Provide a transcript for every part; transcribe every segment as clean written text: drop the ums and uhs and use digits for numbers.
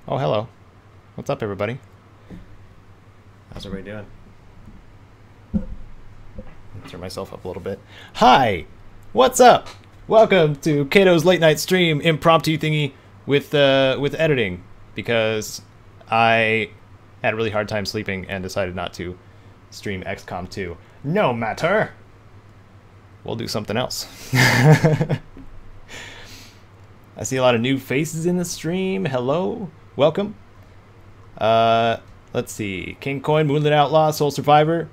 Oh, hello. What's up, everybody? How's everybody doing? Turn myself up a little bit. Hi! What's up? Welcome to Caedo's late night stream impromptu thingy with editing, because I had a really hard time sleeping and decided not to stream XCOM 2. No matter! We'll do something else. I see a lot of new faces in the stream. Hello. Welcome. Let's see. King Coin, Moonlit Outlaw, Soul Survivor,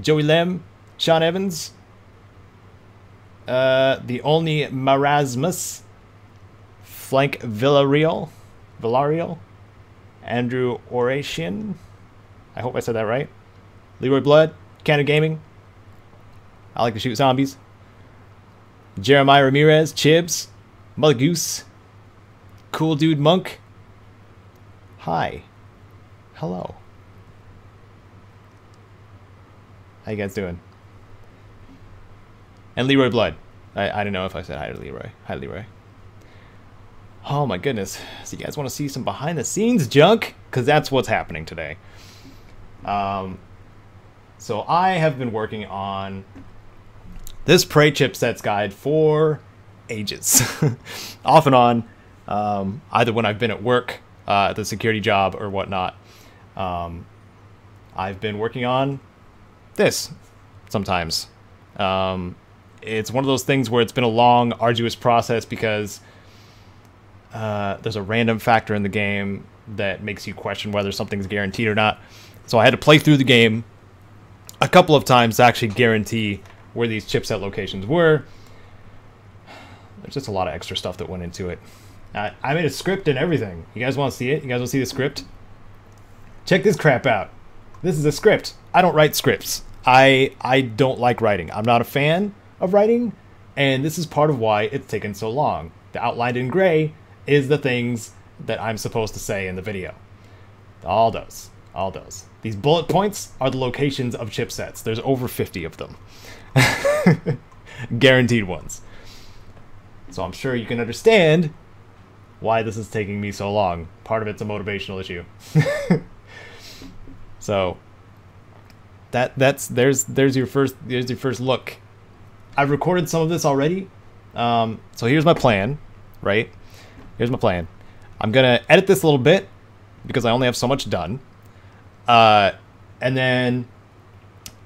Joey Lem, Sean Evans, the only Marasmus, Flank Villarreal, Andrew Oratian. I hope I said that right. Leroy Blood, Canada Gaming. I like to shoot zombies. Jeremiah Ramirez, Chibs, Mulligoose, Cool Dude Monk. Hi. Hello. How you guys doing? And Leroy Blood. I don't know if I said hi to Leroy. Hi, Leroy. Oh my goodness. So you guys want to see some behind the scenes junk? Because that's what's happening today. So I have been working on this Prey chipsets guide for ages. Off and on. Either when I've been at work, at the security job or whatnot. I've been working on this sometimes. It's one of those things where it's been a long, arduous process because there's a random factor in the game that makes you question whether something's guaranteed or not. So I had to play through the game a couple of times to actually guarantee where these chipset locations were. There's just a lot of extra stuff that went into it. I made a script and everything. You guys want to see it? You guys want to see the script? Check this crap out. This is a script. I don't write scripts. I don't like writing. I'm not a fan of writing, and this is part of why it's taken so long. The outlined in gray is the things that I'm supposed to say in the video. All those. All those. These bullet points are the locations of chipsets. There's over 50 of them. Guaranteed ones. So I'm sure you can understand why this is taking me so long. Part of it's a motivational issue. So there's your first look. I've recorded some of this already. So here's my plan, right? Here's my plan. I'm gonna edit this a little bit because I only have so much done. And then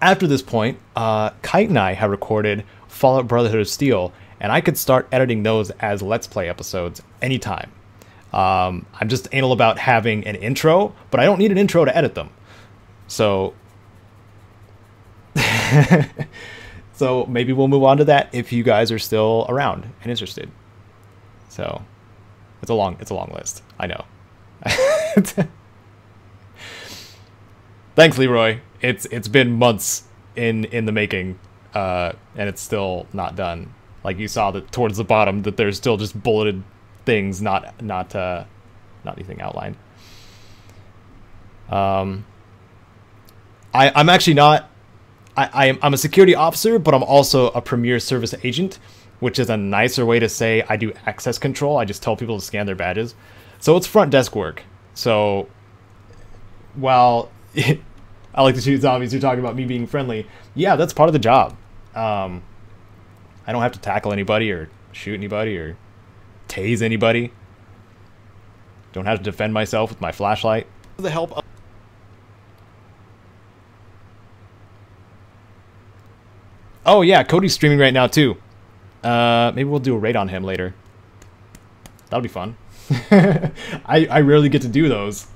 after this point, Kite and I have recorded Fallout Brotherhood of Steel, and I could start editing those as Let's Play episodes anytime. I'm just anal about having an intro, but I don't need an intro to edit them. So, so maybe we'll move on to that if you guys are still around and interested. So, it's a long list. I know. Thanks, Leroy. It's been months in the making, and it's still not done. Like you saw that towards the bottom that there's still just bulleted things, not anything outlined. I'm actually not. I'm a security officer, but I'm also a premier service agent, which is a nicer way to say I do access control. I just tell people to scan their badges, so it's front desk work. So while I like to shoot zombies, you're talking about me being friendly. Yeah, that's part of the job. I don't have to tackle anybody or shoot anybody or tase anybody. Don't have to defend myself with my flashlight. With the help of oh yeah, Cody's streaming right now too. Maybe we'll do a raid on him later. That'll be fun. I rarely get to do those.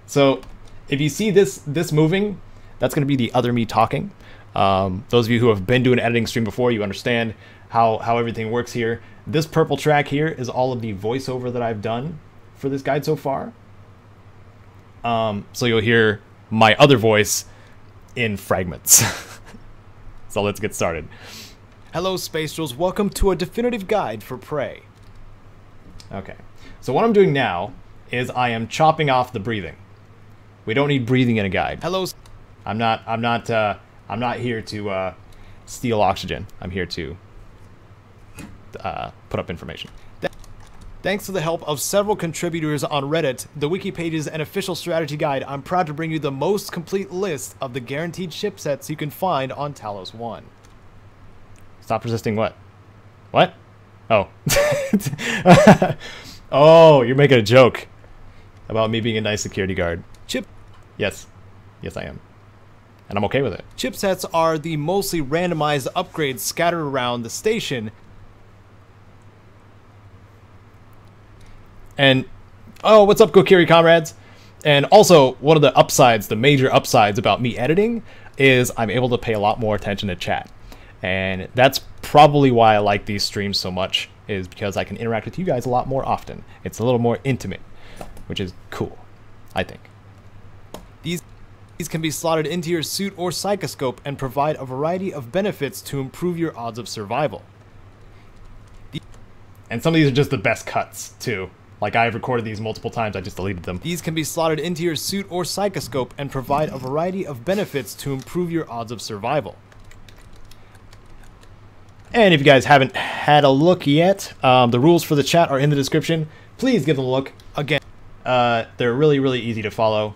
So if you see this moving, that's gonna be the other me talking. Those of you who have been doing an editing stream before, you understand how everything works here. This purple track here is all of the voiceover that I've done for this guide so far. So you'll hear my other voice in fragments. So let's get started. Hello, Spacetrals. Welcome to a definitive guide for Prey. Okay, so what I'm doing now is I am chopping off the breathing. We don't need breathing in a guide. Hello. I'm not here to steal oxygen. I'm here to put up information. Thanks to the help of several contributors on Reddit, the wiki pages, and official strategy guide, I'm proud to bring you the most complete list of the guaranteed chipsets you can find on Talos 1. Stop resisting what? What? Oh. Oh, you're making a joke about me being a nice security guard. Yes. Yes, I am. And I'm okay with it. Chipsets are the mostly randomized upgrades scattered around the station. And, oh, what's up, Gokiri comrades? And also, one of the upsides, the major upsides about me editing, is I'm able to pay a lot more attention to chat. And that's probably why I like these streams so much, is because I can interact with you guys a lot more often. It's a little more intimate, which is cool, I think. These can be slotted into your suit or psychoscope and provide a variety of benefits to improve your odds of survival. And some of these are just the best cuts, too. Like, I've recorded these multiple times, I just deleted them. These can be slotted into your suit or psychoscope and provide a variety of benefits to improve your odds of survival. And if you guys haven't had a look yet, the rules for the chat are in the description. Please give them a look. Again, they're really, really easy to follow.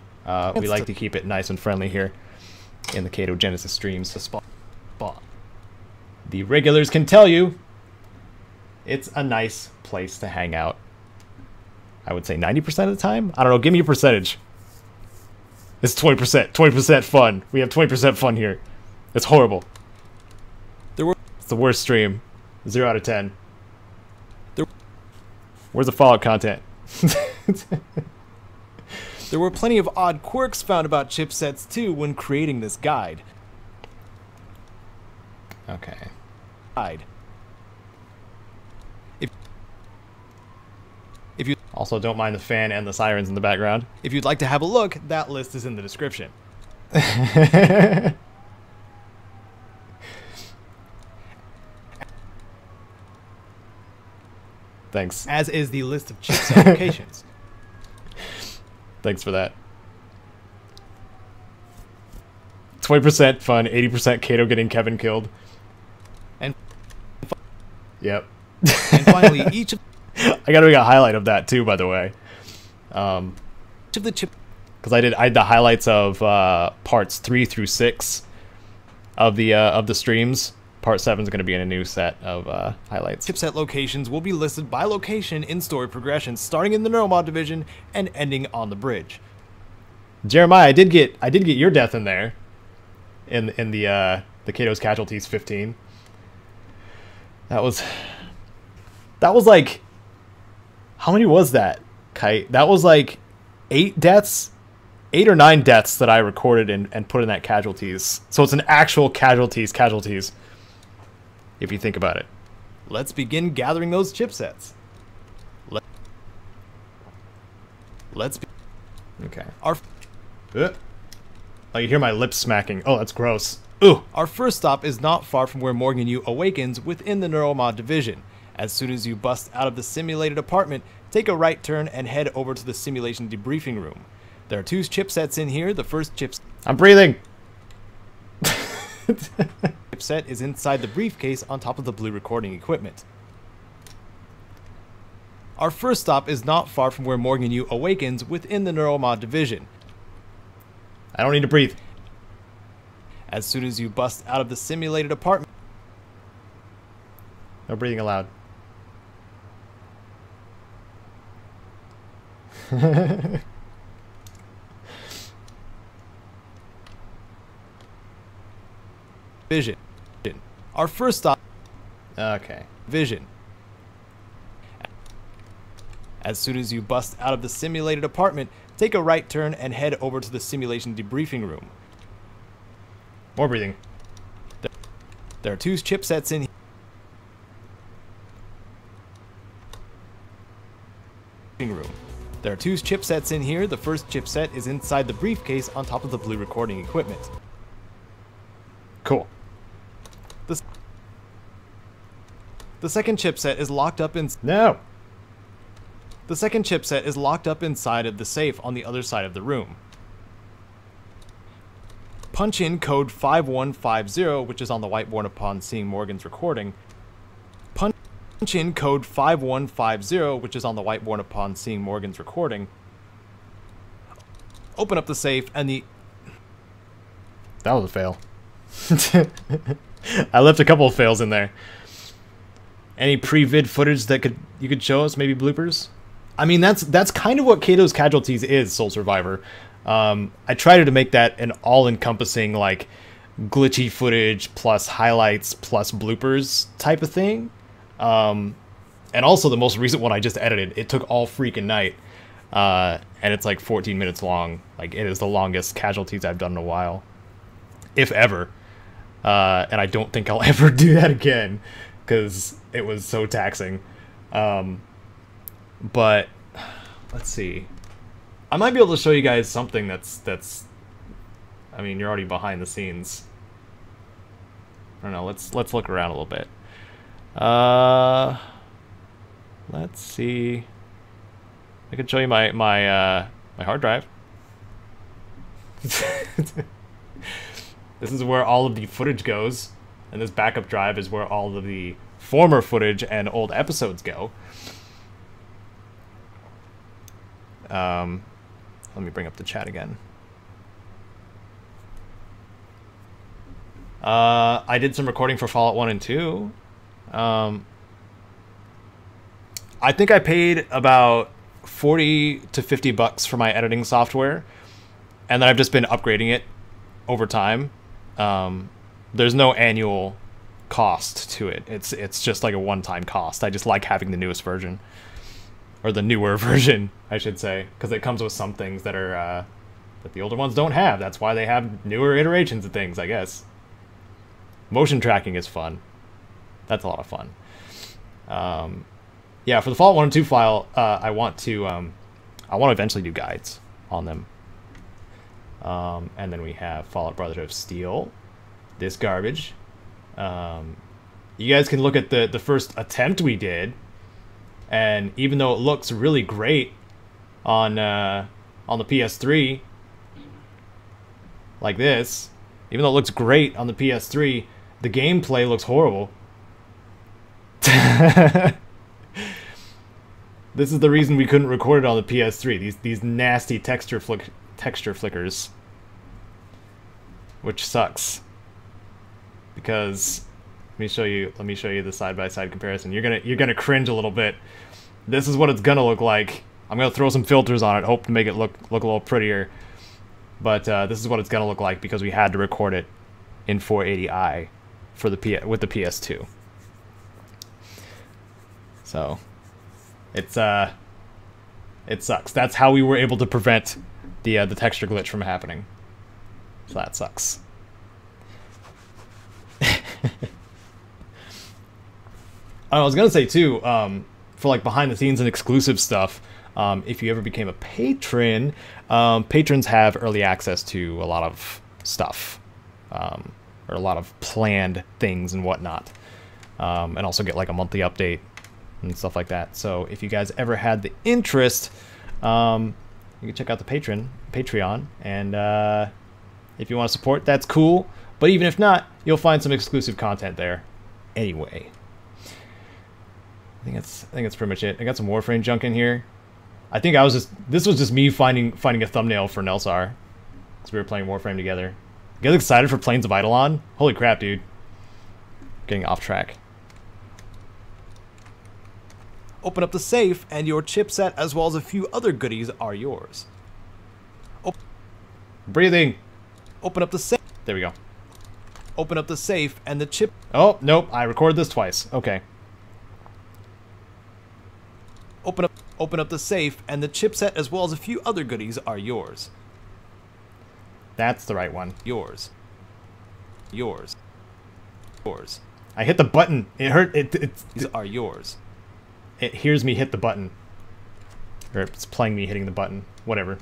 We like to keep it nice and friendly here in the Caedo Genesis streams. The regulars can tell you it's a nice place to hang out. I would say 90% of the time? I don't know, give me a percentage. It's 20%. 20% fun. We have 20% fun here. It's horrible. It's the worst stream. 0 out of 10. Where's the Fallout content? There were plenty of odd quirks found about chipsets too when creating this guide. Okay. If you also don't mind the fan and the sirens in the background. If you'd like to have a look, that list is in the description. Thanks. As is the list of chipset locations. Thanks for that. 20% fun, 80% Caedo getting Kevin killed. And yep. And finally, each of I gotta make a highlight of that too, by the way. Each of the chip, because I had the highlights of parts 3 through 6 of the streams. Part 7 is going to be in a new set of highlights. Chipset locations will be listed by location in story progression, starting in the Neuromod division and ending on the bridge. Jeremiah, I did get your death in there, in the Caedo's Casualties 15. That was like, how many was that, Kite? That was like 8 deaths, 8 or 9 deaths that I recorded and put in that Casualties. So it's an actual casualties. If you think about it. Let's begin gathering those chipsets. Okay. Oh, you hear my lips smacking. Oh, that's gross. Ooh. Our first stop is not far from where Morgan Yu awakens within the Neuromod division. As soon as you bust out of the simulated apartment, take a right turn and head over to the simulation debriefing room. There are 2 chipsets in here. The first I'm breathing. Chipset is inside the briefcase on top of the blue recording equipment. Our first stop is not far from where Morgan Yu awakens within the Neuromod division. I don't need to breathe. As soon as you bust out of the simulated apartment. No breathing allowed. Vision. Our first stop. Okay. Vision. As soon as you bust out of the simulated apartment, take a right turn and head over to the simulation debriefing room. More breathing. There are 2 chipsets in here. There are 2 chipsets in here. The first chipset is inside the briefcase on top of the blue recording equipment. Cool. The second chipset is locked up in... No! The second chipset is locked up inside of the safe on the other side of the room. Punch in code 5150, which is on the whiteboard upon seeing Morgan's recording. in code 5150, which is on the whiteboard upon seeing Morgan's recording. Open up the safe and the... That was a fail. I left a couple of fails in there. Any pre-vid footage that you could show us? Maybe bloopers? I mean, that's kind of what Caedo's Casualties is, Soul Survivor. I tried to make that an all-encompassing, like, glitchy footage plus highlights plus bloopers type of thing. And also the most recent one I just edited, it took all freaking night. And it's like 14 minutes long. Like, it is the longest Casualties I've done in a while. If ever. And I don't think I'll ever do that again, because it was so taxing. But let's see. I might be able to show you guys something that's I mean, you're already behind the scenes. I don't know, let's look around a little bit. Let's see. I can show you my hard drive. This is where all of the footage goes, and this backup drive is where all of the former footage and old episodes go. Let me bring up the chat again. I did some recording for Fallout 1 and 2. I think I paid about 40 to 50 bucks for my editing software, and then I've just been upgrading it over time. There's no annual cost to it. It's just like a one-time cost. I just like having the newest version, or the newer version, I should say, because it comes with some things that are that the older ones don't have. That's why they have newer iterations of things, I guess. Motion tracking is fun. That's a lot of fun. Yeah, for the Fallout 1 and 2 file, I want to eventually do guides on them. And then we have Fallout Brotherhood of Steel. This garbage. You guys can look at the first attempt we did, and even though it looks really great on the PS3, like this, even though it looks great on the PS3, the gameplay looks horrible. This is the reason we couldn't record it on the PS3. These nasty texture flickers, which sucks. Because let me show you the side-by-side comparison. You're gonna cringe a little bit. This is what it's gonna look like. I'm gonna throw some filters on it, hope to make it look a little prettier. But this is what it's gonna look like because we had to record it in 480i for with the PS2. So it sucks. That's how we were able to prevent the texture glitch from happening. So that sucks. I was gonna say too, for like behind the scenes and exclusive stuff, if you ever became a patron, patrons have early access to a lot of stuff, or a lot of planned things and whatnot, and also get like a monthly update and stuff like that. So if you guys ever had the interest, you can check out the Patreon, and if you want to support, that's cool. But even if not, you'll find some exclusive content there anyway. I think that's pretty much it. I got some Warframe junk in here. I think this was just me finding a thumbnail for Nelsar, because we were playing Warframe together. You guys excited for Plains of Eidolon? Holy crap, dude. Getting off track. Open up the safe, and your chipset, as well as a few other goodies, are yours. Breathing. Open up the safe. There we go. Open up the safe, and the chip... Oh, nope. I recorded this twice. Okay. Open up the safe, and the chipset, as well as a few other goodies, are yours. That's the right one. Yours. Yours. Yours. I hit the button. It hurt. These are yours. It hears me hit the button. Or it's playing me hitting the button. Whatever.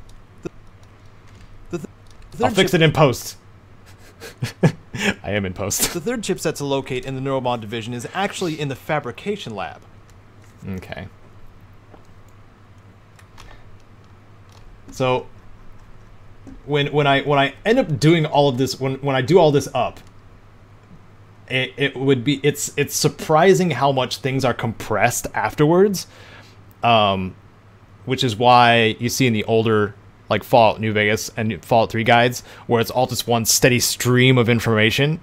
I'll fix it in post. I am in post. The third chipset to locate in the Neuromod division is actually in the fabrication lab. Okay. So when I end up doing all of this, when I do all this up, it would be, it's surprising how much things are compressed afterwards, which is why you see in the older like Fallout New Vegas and Fallout 3 guides where it's all just one steady stream of information.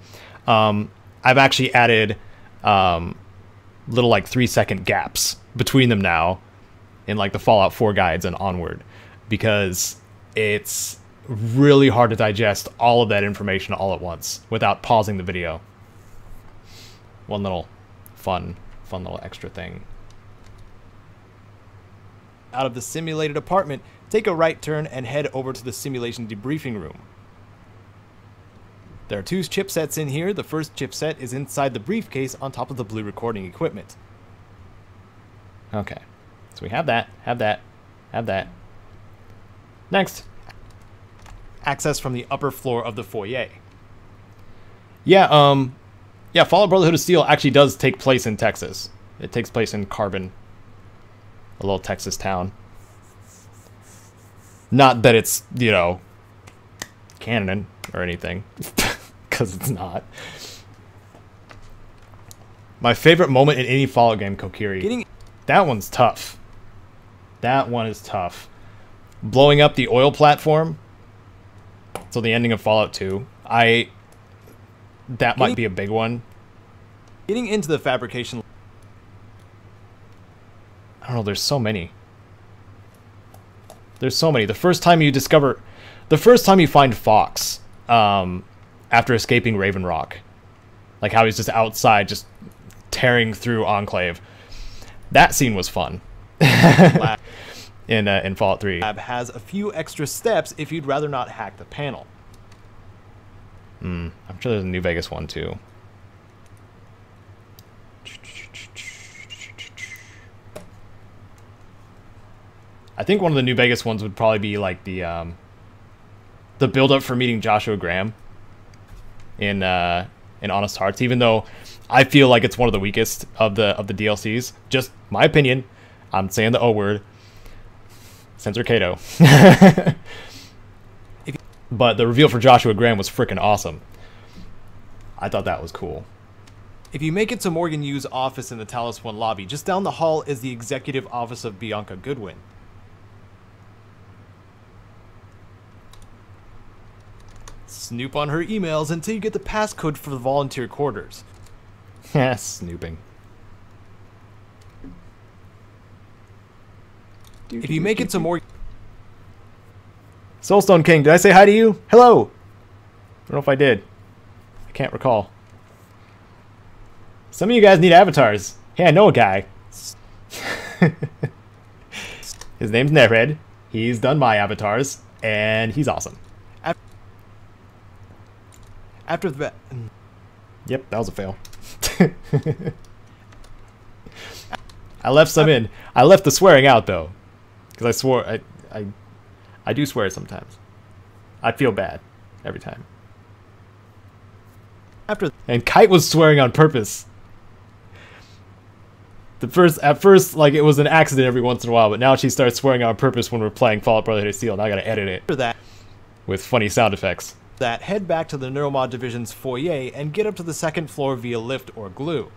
I've actually added little like 3-second gaps between them now in like the Fallout 4 guides and onward, because it's really hard to digest all of that information all at once without pausing the video. One little fun little extra thing. Out of the simulated apartment, take a right turn and head over to the simulation debriefing room. There are 2 chipsets in here. The first chipset is inside the briefcase on top of the blue recording equipment. Okay, so we have that, have that. Next, access from the upper floor of the foyer. Yeah, yeah, Fallout Brotherhood of Steel actually does take place in Texas. It takes place in Carbon, a little Texas town. Not that it's, you know, canon or anything, because it's not. My favorite moment in any Fallout game, Kokiri. That one's tough. That one is tough. Blowing up the oil platform. So the ending of Fallout 2. That might be a big one. Getting into the fabrication. I don't know, there's so many. There's so many. The first time you find Fox, after escaping Raven Rock. Like how he's just outside, just tearing through Enclave. That scene was fun. in Fallout 3. Lab has a few extra steps if you'd rather not hack the panel. I'm sure there's a New Vegas one too. I think one of the New Vegas ones would probably be like the build-up for meeting Joshua Graham in Honest Hearts, even though I feel like it's one of the weakest of the DLCs. Just my opinion. I'm saying the O word. Censor Caedo. But the reveal for Joshua Graham was freaking awesome. I thought that was cool. If you make it to Morgan Yu's office in the Talos 1 lobby, just down the hall is the executive office of Bianca Goodwin. Snoop on her emails until you get the passcode for the volunteer quarters. Snooping. If you make it to Morgan... Soulstone King, did I say hi to you? Hello! I don't know if I did. I can't recall. Some of you guys need avatars. Hey, I know a guy. His name's Nethead. He's done my avatars, and he's awesome. After the... Yep, that was a fail. I left some in. I left the swearing out, though. Because I swore... I do swear sometimes. I feel bad every time. And Kite was swearing on purpose. At first, like, it was an accident every once in a while, but now she starts swearing on purpose when we're playing Fallout Brotherhood of Steel, and I gotta edit it after that with funny sound effects. Head back to the Neuromod Division's foyer and get up to the 2nd floor via lift or glue.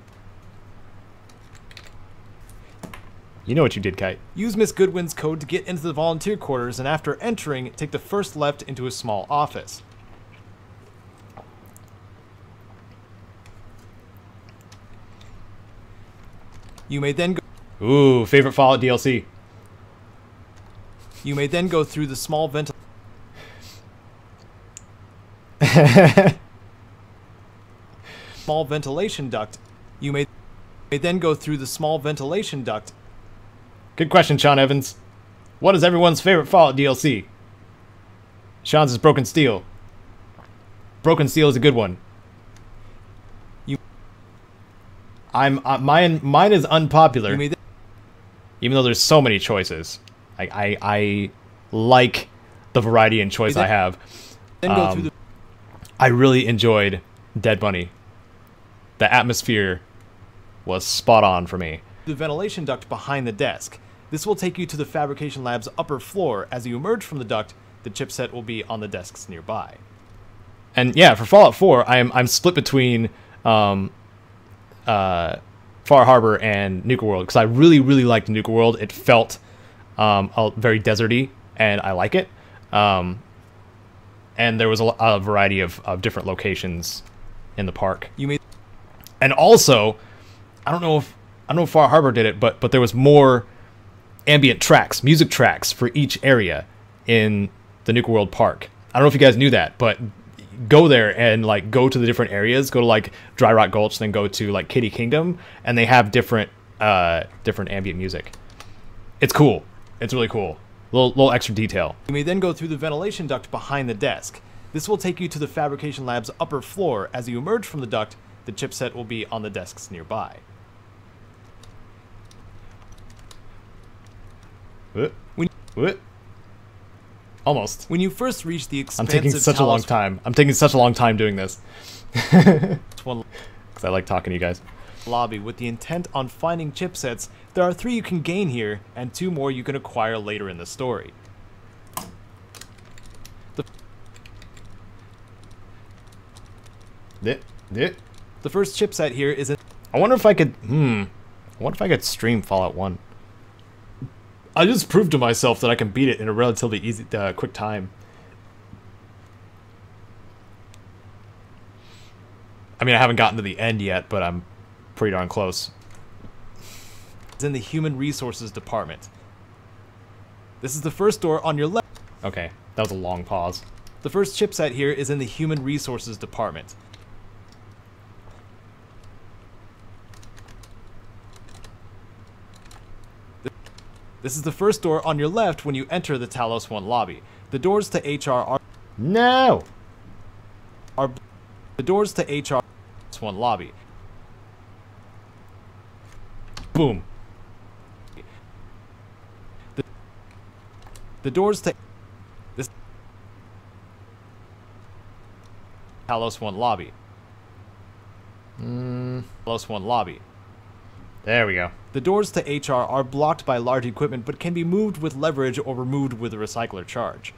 You know what you did, Kite. Use Miss Goodwin's code to get into the volunteer quarters, and after entering, take the first left into a small office. You may then go... Ooh, favorite Fallout DLC. You may then go through the small small ventilation duct. You may then go through the small ventilation duct. Good question, Sean Evans. What is everyone's favorite Fallout DLC? Sean's is Broken Steel. Broken Steel is a good one. Mine is unpopular. Even though there's so many choices. I like the variety and choice I have. I really enjoyed Dead Bunny. The atmosphere was spot on for me. The ventilation duct behind the desk. This will take you to the fabrication lab's upper floor. As you emerge from the duct, the chipset will be on the desks nearby. And yeah, for Fallout 4, I'm split between Far Harbor and Nuka World, because I really, really liked Nuka World. It felt very deserty, and I like it. And there was a variety of different locations in the park. And also, I don't know if Far Harbor did it, but there was more ambient tracks, music tracks for each area in the Nuka World Park. I don't know if you guys knew that, but go there and like go to the different areas. Go to like Dry Rock Gulch, then go to like Kitty Kingdom, and they have different ambient music. It's cool. It's really cool. Little extra detail. You may then go through the ventilation duct behind the desk. This will take you to the fabrication lab's upper floor. As you emerge from the duct, the chipset will be on the desks nearby. Almost. When you first reach the expansive I'm taking such a long time. I'm taking such a long time doing this. Because I like talking to you guys. Lobby with the intent on finding chipsets, there are 3 you can gain here, and 2 more you can acquire later in the story. The first chipset here is in... I wonder if I could... I wonder if I could stream Fallout 1. I just proved to myself that I can beat it in a relatively easy, quick time. I mean, I haven't gotten to the end yet, but I'm pretty darn close. It's in the Human Resources Department. This is the first door on your left. Okay, that was a long pause. The first chipset here is in the Human Resources Department. This is the first door on your left when you enter the Talos 1 lobby. The doors to HR are... No! The doors to HR 1 lobby. Boom. The doors to... This... Talos 1 lobby. Talos 1 lobby. There we go. The doors to HR are blocked by large equipment, but can be moved with leverage or removed with a recycler charge.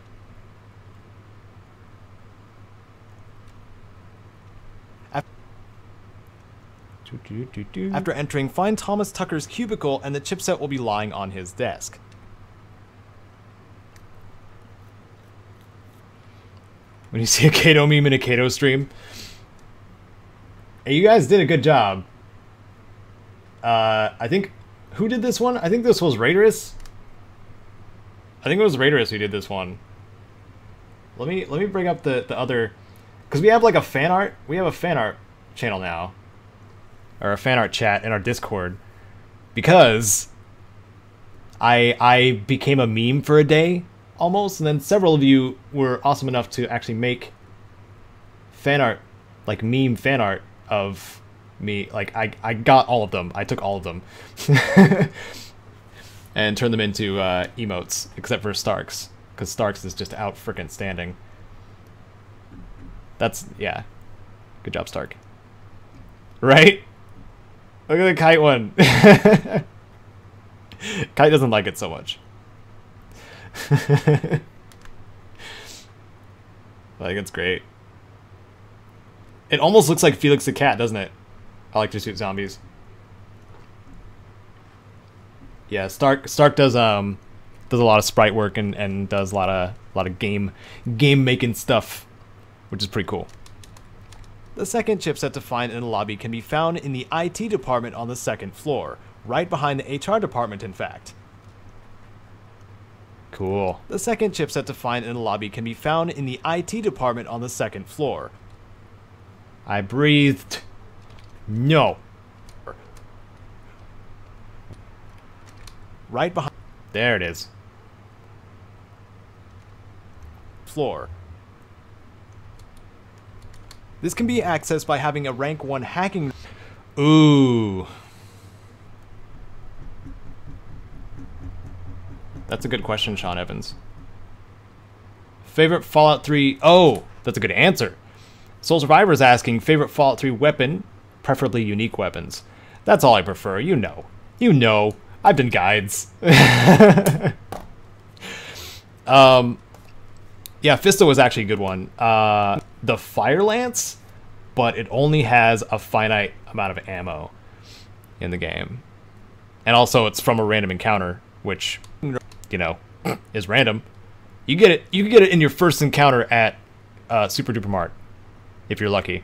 After entering, find Thomas Tucker's cubicle, and the chipset will be lying on his desk. When you see a Caedo meme in a Caedo stream, hey, you guys did a good job. I think, who did this one? I think this was Raiderus. I think it was Raiderus who did this one. Let me bring up the other, because we have like a fan art. We have a fan art channel now, or a fan art chat in our Discord, because I became a meme for a day almost, and then several of you were awesome enough to actually make fan art, like meme fan art of me. Like I got all of them. I took all of them and turned them into emotes, except for Starks, because Starks is just out frickin' standing. That's, yeah, good job, Stark. Right? Look at the kite one. Kite doesn't like it so much. I think it's great. It almost looks like Felix the Cat, doesn't it? I like to shoot zombies. Yeah, Stark does a lot of sprite work and does a lot of game making stuff, which is pretty cool. The second chipset to find in the lobby can be found in the IT department on the 2nd floor, right behind the HR department, in fact. Cool. The second chipset to find in the lobby can be found in the IT department on the 2nd floor. I breathed. No. Right behind. There it is. Floor. This can be accessed by having a rank 1 hacking. Ooh. That's a good question, Sean Evans. Favorite Fallout 3... Oh, that's a good answer. Soul Survivor is asking, favorite Fallout 3 weapon, preferably unique weapons. That's all I prefer, you know. You know. I've done guides. Yeah, Fisto was actually a good one. The Fire Lance but it only has a finite amount of ammo in the game. And also it's from a random encounter, which, you know, is random. You get it. You can get it in your first encounter at Super Duper Mart, if you're lucky.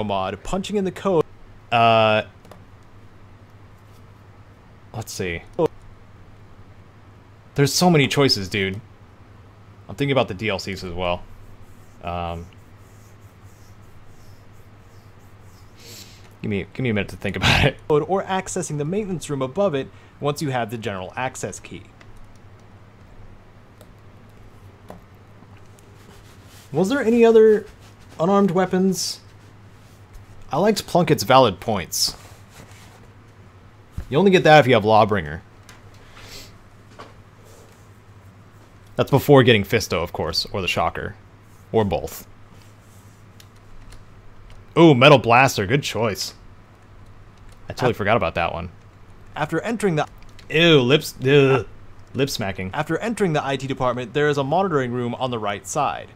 Mod punching in the code. Let's see. There's so many choices, dude. I'm thinking about the DLCs as well. Give me a minute to think about it. Or accessing the maintenance room above it once you have the general access key. Was there any other unarmed weapons? I liked Plunkett's valid points. You only get that if you have Lawbringer. That's before getting Fisto, of course, or the Shocker. Or both. Ooh, Metal Blaster, good choice. I totally forgot about that one. After entering the... Ew, lip smacking. After entering the IT department, there is a monitoring room on the right side.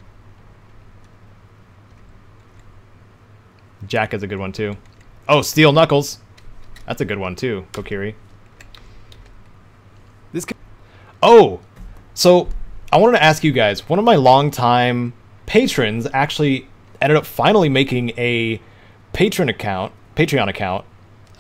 Jack is a good one, too. Oh, Steel Knuckles. That's a good one, too, Kokiri. Oh! So, I wanted to ask you guys, one of my longtime patrons actually ended up finally making a Patreon account,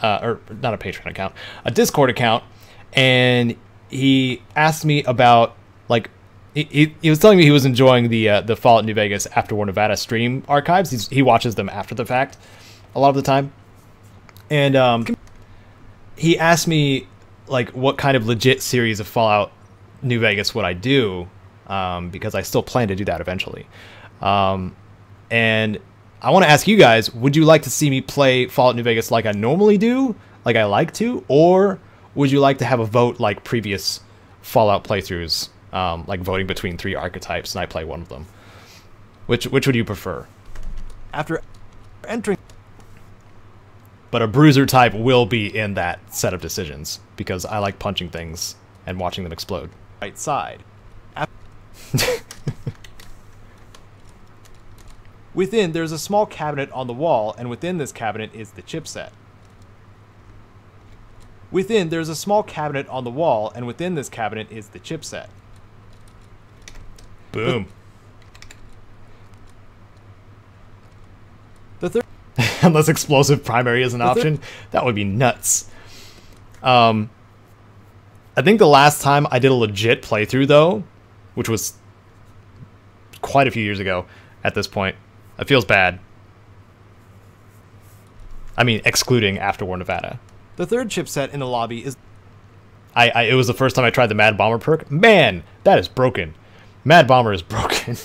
or not a Patreon account, a Discord account, and he asked me about, like, he was telling me he was enjoying the Fallout New Vegas After War Nevada stream archives. He watches them after the fact a lot of the time. And he asked me, like, what kind of legit series of Fallout New Vegas would I do, because I still plan to do that eventually. And I want to ask you guys, would you like to see me play Fallout New Vegas like I normally do, like I like to, or would you like to have a vote like previous Fallout playthroughs, like voting between 3 archetypes and I play one of them? Which would you prefer? After entering... But a bruiser type will be in that set of decisions, because I like punching things and watching them explode. Right side. Within, there's a small cabinet on the wall, and within this cabinet is the chipset. Within, there's a small cabinet on the wall, and within this cabinet is the chipset. Boom. The third... Unless explosive primary is an option, that would be nuts. I think the last time I did a legit playthrough, though, which was quite a few years ago at this point, it feels bad. I mean, excluding After War Nevada. The third chipset in the lobby is... It was the first time I tried the Mad Bomber perk. Man, that is broken. Mad Bomber is broken.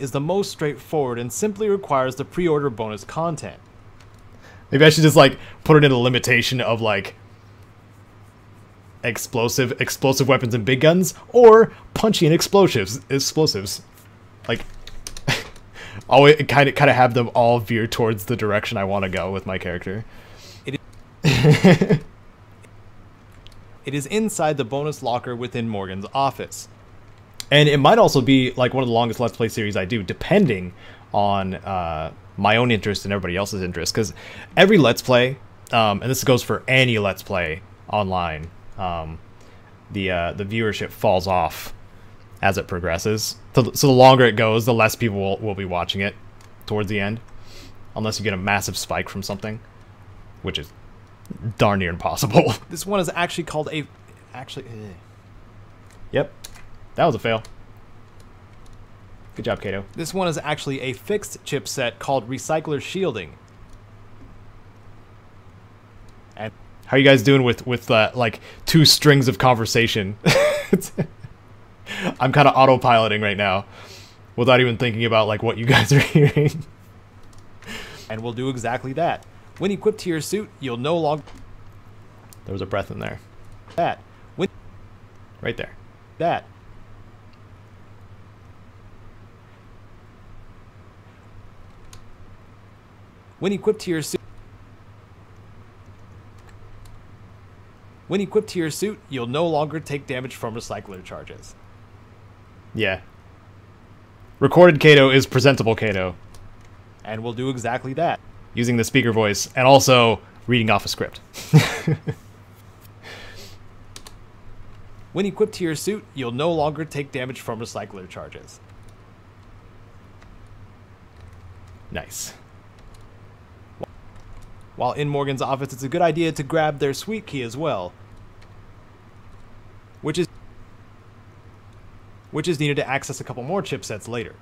Is the most straightforward and simply requires the pre-order bonus content. Maybe I should just, like, put it in a limitation of, like, explosive weapons and big guns, or punchy and explosives. Like, always kind of have them all veer towards the direction I want to go with my character. It is inside the bonus locker within Morgan's office. And it might also be like one of the longest Let's Play series I do, depending on my own interest and everybody else's interest. Because every Let's Play, and this goes for any Let's Play online, the viewership falls off as it progresses. So the longer it goes, the less people will be watching it towards the end. Unless you get a massive spike from something, which is darn near impossible. This one is actually called a... Yep. That was a fail. Good job, Caedo. This one is actually a fixed chipset called Recycler Shielding. And how are you guys doing with like 2 strings of conversation? I'm kind of autopiloting right now without even thinking about like what you guys are hearing. And we'll do exactly that. When equipped to your suit, you'll no longer... There was a breath in there. That. Right there. That. When equipped to your suit... When equipped to your suit, you'll no longer take damage from recycler charges. Yeah. Recorded Caedo is presentable Caedo. And we'll do exactly that. Using the speaker voice and also reading off a script. When equipped to your suit, you'll no longer take damage from recycler charges. Nice. While in Morgan's office, it's a good idea to grab their suite key as well, which is needed to access a couple more chipsets later.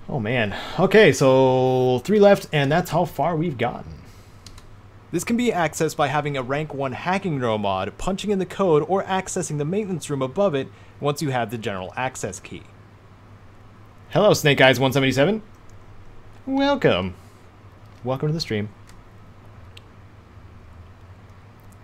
Oh man. Okay, so 3 left, and that's how far we've gotten. This can be accessed by having a rank 1 hacking neuromod, punching in the code, or accessing the maintenance room above it once you have the general access key. Hello, Snake Eyes 177. Welcome. Welcome to the stream.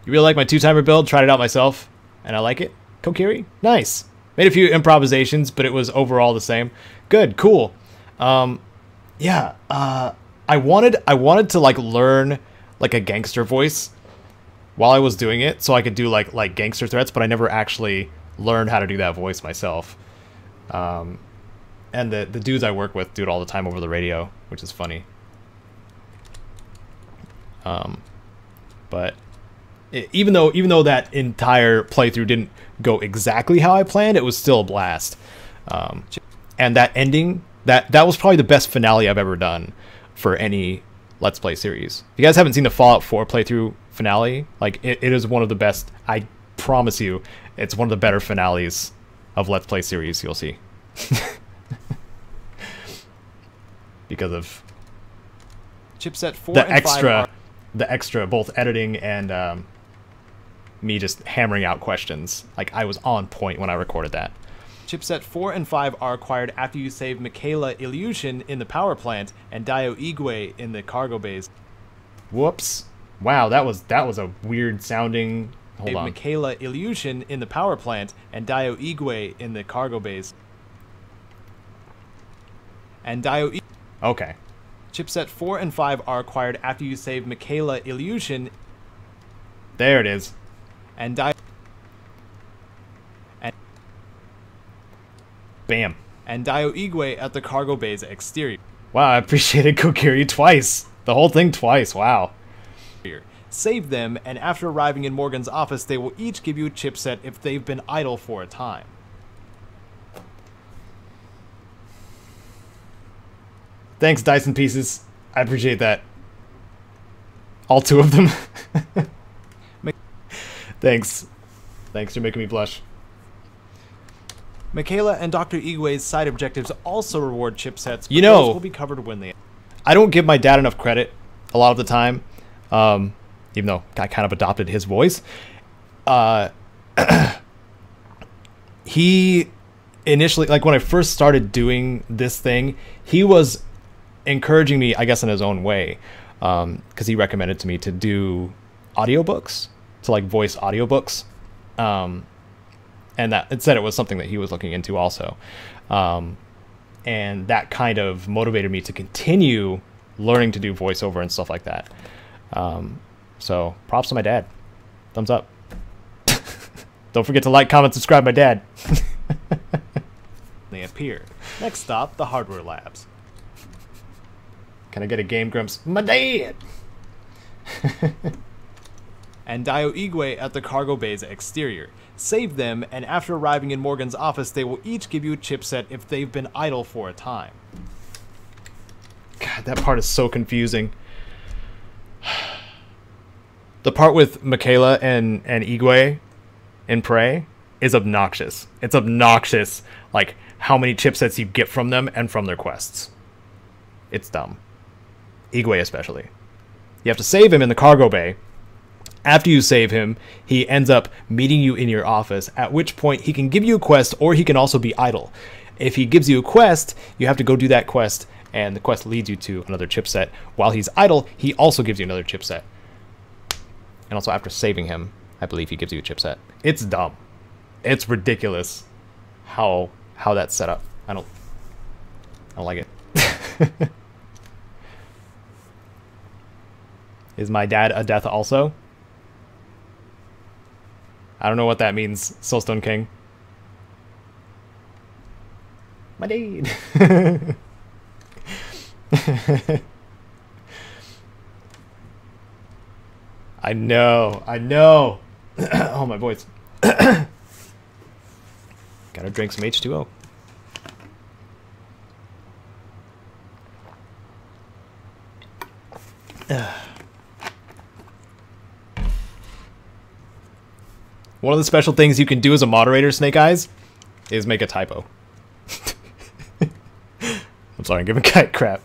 You really like my 2-timer build? Tried it out myself, and I like it. Kokiri? Nice. Made a few improvisations, but it was overall the same. Good, cool. Yeah, I wanted to like learn like a gangster voice while I was doing it, so I could do like gangster threats, but I never actually learned how to do that voice myself. And the dudes I work with do it all the time over the radio, which is funny. But even though that entire playthrough didn't go exactly how I planned, it was still a blast. And that ending, that was probably the best finale I've ever done for any Let's Play series. If you guys haven't seen the Fallout 4 playthrough finale, like it is one of the best. I promise you, it's one of the better finales of Let's Play series you'll see. Because of chipset 4 the and 5 extra both editing and me just hammering out questions. Like I was on point when I recorded that. Chipset 4 and 5 are acquired after you save Michaela Ilyushin in the power plant and Dio Igwe in the cargo bays. Whoops. Wow, that was a weird sounding. Hold on. Michaela Ilyushin in the power plant and Dio Igwe in the cargo bays. And Dio Okay. Chipset 4 and 5 are acquired after you save Michaela Ilyushin. There it is. And Dio Bam. And Dio Igwe at the cargo bay's exterior. Wow, I appreciated Kokiri twice. The whole thing twice. Wow. Save them, and after arriving in Morgan's office, they will each give you a chipset if they've been idle for a time. Thanks, Dyson Pieces. I appreciate that. All 2 of them. Thanks. Thanks for making me blush. Michaela and Dr. Igwe's side objectives also reward chipsets, but you know, those will be covered when they... I don't give my dad enough credit a lot of the time, even though I kind of adopted his voice. He initially, like when I first started doing this thing, he was encouraging me, I guess in his own way, because he recommended to me to do audiobooks, to like voice audiobooks. And that it said it was something that he was looking into also. And that kind of motivated me to continue learning to do voiceover and stuff like that. So props to my dad. Thumbs up. Don't forget to like, comment, subscribe, my dad. They appear. Next stop, the hardware labs. Can I get a Game Grumps? My dad! And Dio Igwe at the cargo bay's exterior. Save them, and after arriving in Morgan's office, they will each give you a chipset if they've been idle for a time. God, that part is so confusing. The part with Michaela and Igwe in Prey is obnoxious. It's obnoxious, like, how many chipsets you get from them and from their quests. It's dumb. Igwe especially. You have to save him in the cargo bay. After you save him, he ends up meeting you in your office, at which point he can give you a quest, or he can also be idle. If he gives you a quest, you have to go do that quest, and the quest leads you to another chipset. While he's idle, he also gives you another chipset. And also after saving him, I believe he gives you a chipset. It's dumb. It's ridiculous how that's set up. I don't like it. Is my dad a death also? I don't know what that means, Soulstone King. My dad. I know. Oh, my voice. Gotta drink some H2O. One of the special things you can do as a moderator, Snake Eyes, is make a typo. I'm sorry, I'm giving Kite crap.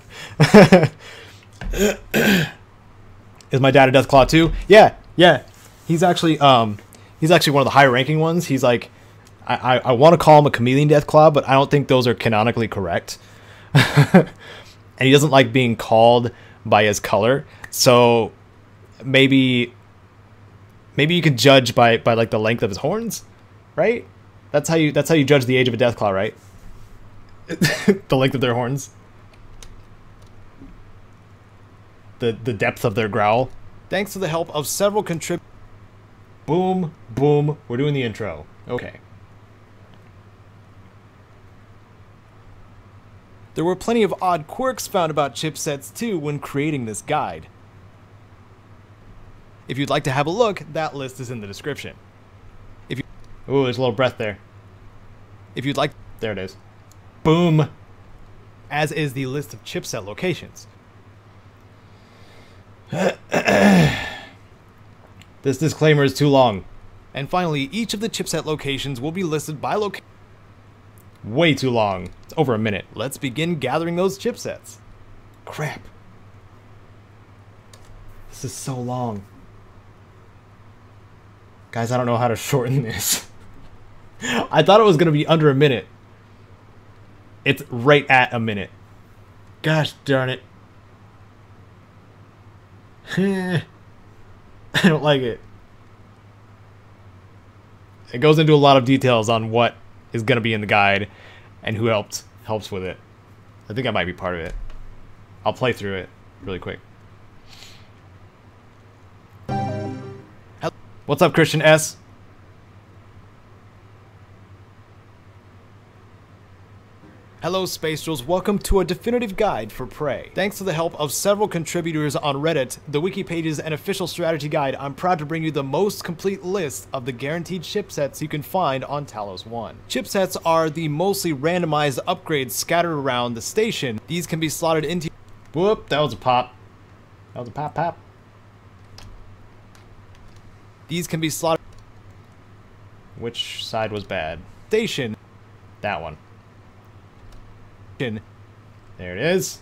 Is my dad a Deathclaw too? Yeah. He's actually one of the higher ranking ones. He's like, I want to call him a chameleon Deathclaw, but I don't think those are canonically correct. And he doesn't like being called by his color. So maybe you could judge by like the length of his horns, right? That's how you judge the age of a Deathclaw, right? The length of their horns. The depth of their growl. Thanks to the help of several contributors. Boom, boom. We're doing the intro. Okay. There were plenty of odd quirks found about chipsets too when creating this guide. If you'd like to have a look, that list is in the description. Ooh, there's a little breath there. If you'd like, there it is. Boom. As is the list of chipset locations. This disclaimer is too long. And finally, each of the chipset locations will be listed by location. Way too long. It's over a minute. Let's begin gathering those chipsets. Crap. This is so long. Guys, I don't know how to shorten this. I thought it was going to be under a minute. It's right at a minute. Gosh darn it. I don't like it. It goes into a lot of details on what is going to be in the guide and who helps with it. I think I might be part of it. I'll play through it really quick. What's up, Christian S? Hello, Spatials. Welcome to a definitive guide for Prey. Thanks to the help of several contributors on Reddit, the wiki pages, and official strategy guide, I'm proud to bring you the most complete list of the guaranteed chipsets you can find on Talos 1. Chipsets are the mostly randomized upgrades scattered around the station. These can be slotted into... Whoop, that was a pop. That was a pop. These can be slotted... Which side was bad? Station. That one. There it is.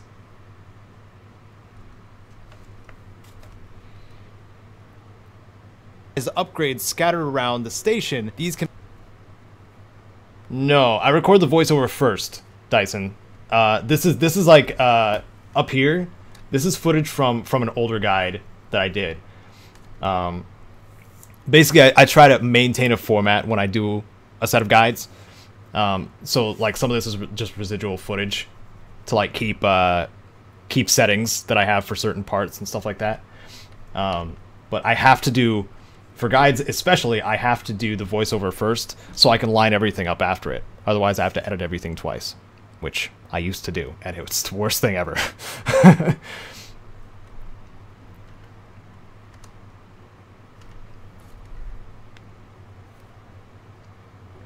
As upgrades scattered around the station, these can... No, I record the voiceover first, Dyson. This is like up here. This is footage from an older guide that I did. Basically, I try to maintain a format when I do a set of guides. So like some of this is just residual footage to like keep settings that I have for certain parts and stuff like that. But I have to do, for guides especially, I have to do the voiceover first so I can line everything up after it. Otherwise I have to edit everything twice, which I used to do, and it's the worst thing ever.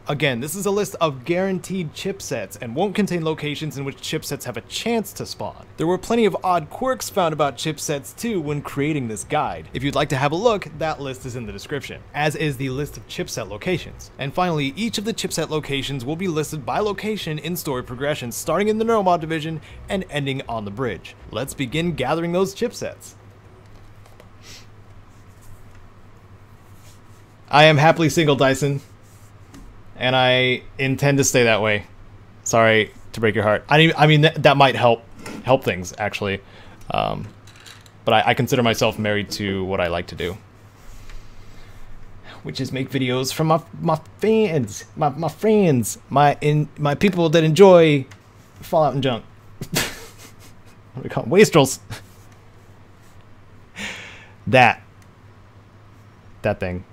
Again, this is a list of guaranteed chipsets and won't contain locations in which chipsets have a chance to spawn. There were plenty of odd quirks found about chipsets too when creating this guide. If you'd like to have a look, that list is in the description, as is the list of chipset locations. And finally, each of the chipset locations will be listed by location in story progression, starting in the Neuromod division and ending on the bridge. Let's begin gathering those chipsets. I am happily single, Dyson. And I intend to stay that way. Sorry to break your heart. I mean that might help things actually, but I consider myself married to what I like to do, which is make videos for my fans, my friends, my people that enjoy Fallout and junk. What do we call them? Wastrels. That thing.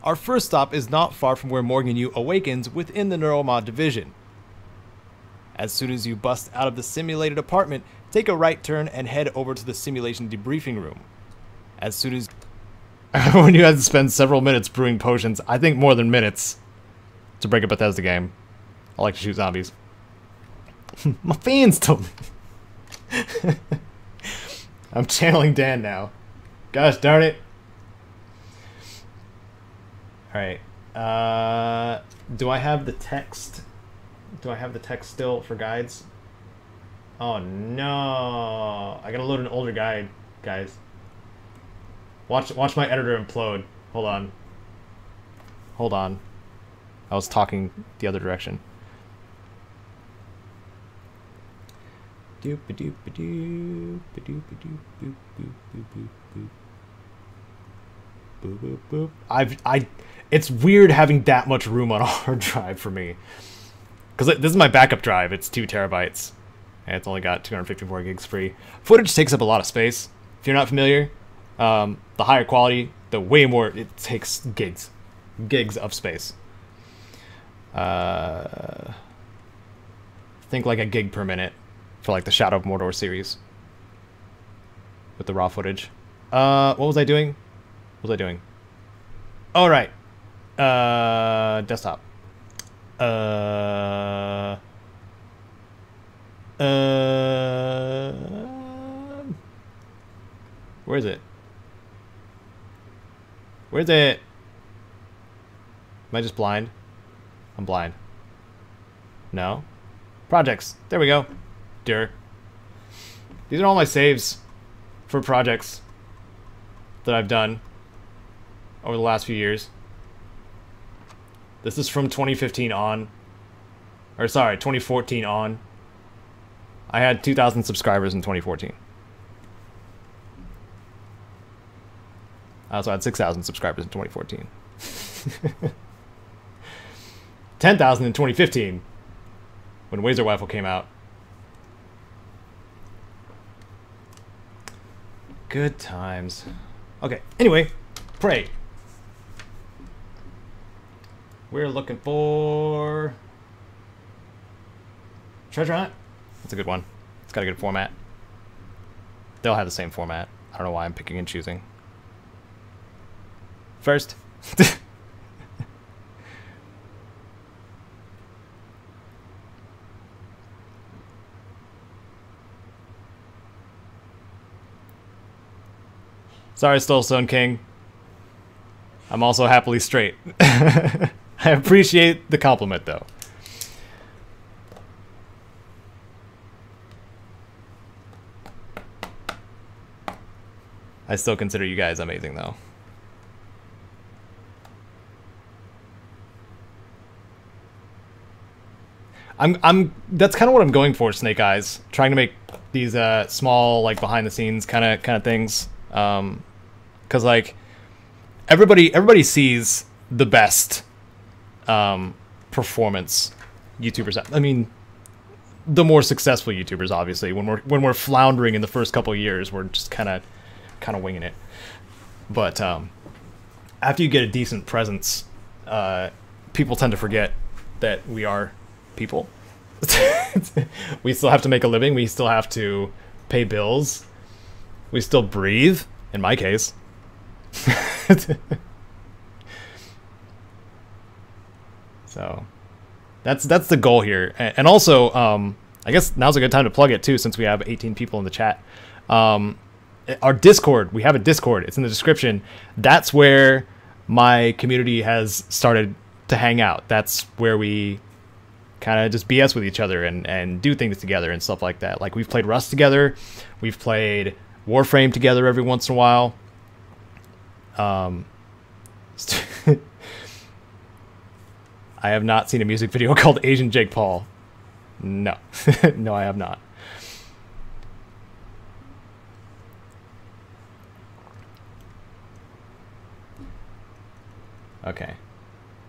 Our first stop is not far from where Morgan Yu awakens within the Neuromod division. As soon as you bust out of the simulated apartment, Take a right turn and head over to the simulation debriefing room. As soon as... When you had to spend several minutes brewing potions, I think more than minutes, to break a Bethesda game. I like to shoot zombies. My fans told me. I'm channeling Dan now. Gosh darn it. Alright. Do I have the text? Do I have the text still for guides? Oh no. I gotta load an older guide, guys. Watch my editor implode. Hold on. Hold on. I was talking the other direction. It's weird having that much room on a hard drive for me. Because this is my backup drive. It's 2 terabytes. And it's only got 254 gigs free. Footage takes up a lot of space. If you're not familiar, the higher quality, the way more, it takes gigs. Gigs of space. Think like a gig per minute for like the Shadow of Mordor series. With the raw footage. What was I doing? What was I doing? Oh, right. Desktop. Where is it? Where's it? Am I just blind? I'm blind. No? Projects. There we go. Dear. These are all my saves for projects that I've done over the last few years. This is from 2015 on. Or sorry, 2014 on. I had 2,000 subscribers in 2014. I also had 6,000 subscribers in 2014. 10,000 in 2015 when Wazer Rifle came out. Good times. Okay, anyway, Prey. We're looking for Treasure Hunt. That's a good one. It's got a good format. They'll have the same format. I don't know why I'm picking and choosing. First. Sorry, Stone King. I'm also happily straight. I appreciate the compliment, though. I still consider you guys amazing, though. That's kind of what I'm going for, Snake Eyes. Trying to make these small, like, behind the scenes kind of things. Cause like everybody sees the best performance YouTubers. I mean, the more successful YouTubers, obviously. When we're floundering in the first couple of years, we're just kind of winging it. But after you get a decent presence, people tend to forget that we are people. We still have to make a living. We still have to pay bills. We still breathe. In my case. So that's the goal here. And also, I guess now's a good time to plug it too, since we have 18 people in the chat. Our Discord, we have a Discord. It's in the description. That's where my community has started to hang out. That's where we kind of just BS with each other and do things together and stuff like that. Like, we've played Rust together. We've played Warframe together every once in a while. I have not seen a music video called Asian Jake Paul. No. No, I have not. Okay.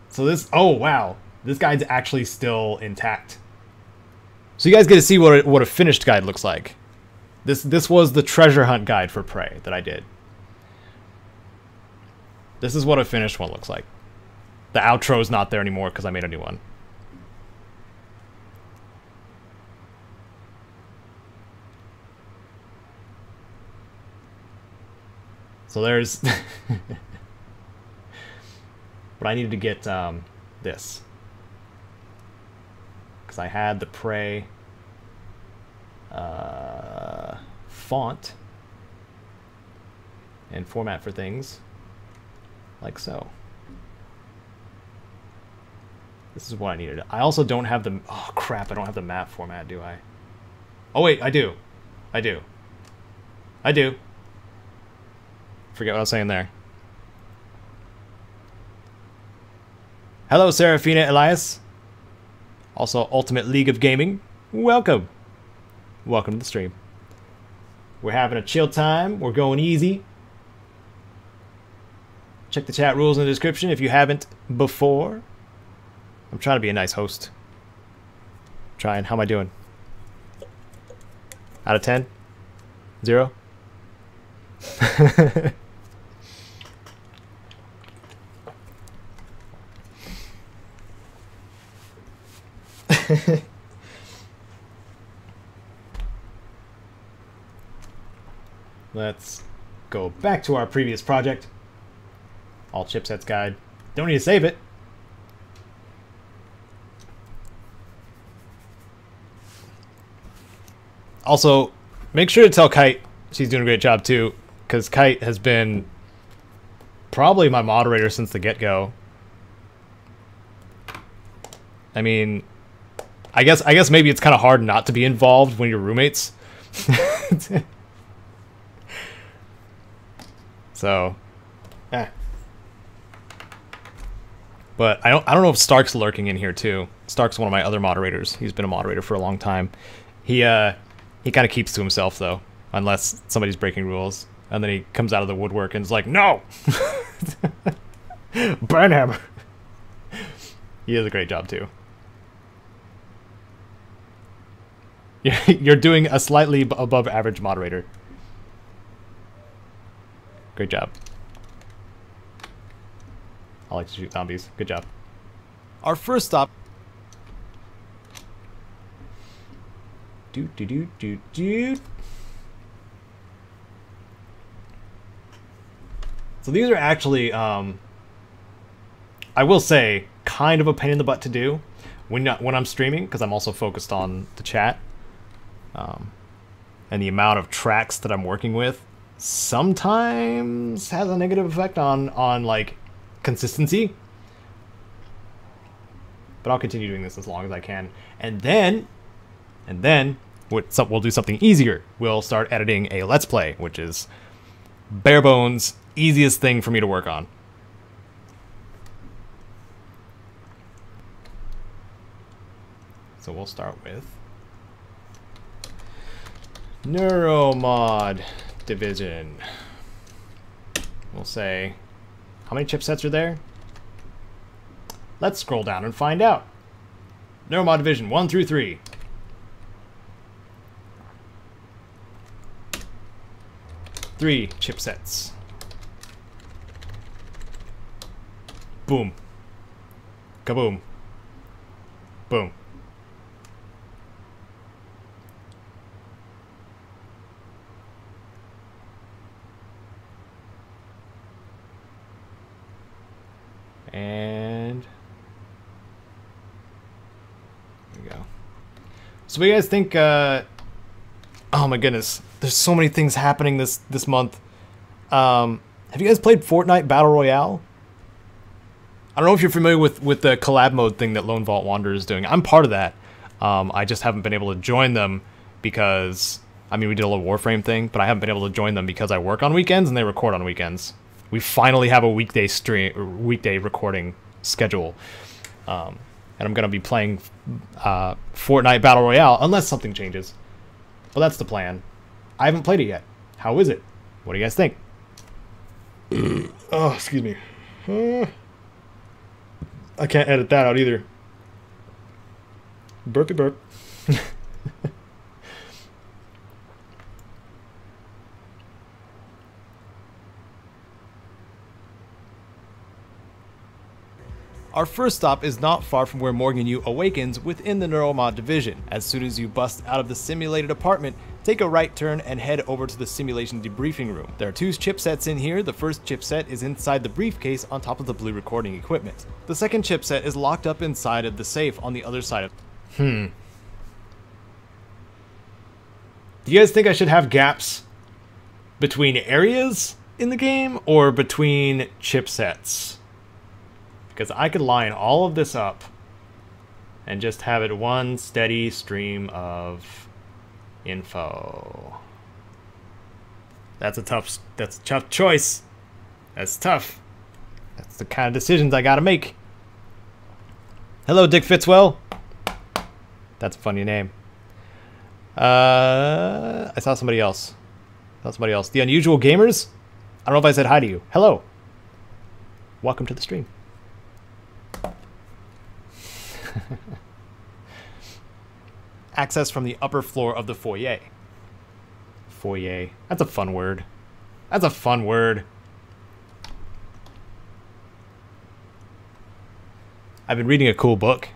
So this... Oh, wow. This guide's actually still intact. So you guys get to see what a finished guide looks like. This was the treasure hunt guide for Prey that I did. This is what a finished one looks like. The outro is not there anymore because I made a new one. So there's... But I needed to get this. Because I had the Prey font and format for things. Like so. This is what I needed. I also don't have the... Oh, crap. I don't have the map format, do I? Oh, wait. I do. I do. I do. Forget what I was saying there. Hello, Serafina Elias. Also, Ultimate League of Gaming. Welcome. Welcome to the stream. We're having a chill time. We're going easy. Check the chat rules in the description if you haven't before. I'm trying to be a nice host. Trying. How am I doing? Out of 10? 0? Let's go back to our previous project. All chipsets guide. Don't need to save it. Also, make sure to tell Kite she's doing a great job too, because Kite has been probably my moderator since the get-go. I mean, I guess maybe it's kind of hard not to be involved when you're roommates. So, but I don't know if Stark's lurking in here too. Stark's one of my other moderators. He's been a moderator for a long time. He kind of keeps to himself though, unless somebody's breaking rules, and then he comes out of the woodwork and is like, "No, Burnhammer." He does a great job too. You're doing a slightly above average moderator. Great job. I like to shoot zombies. Good job. Our first stop. So these are actually, I will say, kind of a pain in the butt to do when I'm streaming, because I'm also focused on the chat. And the amount of tracks that I'm working with sometimes has a negative effect on like consistency. But I'll continue doing this as long as I can. And then we'll do something easier. We'll start editing a Let's Play, which is bare bones, easiest thing for me to work on. So we'll start with Neuromod Division. We'll say, how many chipsets are there? Let's scroll down and find out. Neuromod Division 1 through 3. Three chipsets. Boom. Kaboom. Boom. And there we go. So what do you guys think? Oh my goodness, there's so many things happening this month. Have you guys played Fortnite Battle Royale? I don't know if you're familiar with the collab mode thing that Lone Vault Wanderer is doing. I'm part of that. I just haven't been able to join them because, I mean, we did a little Warframe thing, but I haven't been able to join them because I work on weekends and they record on weekends. We finally have a weekday recording schedule. And I'm going to be playing Fortnite Battle Royale unless something changes. But that's the plan. I haven't played it yet. How is it? What do you guys think? Oh, excuse me. I can't edit that out either. Burpy burp. Our first stop is not far from where Morgan Yu awakens within the Neuromod division. As soon as you bust out of the simulated apartment, take a right turn and head over to the simulation debriefing room. There are 2 chipsets in here. The first chipset is inside the briefcase on top of the blue recording equipment. The second chipset is locked up inside of the safe on the other side of... Do you guys think I should have gaps between areas in the game or between chipsets? Because I could line all of this up and just have it one steady stream of info. That's a tough choice. That's tough. That's the kind of decisions I gotta make. Hello, Dick Fitzwell. That's a funny name. I saw somebody else. The Unusual Gamers? I don't know if I said hi to you. Hello. Welcome to the stream. Access from the upper floor of the foyer. Foyer. That's a fun word. That's a fun word. I've been reading a cool book.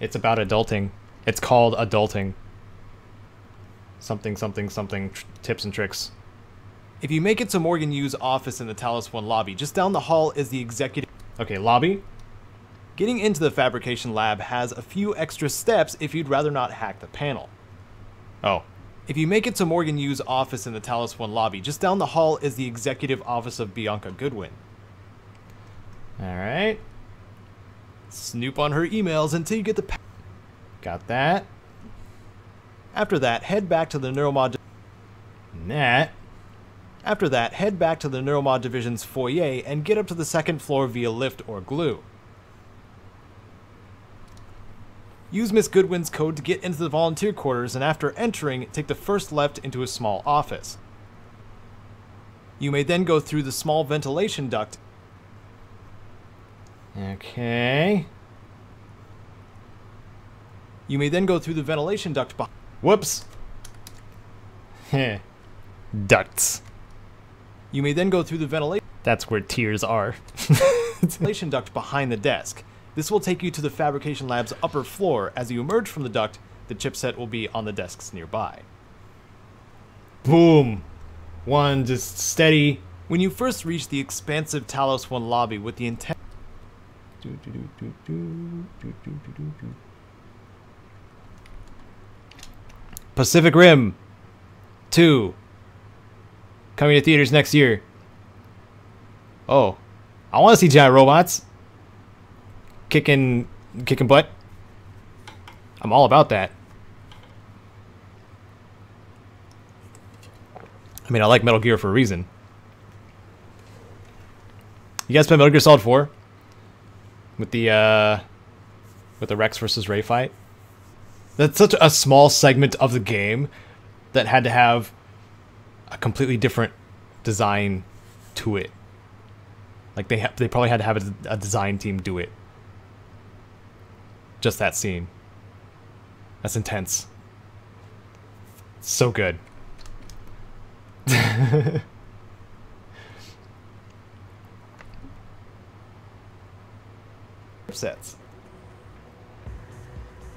It's about adulting. It's called Adulting. Something, something, something. Tips and tricks. If you make it to Morgan Yu's office in the Talos 1 lobby, just down the hall is the executive... Okay, lobby. Getting into the fabrication lab has a few extra steps if you'd rather not hack the panel. Oh. If you make it to Morgan Yu's office in the Talos 1 lobby, just down the hall is the executive office of Bianca Goodwin. Alright. Snoop on her emails until you get the... Got that. After that, head back to the Neuromod... After that, head back to the Neuromod Division's foyer and get up to the 2nd floor via lift or glue. Use Miss Goodwin's code to get into the volunteer quarters, and after entering, take the first left into a small office. You may then go through the small ventilation duct. Okay. You may then go through the ventilation duct. Whoops. Heh. Ducts. You may then go through the ventilation. That's where tears are. Ventilation duct behind the desk. This will take you to the fabrication lab's upper floor. As you emerge from the duct, the chipset will be on the desks nearby. Boom. One just steady. When you first reach the expansive Talos 1 lobby with the intent... Pacific Rim 2. Coming to theaters next year. Oh. I want to see giant robots. Kicking butt. I'm all about that. I mean, I like Metal Gear for a reason. You guys play Metal Gear Solid 4? With the Rex versus Ray fight? That's such a small segment of the game that had to have a completely different design to it. Like they probably had to have a design team do it. Just that scene. That's intense. So good. Sets.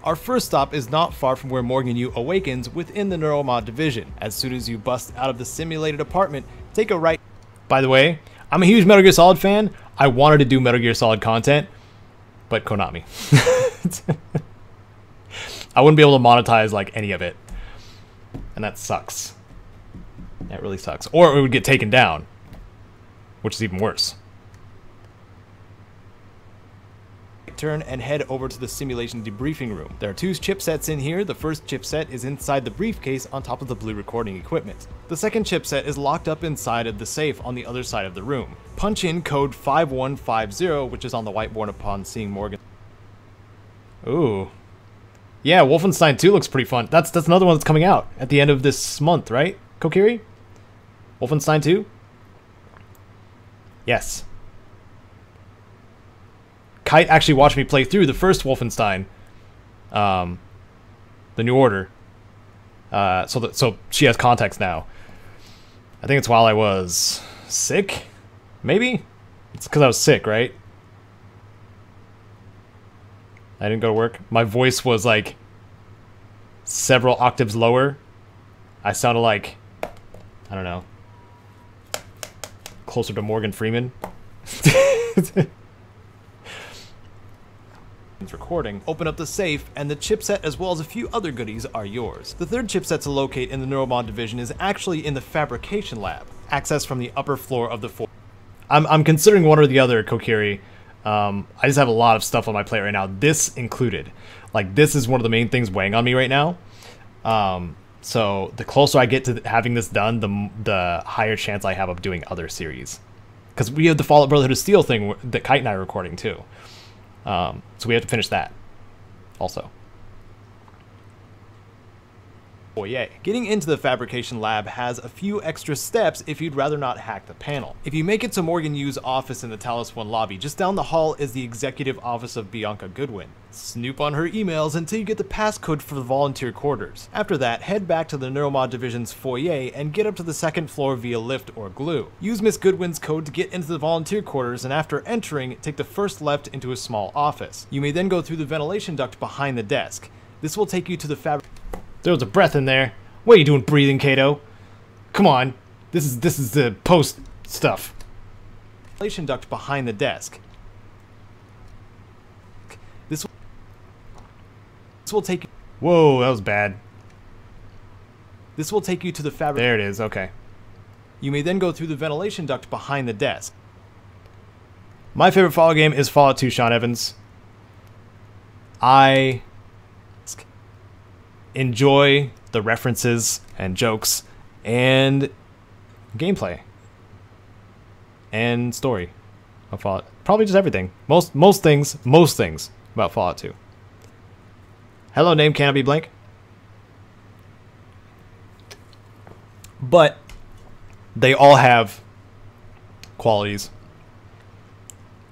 Our first stop is not far from where Morgan Yu awakens within the Neuromod division. As soon as you bust out of the simulated apartment, take a right... By the way, I'm a huge Metal Gear Solid fan. I wanted to do Metal Gear Solid content, but Konami. I wouldn't be able to monetize like any of it. And that sucks. That really sucks. Or it would get taken down, which is even worse. Turn and head over to the simulation debriefing room. There are 2 chipsets in here. The first chipset is inside the briefcase on top of the blue recording equipment. The second chipset is locked up inside of the safe on the other side of the room. Punch in code 5150, which is on the whiteboard upon seeing Morgan. Ooh. Yeah, Wolfenstein 2 looks pretty fun. That's another one that's coming out at the end of this month, right? Kokiri? Wolfenstein 2? Yes. Kite actually watched me play through the first Wolfenstein, the New Order. So she has context now. I think it's while I was sick, maybe. It's because I was sick, right? I didn't go to work. My voice was like several octaves lower. I sounded like, I don't know, closer to Morgan Freeman. Recording. Open up the safe, and the chipset as well as a few other goodies are yours. The third chipset to locate in the Neuromod division is actually in the fabrication lab. Access from the upper floor of the I'm considering one or the other, Kokiri. I just have a lot of stuff on my plate right now, this included. Like, this is one of the main things weighing on me right now. So the closer I get to having this done, the higher chance I have of doing other series. Because we have the Fallout Brotherhood of Steel thing that Kite and I are recording too. So we have to finish that also. Oh yay. Getting into the fabrication lab has a few extra steps if you'd rather not hack the panel. If you make it to Morgan Yu's office in the Talos 1 lobby, just down the hall is the executive office of Bianca Goodwin. Snoop on her emails until you get the passcode for the volunteer quarters. After that, head back to the Neuromod division's foyer and get up to the second floor via lift or glue. Use Miss Goodwin's code to get into the volunteer quarters, and after entering, take the first left into a small office. You may then go through the ventilation duct behind the desk. This will take you to the There was a breath in there. What are you doing breathing, Caedo? Come on. This is the post stuff. ventilation duct behind the desk. This will take you. Whoa, that was bad. This will take you to the There it is, okay. You may then go through the ventilation duct behind the desk. My favorite Fallout game is Fallout 2, Sean Evans. I enjoy the references and jokes and gameplay and story of Fallout. Probably just everything. Most things about Fallout 2. Hello, name cannot be blank. But they all have qualities.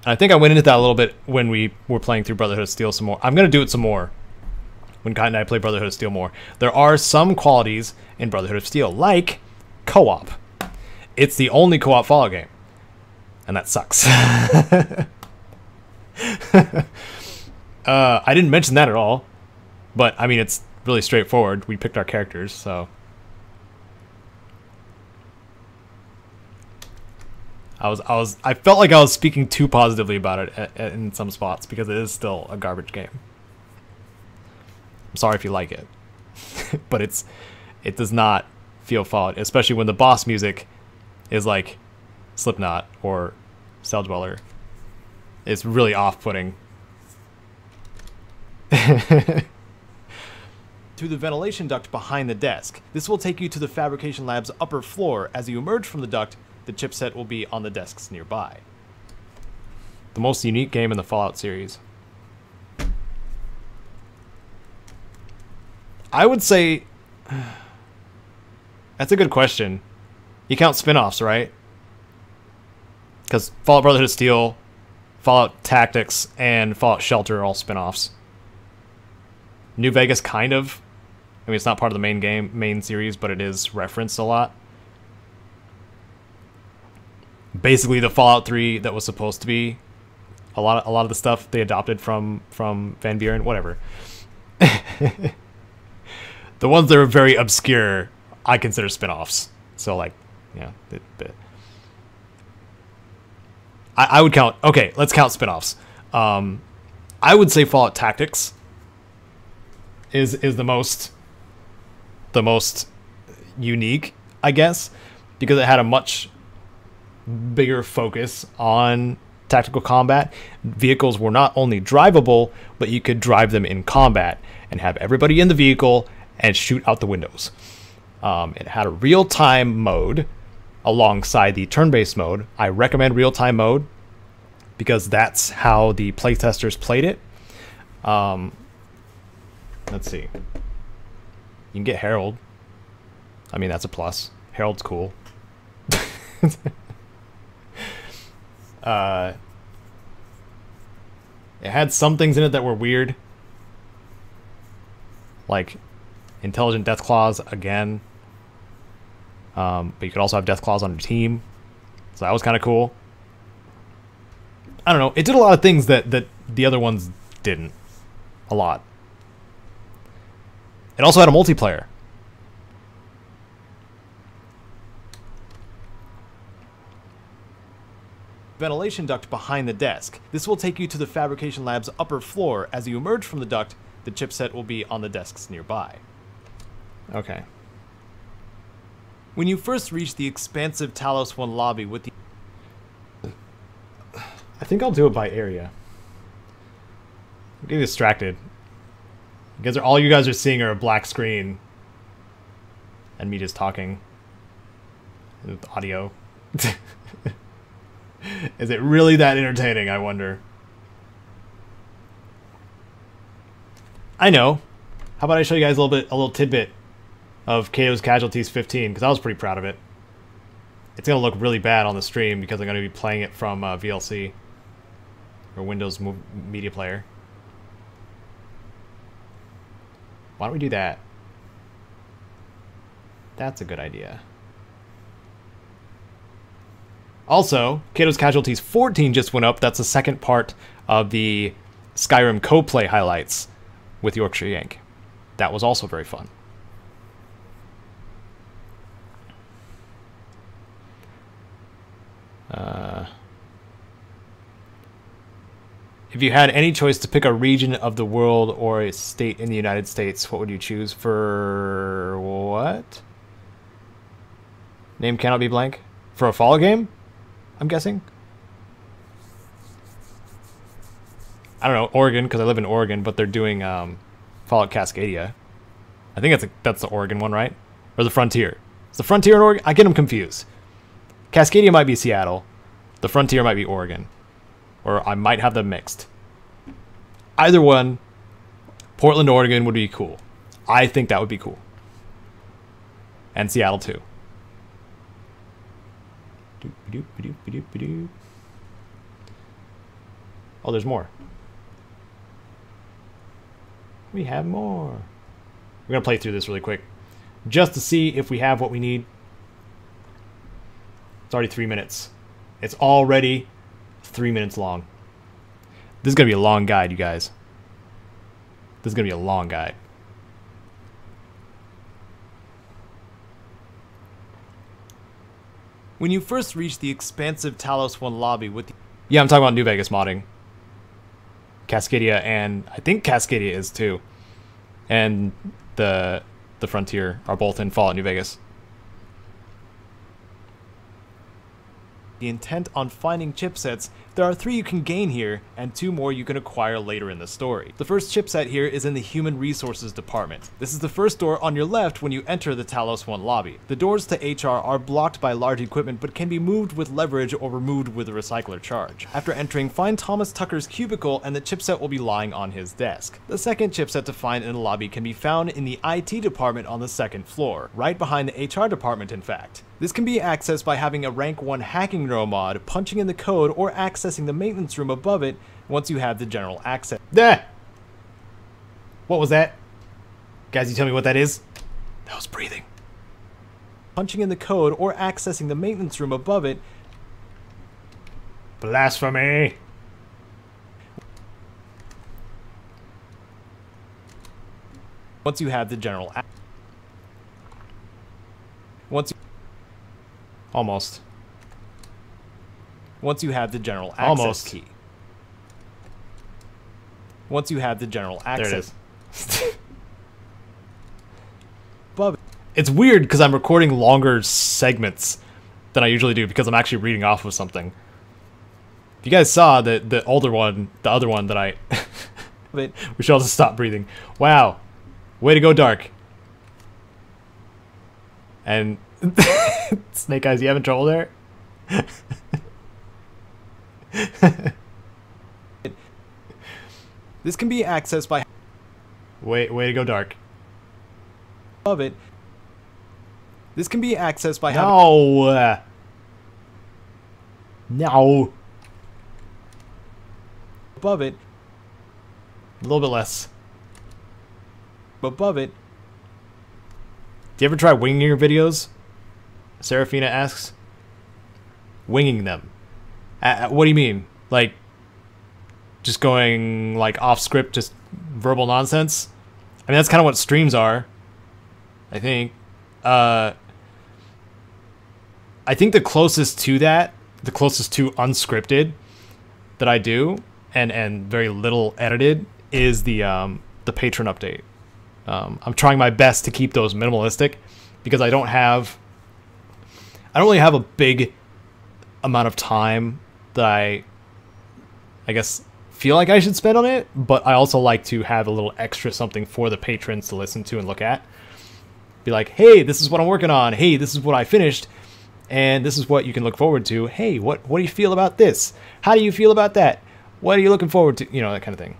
And I think I went into that a little bit when we were playing through Brotherhood of Steel some more. I'm going to do it some more when Kite and I play Brotherhood of Steel more. There are some qualities in Brotherhood of Steel, like co-op. It's the only co-op Fallout game. And that sucks. I didn't mention that at all. But, I mean, it's really straightforward. We picked our characters, so... I felt like I was speaking too positively about it in some spots, because it is still a garbage game. I'm sorry if you like it. But it does not feel Fallout, especially when the boss music is like Slipknot or Cell Dweller. It's really off-putting. Through the ventilation duct behind the desk. This will take you to the fabrication lab's upper floor. As you emerge from the duct, the chipset will be on the desks nearby. The most unique game in the Fallout series. I would say... That's a good question. You count spin-offs, right? Because Fallout Brotherhood of Steel, Fallout Tactics, and Fallout Shelter are all spin-offs. New Vegas, kind of. I mean, it's not part of the main series, but it is referenced a lot. Basically, the Fallout 3 that was supposed to be a lot of the stuff they adopted from Van Buren, whatever. The ones that are very obscure, I consider spin-offs. So, like, yeah. I would count... Okay, let's count spin-offs. I would say Fallout Tactics is the most unique, I guess, because it had a much bigger focus on tactical combat. Vehicles were not only drivable, but you could drive them in combat and have everybody in the vehicle and shoot out the windows. It had a real-time mode alongside the turn-based mode. I recommend real-time mode because that's how the playtesters played it. Let's see. You can get Herald. I mean, that's a plus. Herald's cool. It had some things in it that were weird. Like Intelligent Death Claws again. But you could also have Death Claws on your team. So that was kind of cool. I don't know. It did a lot of things that the other ones didn't. a lot. It also had a multiplayer. Ventilation duct behind the desk. This will take you to the fabrication lab's upper floor. As you emerge from the duct, the chipset will be on the desks nearby. Okay. When you first reach the expansive Talos 1 lobby with the... I think I'll do it by area. I'm getting distracted. All you guys are seeing are a black screen. And me just talking. With audio. Is it really that entertaining, I wonder? I know. How about I show you guys a little tidbit of Caedo's Casualties 15, because I was pretty proud of it. It's going to look really bad on the stream because I'm going to be playing it from VLC. Or Windows Media Player. Why don't we do that? That's a good idea. Also, Caedo's Casualties 14 just went up. That's the second part of the Skyrim co-play highlights with Yorkshire Yank. That was also very fun. If you had any choice to pick a region of the world or a state in the United States, what would you choose for what? Name cannot be blank? For a Fallout game? I'm guessing. I don't know, Oregon, because I live in Oregon, but they're doing Fallout Cascadia. I think that's the Oregon one, right? Or the Frontier. Is the Frontier in Oregon? I get them confused. Cascadia might be Seattle. The Frontier might be Oregon. Or I might have them mixed. Either one, Portland, Oregon would be cool. I think that would be cool. And Seattle too. Oh, there's more. We have more. We're going to play through this really quick. Just to see if we have what we need. It's already 3 minutes. It's already 3 minutes long. This is going to be a long guide, you guys. This is going to be a long guide. When you first reach the expansive Talos 1 lobby with the... Yeah, I'm talking about New Vegas modding. Cascadia, and I think Cascadia is too. And the Frontier are both in Fallout New Vegas. The intent on finding chipsets, there are 3 you can gain here, and 2 more you can acquire later in the story. The first chipset here is in the Human Resources department. This is the first door on your left when you enter the Talos 1 lobby. The doors to HR are blocked by large equipment but can be moved with leverage or removed with a recycler charge. After entering, find Thomas Tucker's cubicle and the chipset will be lying on his desk. The second chipset to find in the lobby can be found in the IT department on the second floor, right behind the HR department in fact. This can be accessed by having a rank 1 hacking neuromod, punching in the code, or accessing the maintenance room above it once you have the general access. Ah! What was that? Guys, you tell me what that is? That was breathing. Punching in the code or accessing the maintenance room above it. Blasphemy! Once you have the general Almost. Once you have the general access Almost. key. Once you have the general access. There it is. Above it. It's weird because I'm recording longer segments than I usually do because I'm actually reading off of something. If you guys saw the older one, the other one that I... we should also stop breathing. Wow. Way to go, Dark. And... Snake Eyes, you having trouble there? This can be accessed by... Way to go, Dark. Above it. This can be accessed by... No! No! Above it. A little bit less. Above it. Do you ever try winging your videos? Serafina asks. Winging them. What do you mean? Like, just going, like, off script, just verbal nonsense. I mean, that's kind of what streams are, I think. I think the closest to that, the closest to unscripted that I do, and very little edited, is the patron update. I'm trying my best to keep those minimalistic because I don't really have a big amount of time that I guess feel like I should spend on it, but I also like to have a little extra something for the patrons to listen to and look at. Be like, hey, this is what I'm working on. Hey, this is what I finished, and this is what you can look forward to. Hey, what do you feel about this? How do you feel about that? What are you looking forward to? You know, that kind of thing.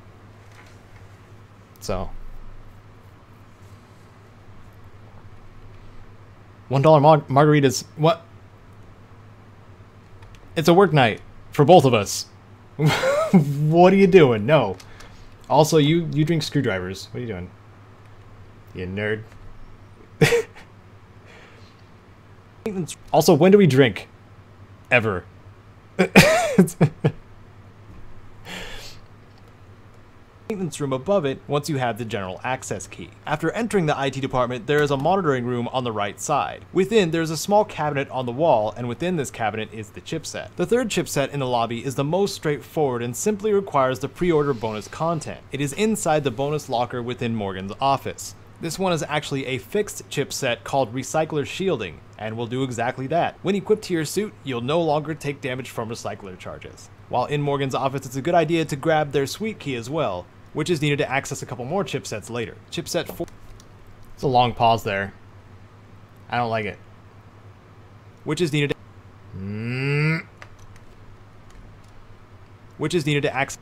So, $1 margaritas. What? It's a work night for both of us. What are you doing? No. Also, you drink screwdrivers. What are you doing? You nerd. Also, when do we drink? Ever. Maintenance room above it once you have the general access key. After entering the IT department, there is a monitoring room on the right side. Within, there is a small cabinet on the wall, and within this cabinet is the chipset. The third chipset in the lobby is the most straightforward and simply requires the pre-order bonus content. It is inside the bonus locker within Morgan's office. This one is actually a fixed chipset called Recycler Shielding, and will do exactly that. When equipped to your suit, you'll no longer take damage from recycler charges. While in Morgan's office, it's a good idea to grab their suite key as well, which is needed to access a couple more chipsets later. Chipset 4. It's a long pause there. I don't like it. Which is needed to... Which is needed to access...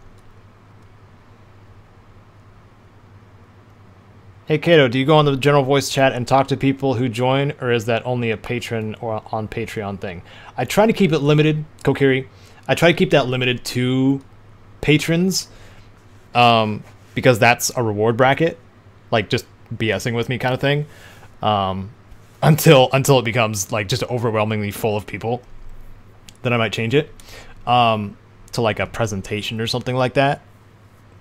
Hey Caedo, do you go on the general voice chat and talk to people who join, or is that only a patron or on Patreon thing? I try to keep it limited, Kokiri. I try to keep that limited to patrons. Because that's a reward bracket, like just BSing with me kind of thing, until it becomes like just overwhelmingly full of people. Then I might change it to like a presentation or something like that,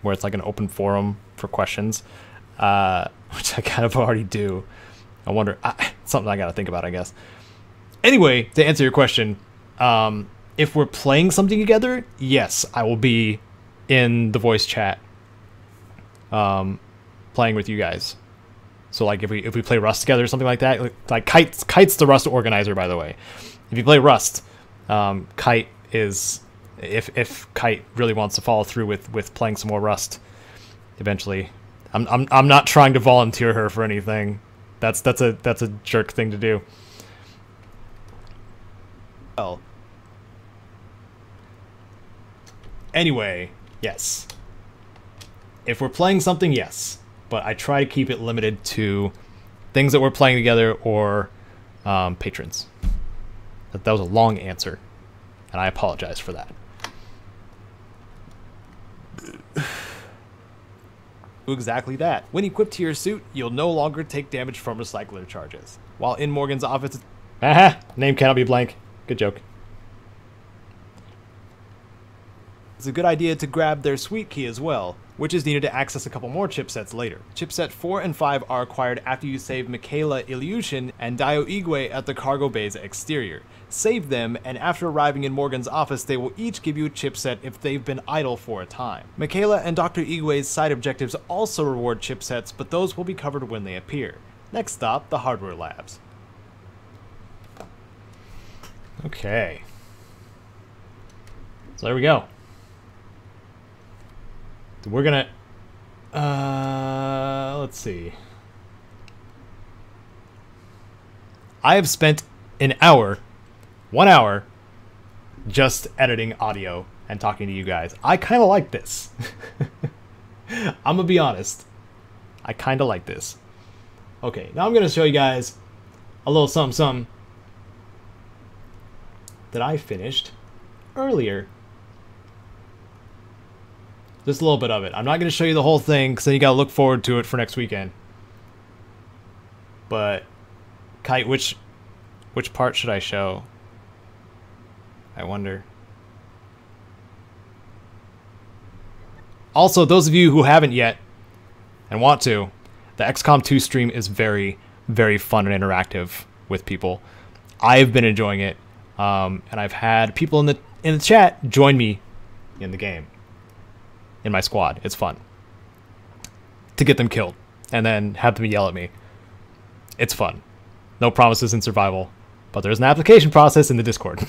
where it's like an open forum for questions, which I kind of already do. I wonder, something I got to think about, I guess. Anyway, to answer your question, if we're playing something together, yes, I will be in the voice chat playing with you guys. So like if we play Rust together or something like that, like Kite's the Rust organizer, by the way. If you play Rust, Kite is, if Kite really wants to follow through with playing some more Rust eventually. I'm not trying to volunteer her for anything. That's a jerk thing to do. Well, anyway, yes. If we're playing something, yes. But I try to keep it limited to things that we're playing together or patrons. That was a long answer, and I apologize for that. Do exactly that. When equipped to your suit, you'll no longer take damage from recycler charges. While in Morgan's office... Aha! Name cannot be blank. Good joke. It's a good idea to grab their suite key as well, which is needed to access a couple more chipsets later. Chipset 4 and 5 are acquired after you save Michaela Ilyushin and Dio Igwe at the cargo bay's exterior. Save them, and after arriving in Morgan's office, they will each give you a chipset if they've been idle for a time. Michaela and Dr. Igwe's side objectives also reward chipsets, but those will be covered when they appear. Next stop, the hardware labs. Okay. So there we go. We're gonna, let's see. I have spent 1 hour, just editing audio and talking to you guys. I kind of like this. I'm gonna be honest. I kind of like this. Okay, now I'm gonna show you guys a little something that I finished earlier. Just a little bit of it. I'm not going to show you the whole thing because then you got to look forward to it for next weekend. But, Kite, which part should I show? I wonder. Also, those of you who haven't yet, and want to, the XCOM 2 stream is very, very fun and interactive with people. I've been enjoying it, and I've had people in the chat join me in the game, in my squad. It's fun to get them killed and then have them yell at me. It's fun. No promises in survival, but there's an application process in the Discord.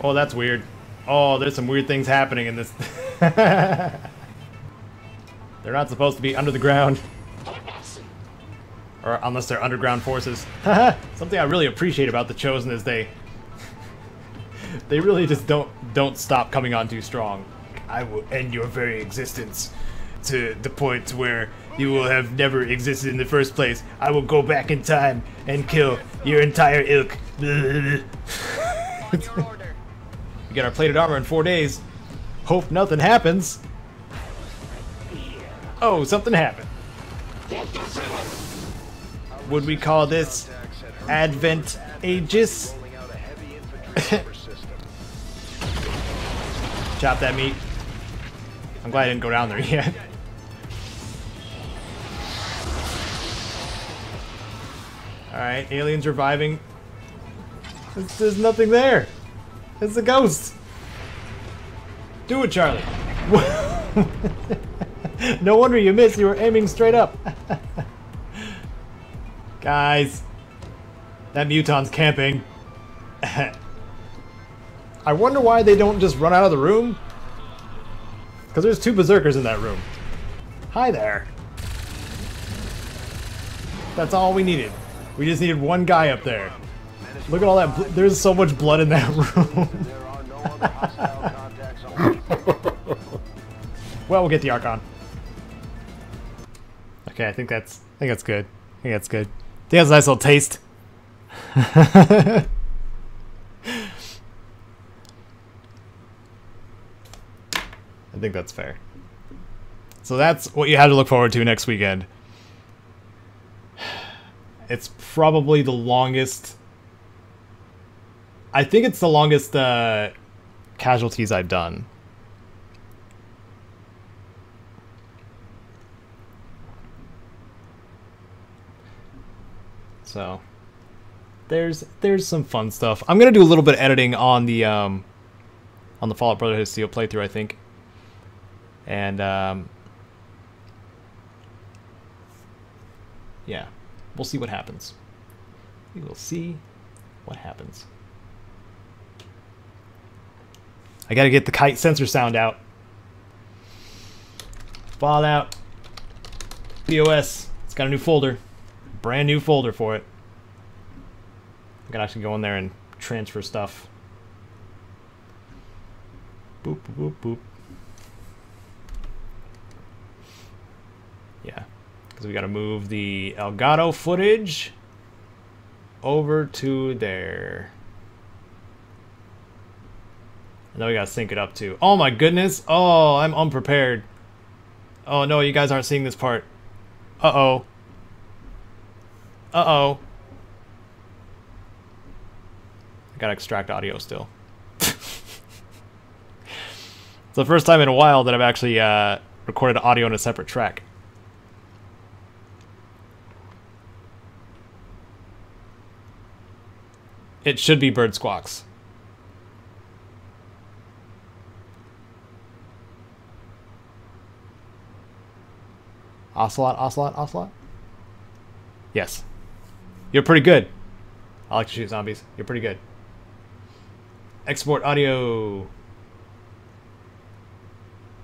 Oh, that's weird. Oh, there's some weird things happening in this. They're not supposed to be under the ground. Or unless they're underground forces. Something I really appreciate about the Chosen is they really just don't stop coming on too strong. I will end your very existence to the point where you will have never existed in the first place. I will go back in time and kill your entire ilk. We get our plated armor in 4 days. Hope nothing happens. Oh, something happened. Would we call this advantageous? Chop that meat. I'm glad I didn't go down there yet. Alright, aliens reviving. There's nothing there. It's a ghost. Do it, Charlie. No wonder you missed. You were aiming straight up. Guys, that muton's camping. I wonder why they don't just run out of the room. Because there's 2 berserkers in that room. Hi there. That's all we needed. We just needed one guy up there. Look at all that. There's so much blood in that room. Well, we'll get the Archon. Okay, I think that's good. I think that's good. I think that's a nice little taste. I think that's fair. So that's what you have to look forward to next weekend. It's probably the longest. I think it's the longest casualties I've done. So there's some fun stuff. I'm gonna do a little bit of editing on the Fallout Brotherhood Steel playthrough, I think, and yeah, we'll see what happens. We will see what happens. I gotta get the kite sensor sound out. Fallout BOS. It's got a new folder. Brand new folder for it. I can actually go in there and transfer stuff. Boop, boop, boop, boop. Yeah. Because we gotta move the Elgato footage over to there. And then we gotta sync it up too. Oh my goodness! Oh, I'm unprepared. Oh no, you guys aren't seeing this part. Uh-oh. Uh-oh. I gotta extract audio still. It's the first time in a while that I've actually recorded audio on a separate track. It should be bird squawks. Ocelot, Ocelot, Ocelot? Yes. You're pretty good. I like to shoot zombies. You're pretty good. Export audio.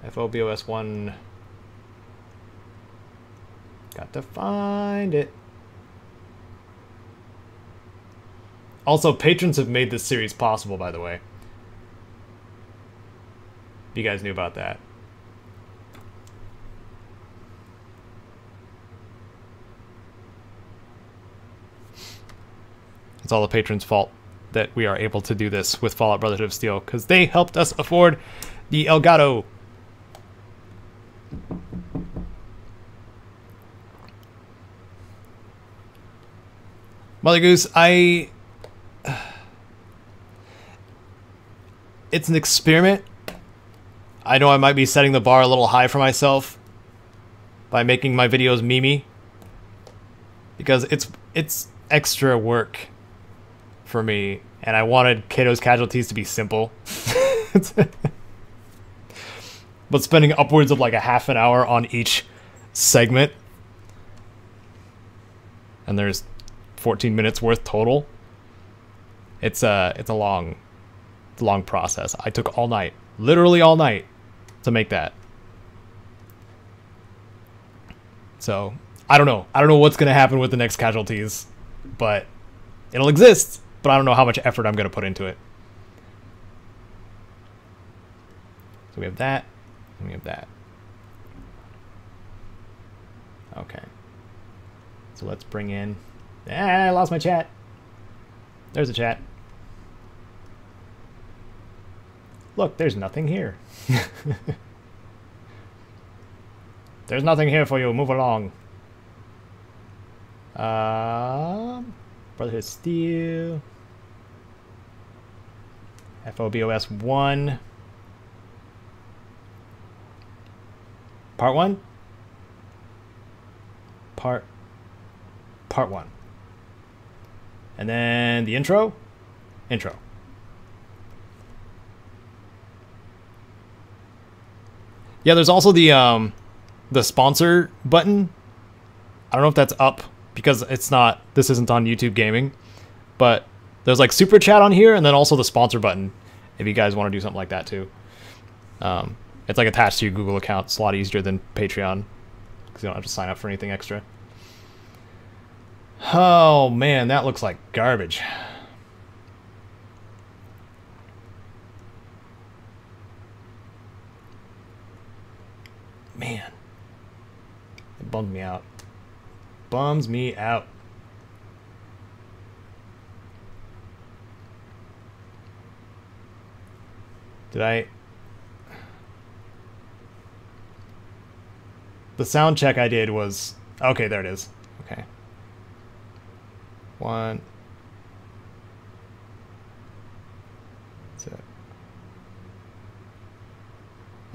FOBOS1. Got to find it. Also, patrons have made this series possible, by the way. You guys knew about that. It's all the patrons' fault that we are able to do this with Fallout Brotherhood of Steel, because they helped us afford The Elgato. Mother Goose, it's an experiment. I know I might be setting the bar a little high for myself by making my videos memey, because it's extra work for me, and I wanted Caedo's Casualties to be simple. But spending upwards of like a half an hour on each segment, and there's 14 minutes worth total. It's a long process. I took all night, literally all night, to make that. So I don't know what's gonna happen with the next Casualties, but it'll exist. But I don't know how much effort I'm gonna put into it. So we have that, and we have that. Okay. So let's bring in. I lost my chat. There's a chat. Look, there's nothing here. There's nothing here for you. Move along. Brotherhood Steel. FOBOS 1. Part 1? Part 1. And then the intro. Yeah, there's also the sponsor button. I don't know if that's up because it's not. This isn't on YouTube Gaming, but there's like super chat on here, and then also the sponsor button if you guys want to do something like that too. It's like attached to your Google account. It's a lot easier than Patreon because you don't have to sign up for anything extra. Oh man, that looks like garbage. Man, it bummed me out. Bums me out. Did I? The sound check I did was okay. There it is. Okay. 1, 2.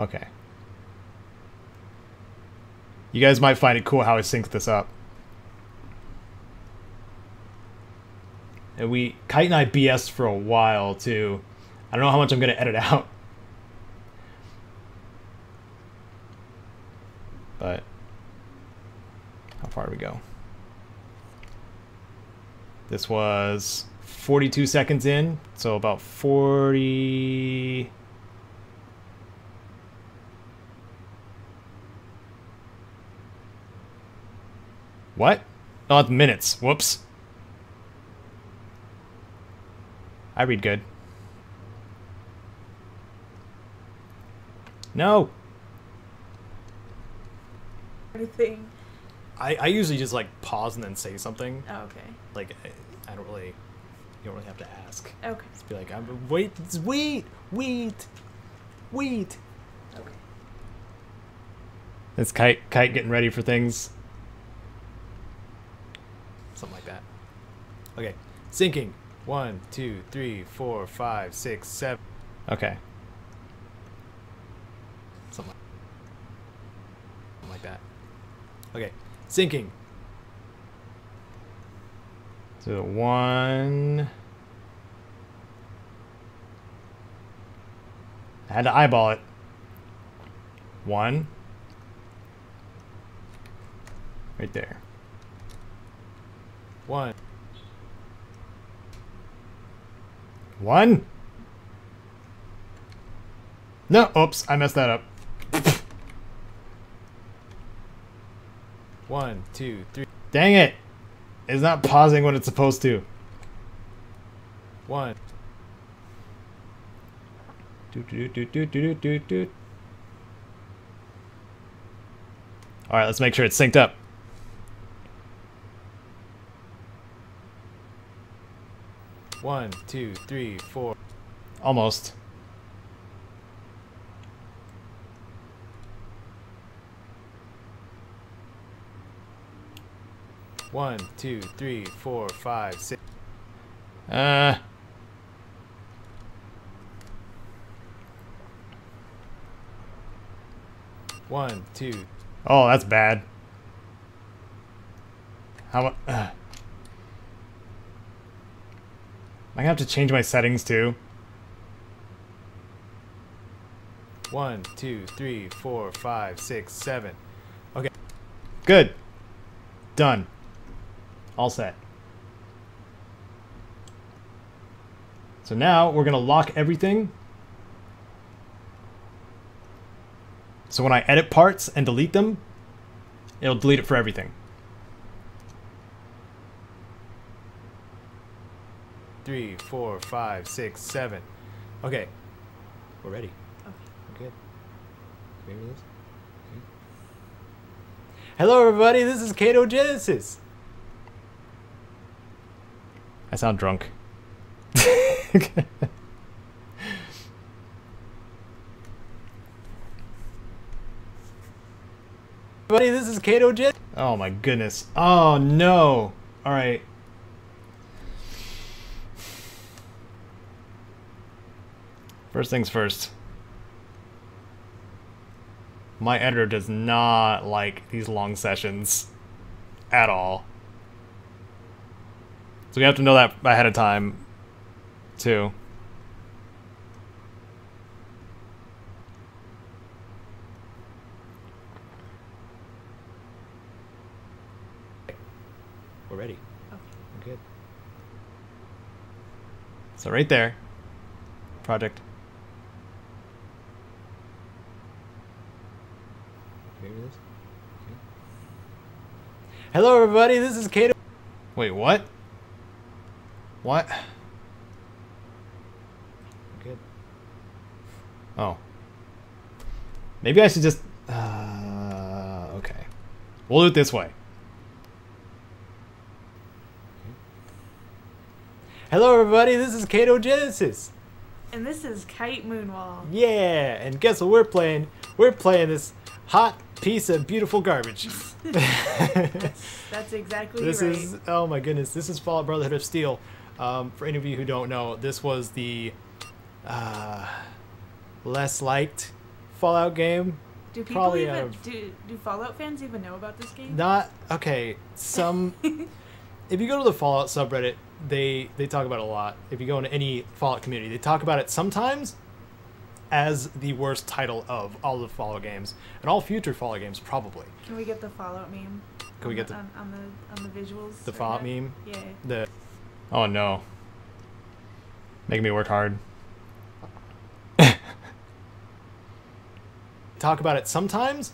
Okay. You guys might find it cool how I synced this up. And Kite and I BS'd for a while too. I don't know how much I'm gonna edit out. But how far do we go? This was 42 seconds in, so about 40... What? Oh, it's minutes. Whoops. I read good. No! Everything. I usually just like pause and then say something. Oh, okay. Like I don't really, you don't really have to ask. Okay. Just be like, wait. Okay. It's Kite getting ready for things. Something like that. Okay, syncing. 1, 2, 3, 4, 5, 6, 7. Okay. Something like that. Okay, syncing. So 1. I had to eyeball it. 1. Right there. 1. 1. No, oops, I messed that up. 1, 2, 3. Dang it! It's not pausing when it's supposed to. 1. Alright, let's make sure it's synced up. 1, 2, 3, 4. Almost. 1, 2, 3, 4, 5, 6. 1, 2. Oh, that's bad. How am I gonna have to change my settings too? 1, 2, 3, 4, 5, 6, 7. Okay. Good. Done. All set. So now we're gonna lock everything. So when I edit parts and delete them, it'll delete it for everything. 3, 4, 5, 6, 7. Okay. We're ready. Okay. We're good. Can we hear this? Okay. Hello, everybody. This is Caedo Genesis. I sound drunk. Everybody, this is Caedo Genesis. Oh my goodness. Oh no. All right. First things first. My editor does not like these long sessions at all. So we have to know that ahead of time, too. We're ready. Okay. We're good. So right there, project. Can we hear this? Okay. Hello, everybody. This is Caedo. Wait, what? What? We're good. Oh. Maybe I should just... okay. We'll do it this way. Hello, everybody. This is Caedo Genesis. And this is Kite Moonwall. Yeah, and guess what we're playing? We're playing this hot piece of beautiful garbage. That's exactly This right. is, oh my goodness, this is Fallout Brotherhood of Steel. For any of you who don't know, this was the less liked Fallout game. Do people probably even out of- do Fallout fans even know about this game? Not, okay, some, if you go to the Fallout subreddit, they talk about it a lot. If you go into any Fallout community, they talk about it sometimes as the worst title of all the Fallout games, and all future Fallout games probably. Can we get the Fallout meme? Can we get the on the visuals? the right Fallout now? meme? Yeah. The Oh no. Making me work hard. talk about it sometimes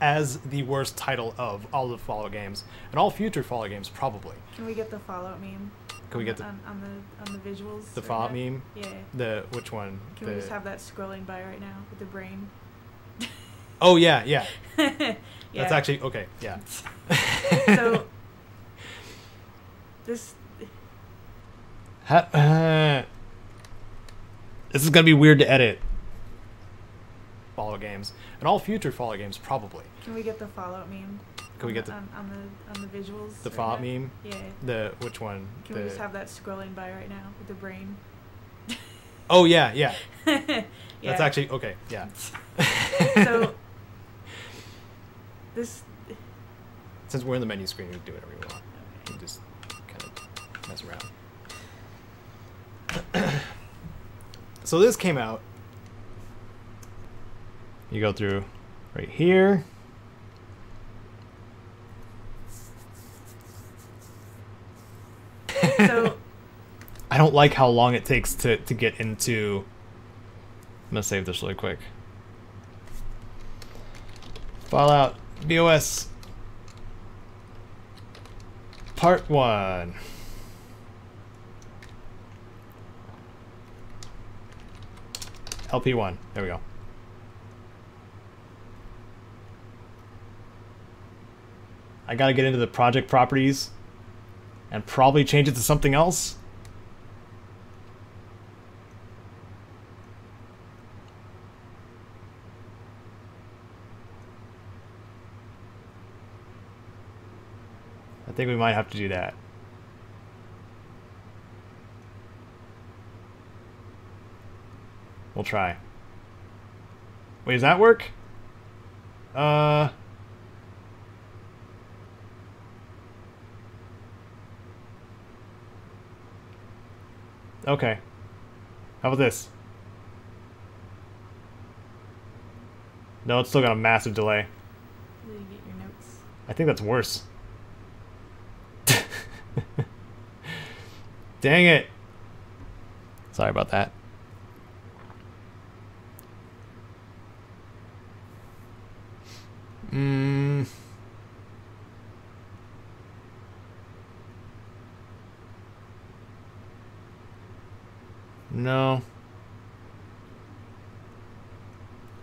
as the worst title of all the Fallout games, and all future Fallout games probably. Can we get the Fallout meme? Can we get the on the visuals? the right Fallout now? meme? Yeah. The which one? Can The we just have that scrolling by right now with the brain? oh yeah, yeah. Yeah. That's actually okay. Yeah. So this This is gonna be weird to edit. Fallout games, and all future Fallout games probably. Can we get the Fallout meme? Can we get the on the visuals? the right Fallout now? meme? Yeah. The which one? Can The we just have that scrolling by right now with the brain? oh yeah, yeah. Yeah. That's actually okay. Yeah. So this Since we're in the menu screen, we can do whatever we want. We can just kind of mess around. So this came out. You go through right here. so I don't like how long it takes to get into... I'm gonna save this really quick. Fallout BOS Part 1. LP1. There we go. I gotta get into the project properties and probably change it to something else. I think we might have to do that. We'll try. Wait, does that work? Okay. How about this? No, it's still got a massive delay. Did you get your notes? I think that's worse. Dang it. Sorry about that. No.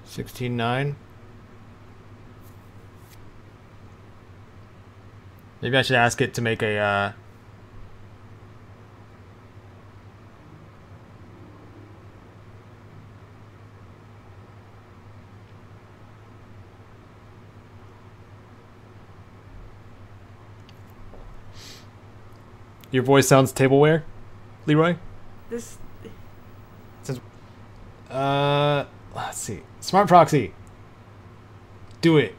16:9. Maybe I should ask it to make a Your voice sounds tableware, Leroy? This. Since let's see. Smart proxy. Do it.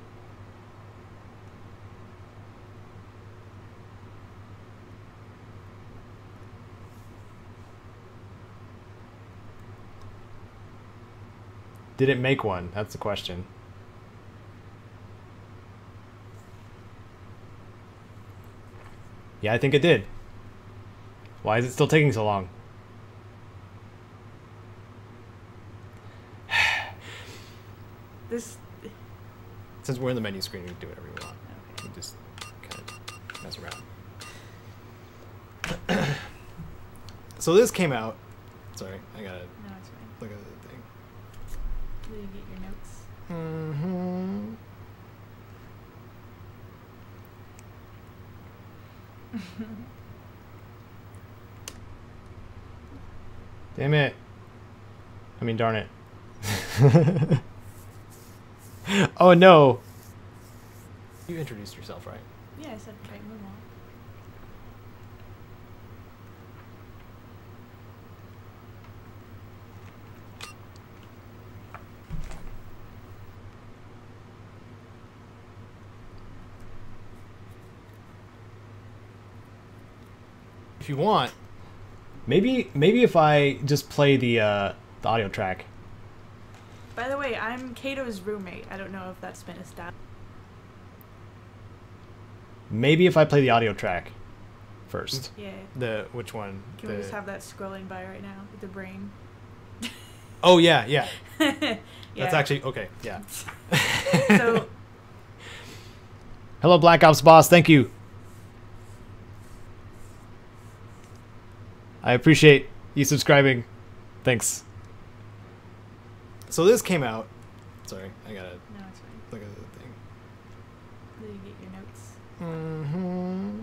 Did it make one? That's the question. Yeah, I think it did. Why is it still taking so long? This. Since we're in the menu screen, we can do whatever we want. Okay. We just kind of mess around. So this came out. Sorry, I gotta No, it's fine. look at the thing. Did you get your notes? Mm-hmm. Damn it. I mean, darn it. Oh no. You introduced yourself, right? Yeah, I said right, move on. If you want, maybe if I just play the audio track. By the way, I'm Caedo's roommate. I don't know if that's been established. Maybe if I play the audio track first. Yeah. The which one? Can we just have that scrolling by right now with the brain? Oh yeah, yeah. Yeah. That's actually okay. Yeah. So. Hello, Black Ops boss. Thank you. I appreciate you subscribing. Thanks. So this came out. Sorry, I gotta No, it's fine. look at the thing. Did you get your notes? Mm-hmm.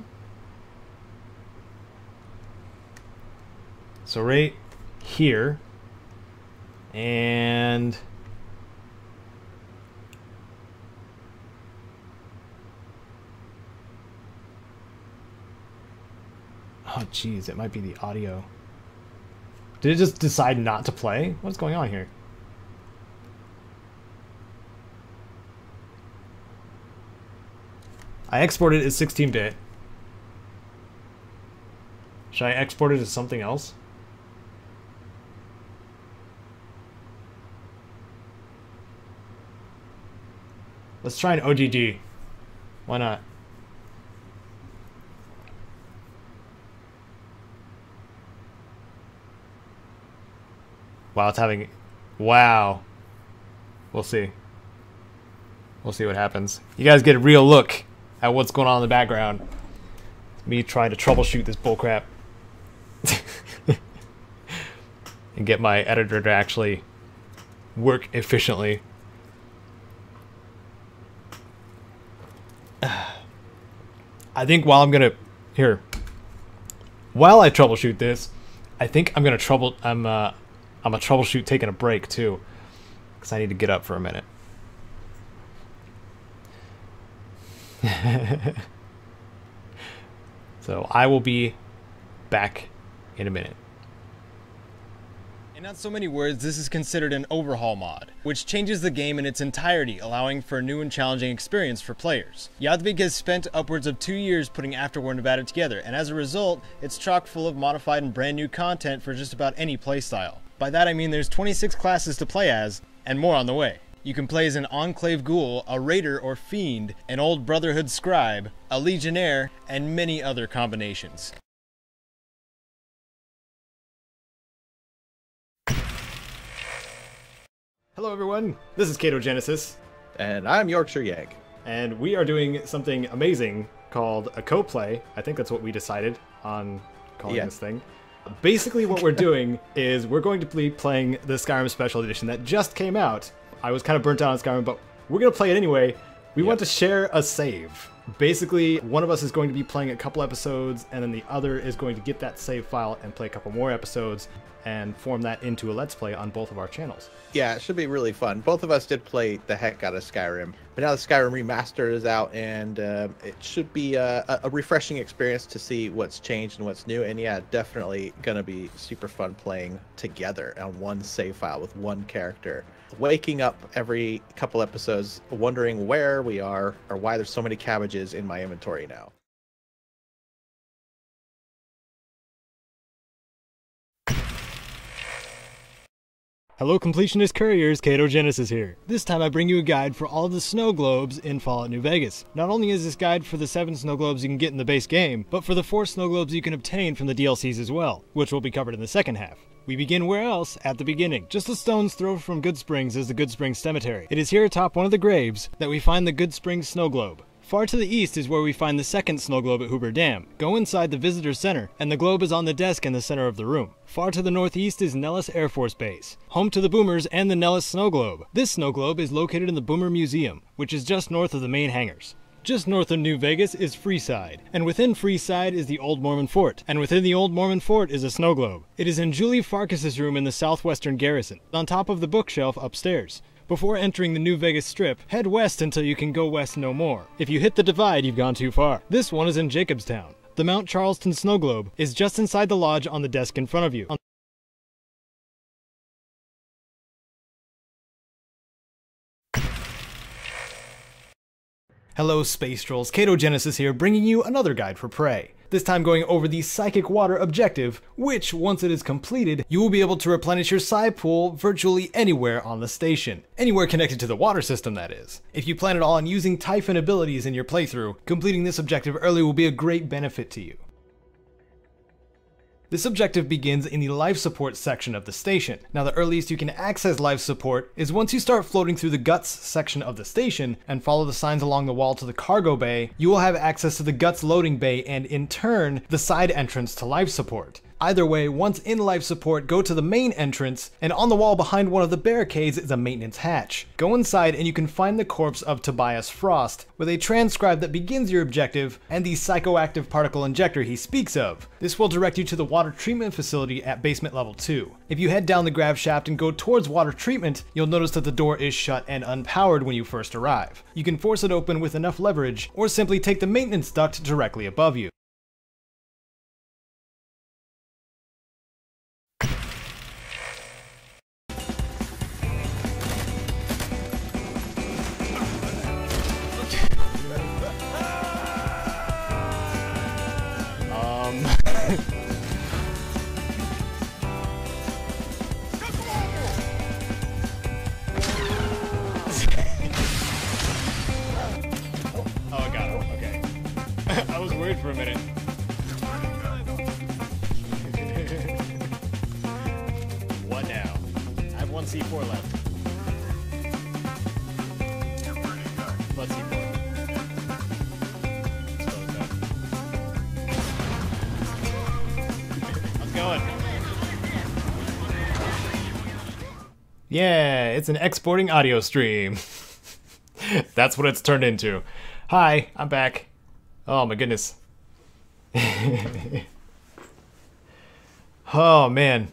So right here, and oh geez, it might be the audio. Did it just decide not to play? What's going on here? I exported it as 16-bit. Should I export it as something else? Let's try an OGG. Why not? Wow, it's having... Wow. We'll see. We'll see what happens. You guys get a real look at what's going on in the background. Me trying to troubleshoot this bullcrap. And get my editor to actually work efficiently. I think while I'm gonna... Here. While I troubleshoot this, I think I'm gonna I'm a troubleshoot taking a break too. Because I need to get up for a minute. So I will be back in a minute. In not so many words, this is considered an overhaul mod, which changes the game in its entirety, allowing for a new and challenging experience for players. Yadvig has spent upwards of 2 years putting Afterwar and Nevada together, and as a result, it's chock full of modified and brand new content for just about any playstyle. By that I mean there's 26 classes to play as, and more on the way. You can play as an Enclave Ghoul, a Raider or Fiend, an Old Brotherhood Scribe, a Legionnaire, and many other combinations. Hello everyone, this is Caedo Genesis, And I'm Yorkshire Yank. and we are doing something amazing called a co-play. I think that's what we decided on calling this thing. Basically what we're doing is we're going to be playing the Skyrim Special Edition that just came out. I was kind of burnt out on Skyrim, but we're going to play it anyway. We want to share a save. Basically, one of us is going to be playing a couple episodes, and then the other is going to get that save file and play a couple more episodes, and form that into a Let's Play on both of our channels. Yeah, it should be really fun. Both of us did play the heck out of Skyrim, but now the Skyrim Remaster is out, and it should be a refreshing experience to see what's changed and what's new. And yeah, definitely gonna be super fun playing together on one save file with one character. Waking up every couple episodes wondering where we are or why there's so many cabbages in my inventory now. Hello completionist couriers, Caedo Genesis here. This time I bring you a guide for all of the snow globes in Fallout New Vegas. Not only is this guide for the 7 snow globes you can get in the base game, but for the 4 snow globes you can obtain from the DLCs as well, which will be covered in the second half. We begin where else? At the beginning. Just a stone's throw from Good Springs is the Good Springs Cemetery. It is here atop one of the graves that we find the Good Springs snow globe. Far to the east is where we find the second snow globe at Hoover Dam. Go inside the visitor center, and the globe is on the desk in the center of the room. Far to the northeast is Nellis Air Force Base, home to the Boomers and the Nellis Snow Globe. This snow globe is located in the Boomer Museum, which is just north of the main hangars. Just north of New Vegas is Freeside, and within Freeside is the Old Mormon Fort, and within the Old Mormon Fort is a snow globe. It is in Julie Farkas's room in the southwestern garrison, on top of the bookshelf upstairs. Before entering the New Vegas Strip, head west until you can go west no more. If you hit the divide, you've gone too far. This one is in Jacobstown. The Mount Charleston Snow Globe is just inside the lodge on the desk in front of you. Hello Space Trolls, Caedo Genesis here, bringing you another guide for Prey. This time going over the Psychic Water objective, which, once it is completed, you will be able to replenish your Psi pool virtually anywhere on the station. Anywhere connected to the water system, that is. If you plan it all on using Typhon abilities in your playthrough, completing this objective early will be a great benefit to you. This objective begins in the life support section of the station. Now the earliest you can access life support is once you start floating through the guts section of the station and follow the signs along the wall to the cargo bay, you will have access to the guts loading bay and in turn, the side entrance to life support. Either way, once in life support, go to the main entrance, and on the wall behind one of the barricades is a maintenance hatch. Go inside and you can find the corpse of Tobias Frost, with a transcribe that begins your objective, and the psychoactive particle injector he speaks of. This will direct you to the water treatment facility at basement level 2. If you head down the grav shaft and go towards water treatment, you'll notice that the door is shut and unpowered when you first arrive. You can force it open with enough leverage, or simply take the maintenance duct directly above you. Oh god, okay. I was worried for a minute. What now? I have one C4 left. Let's C4. How's it going? Yeah, it's an exporting audio stream. That's what it's turned into. Hi, I'm back. Oh my goodness. Oh man.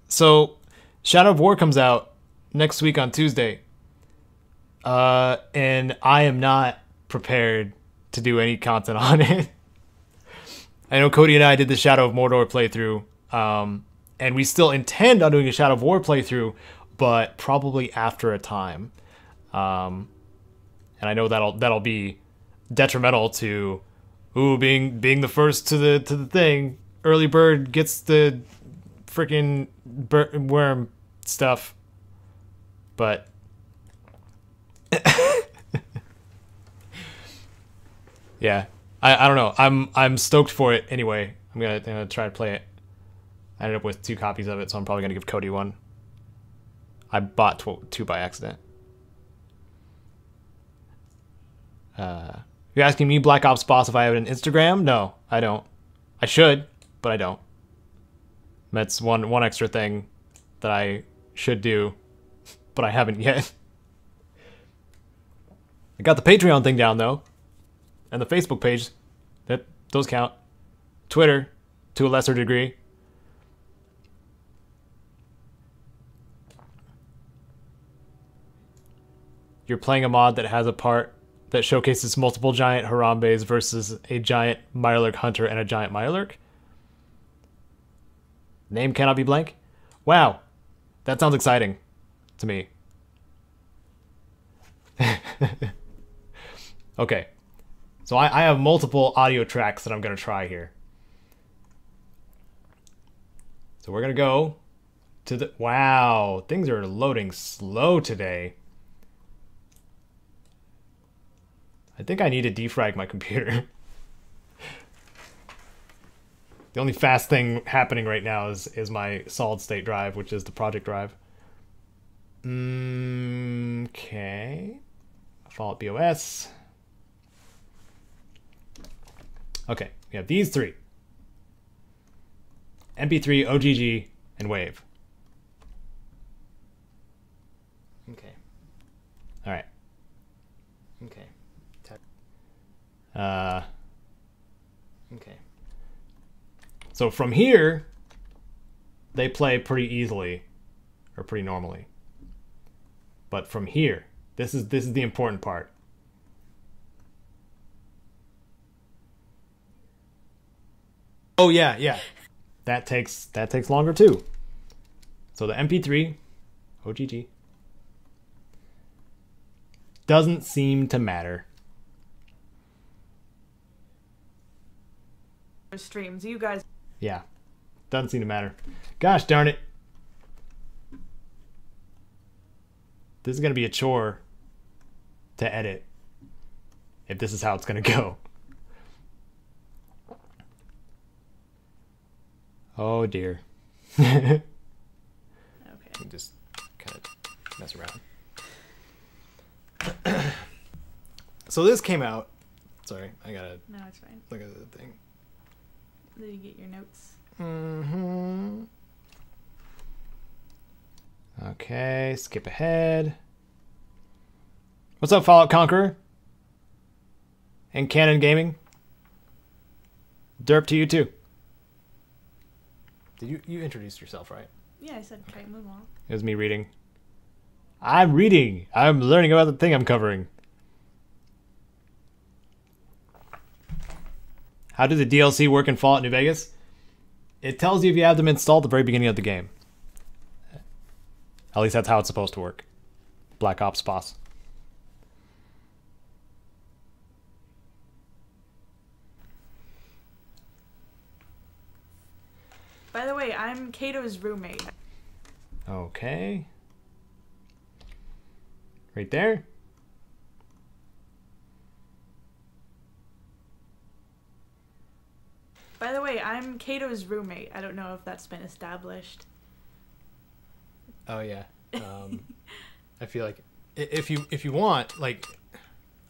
So Shadow of War comes out next week on Tuesday. And I am not prepared to do any content on it. I know Cody and I did the Shadow of Mordor playthrough, and we still intend on doing a Shadow of War playthrough, but probably after a time. And I know that'll be detrimental to being the first to the thing. Early bird gets the freaking worm stuff. But yeah, I don't know. I'm stoked for it anyway. I'm gonna try to play it. I ended up with 2 copies of it, so I'm probably gonna give Cody one. I bought 2 by accident. You're asking me, Black Ops Boss, if I have an Instagram? No, I don't. I should, but I don't. That's one extra thing that I should do, but I haven't yet. I got the Patreon thing down though, and the Facebook page. Those count. Twitter, to a lesser degree. You're playing a mod that has a part that showcases multiple giant Harambes versus a giant Mirelurk hunter and a giant Mirelurk. Name cannot be blank. Wow, that sounds exciting to me. Okay, so I have multiple audio tracks that I'm going to try here. So we're going to go to the... Wow, things are loading slow today. I think I need to defrag my computer. The only fast thing happening right now is my solid state drive, which is the project drive. Okay. Fallout BOS. Okay, we have these 3. MP3, OGG, and Wave. Okay. All right. Okay. Okay. So from here, they play pretty easily, or pretty normally. But from here, this is the important part. Oh yeah. That takes longer too. So the MP3, OGG, doesn't seem to matter. Streams, you guys. Yeah, doesn't seem to matter. Gosh darn it. This is going to be a chore to edit if this is how it's going to go. Oh dear. Okay. Just kind of mess around. So this came out. Sorry, I gotta No, it's fine. look at the thing. Did you get your notes? Mm-hmm. Okay, skip ahead. What's up, Fallout Conqueror? And Canon Gaming? Derp to you too. Did you introduced yourself, right? Yeah, I said kite moonwalk. It was me reading. I'm reading. I'm learning about the thing I'm covering. How did the DLC work in Fallout New Vegas? It tells you if you have them installed at the very beginning of the game. At least that's how it's supposed to work. Black Ops Boss. By the way, I'm Caedo's roommate. Okay. Right there. By the way, I'm Caedo's roommate. I don't know if that's been established. Oh yeah. I feel like if you want, like,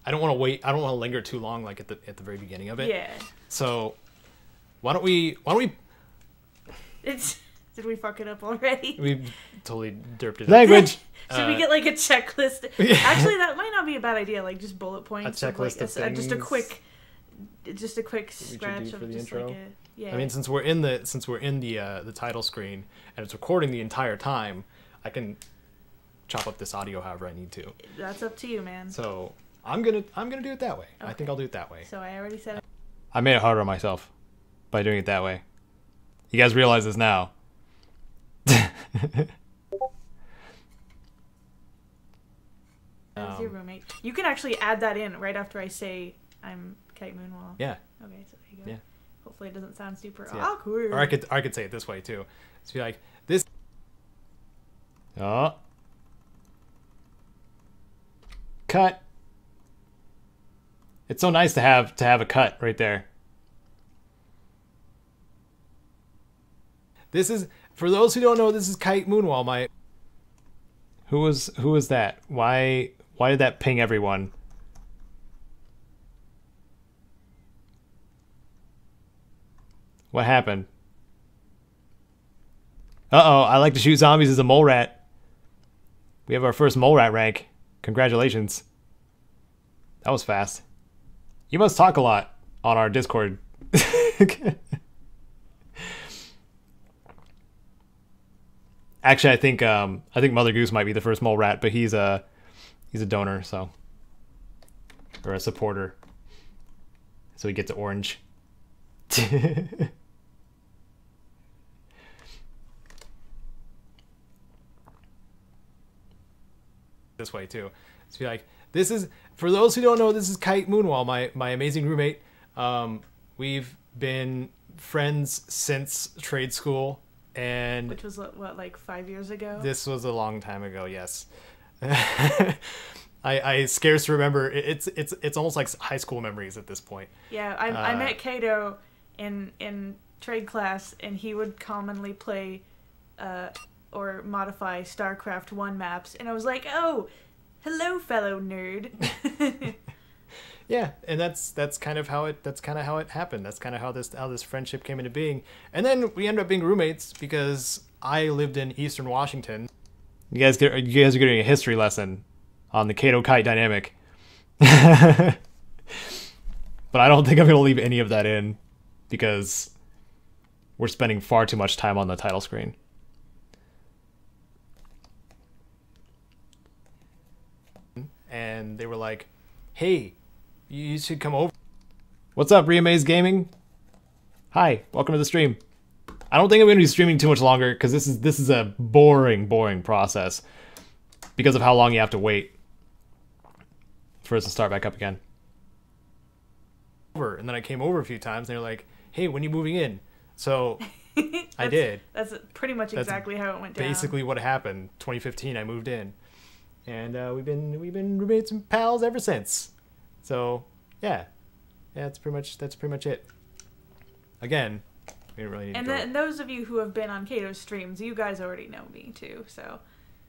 I don't want to wait. I don't want to linger too long, like at the very beginning of it. Yeah. So why don't we? Did we fuck it up already? We totally derped it. Language. Should we get like a checklist? Actually, that might not be a bad idea. Like just bullet points. A checklist of like, just a things quick scratch for of the just intro? like a yeah. I mean, since we're in the title screen and it's recording the entire time, I can chop up this audio however I need to. That's up to you, man. So I'm gonna do it that way. I Okay. think I'll do it that way. So I already said. I made it harder on myself by doing it that way. You guys realize this now. As your roommate. You can actually add that in right after I say I'm Kite Moonwall. Yeah. Okay, so there you go. Yeah. Hopefully it doesn't sound super So, yeah. awkward. Or I could say it this way too. It's be like this. Oh. Cut. It's so nice to have a cut right there. This is, for those who don't know, this is Kite Moonwall. My who was that? Why did that ping everyone? What happened? Uh-oh, I like to shoot zombies as a mole rat. We have our first mole rat rank. Congratulations. That was fast. You must talk a lot on our Discord. Actually, I think Mother Goose might be the first mole rat, but he's a donor, so, or a supporter, so he gets orange. This way too. So be like, this is, for those who don't know, this is Kite Moonwall, my amazing roommate. We've been friends since trade school, and which was what, like 5 years ago? This was a long time ago, yes. I scarce remember. It's almost like high school memories at this point. Yeah, I met Caedo in trade class, and he would commonly play or modify StarCraft 1 maps, and I was like, oh, hello, fellow nerd. Yeah, and that's kind of how it happened. That's kind of how this friendship came into being. And then we ended up being roommates because I lived in Eastern Washington. You guys are getting a history lesson on the Caedo Kite dynamic. But I don't think I'm going to leave any of that in because we're spending far too much time on the title screen. And they were like, hey, you should come over. What's up, Reamaze Gaming? Hi, welcome to the stream. I don't think I'm going to be streaming too much longer because this is a boring process because of how long you have to wait for us to start back up again. And then I came over a few times and they're like, hey, when are you moving in? So I did. That's pretty much exactly how it went down. Basically what happened. 2015 I moved in. And we've been roommates and pals ever since. So yeah, that's pretty much it. Again, we didn't really need to and those of you who have been on Caedo's streams, you guys already know me too. So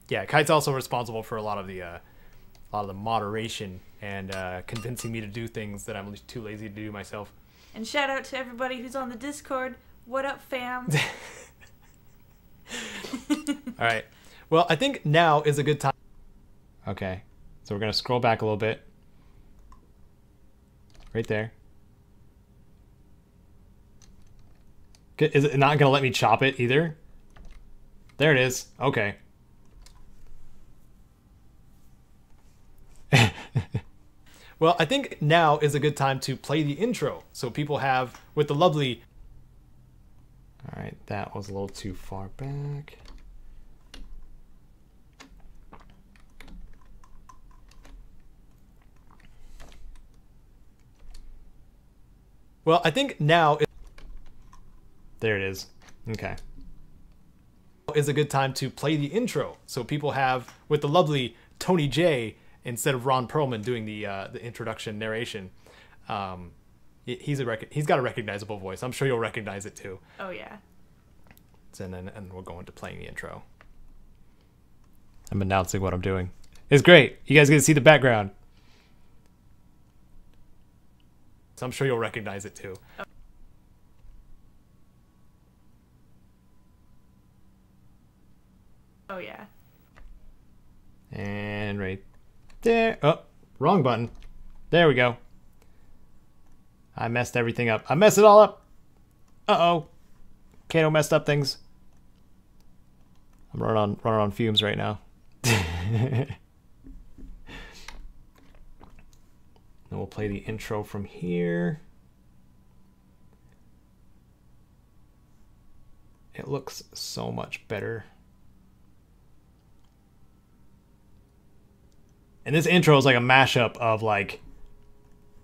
yeah, Kite's also responsible for a lot of the moderation and convincing me to do things that I'm too lazy to do myself. And shout out to everybody who's on the Discord. What up, fam? All right. Well, I think now is a good time. Okay, so we're gonna scroll back a little bit. Right there. Is it not gonna let me chop it either? There it is. Okay. Well, I think now is a good time to play the intro, so people have, with the lovely... All right, that was a little too far back. Well, I think now... There it is. Okay. Is a good time to play the intro, so people have, with the lovely Tony J, instead of Ron Perlman doing the introduction narration. He's got a recognizable voice. I'm sure you'll recognize it too. Oh yeah. And we'll go into playing the intro. I'm announcing what I'm doing. It's great. You guys get to see the background. So I'm sure you'll recognize it too. Oh yeah. And right there. Oh, wrong button. There we go. I messed everything up. I messed it all up. Uh-oh. Caedo messed up things. I'm running on fumes right now. Then we'll play the intro from here. It looks so much better. And this intro is like a mashup of like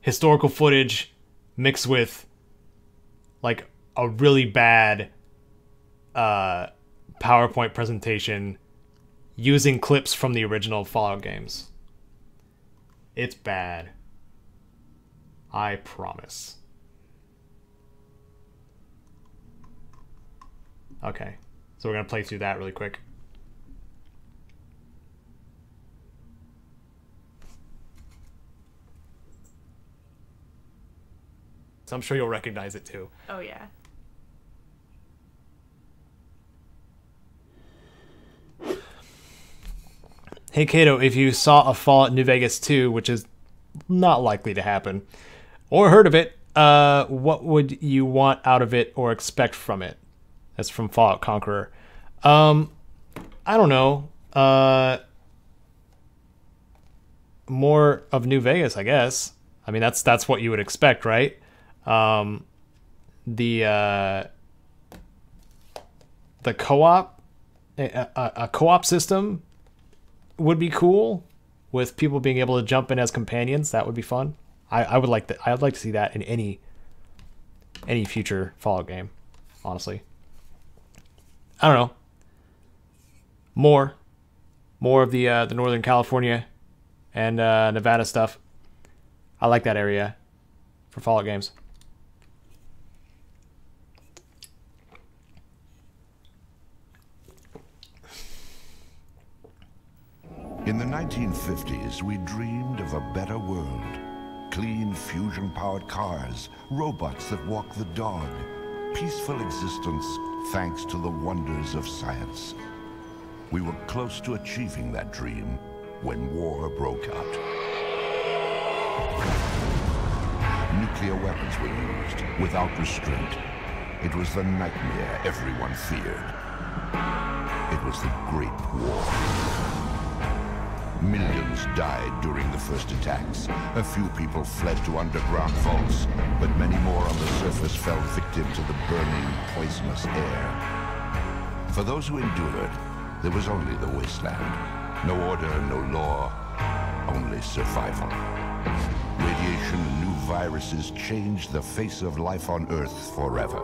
historical footage mixed with like a really bad PowerPoint presentation using clips from the original Fallout games. It's bad. I promise. Okay, so we're gonna play through that really quick. So I'm sure you'll recognize it too. Oh yeah. Hey Caedo, if you saw a Fallout New Vegas 2, which is not likely to happen, or heard of it, what would you want out of it or expect from it? That's from Fallout Conqueror. I don't know. More of New Vegas, I guess. I mean, that's what you would expect, right? The co-op, a co-op system would be cool, with people being able to jump in as companions. That would be fun. I would like that. I would like to see that in any future Fallout game, honestly. I don't know. More of the Northern California and Nevada stuff. I like that area for Fallout games. In the 1950s, we dreamed of a better world. Clean, fusion-powered cars, robots that walk the dog. Peaceful existence thanks to the wonders of science. We were close to achieving that dream when war broke out. Nuclear weapons were used without restraint. It was the nightmare everyone feared. It was the Great War. Millions died during the first attacks. A few people fled to underground vaults, but many more on the surface fell victim to the burning, poisonous air. For those who endured, there was only the wasteland. No order, no law, only survival. Radiation and new viruses changed the face of life on Earth forever.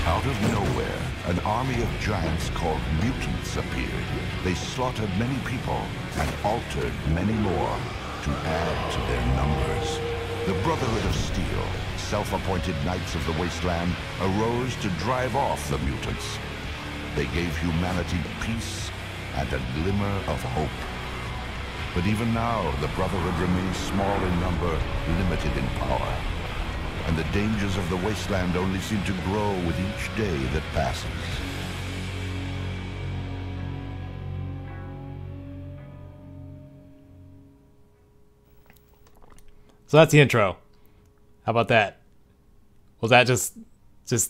Out of nowhere, an army of giants called mutants appeared. They slaughtered many people and altered many more to add to their numbers. The Brotherhood of Steel, self-appointed knights of the wasteland, arose to drive off the mutants. They gave humanity peace and a glimmer of hope. But even now, the Brotherhood remains small in number, limited in power. And the dangers of the wasteland only seem to grow with each day that passes. So that's the intro. How about that? Was that just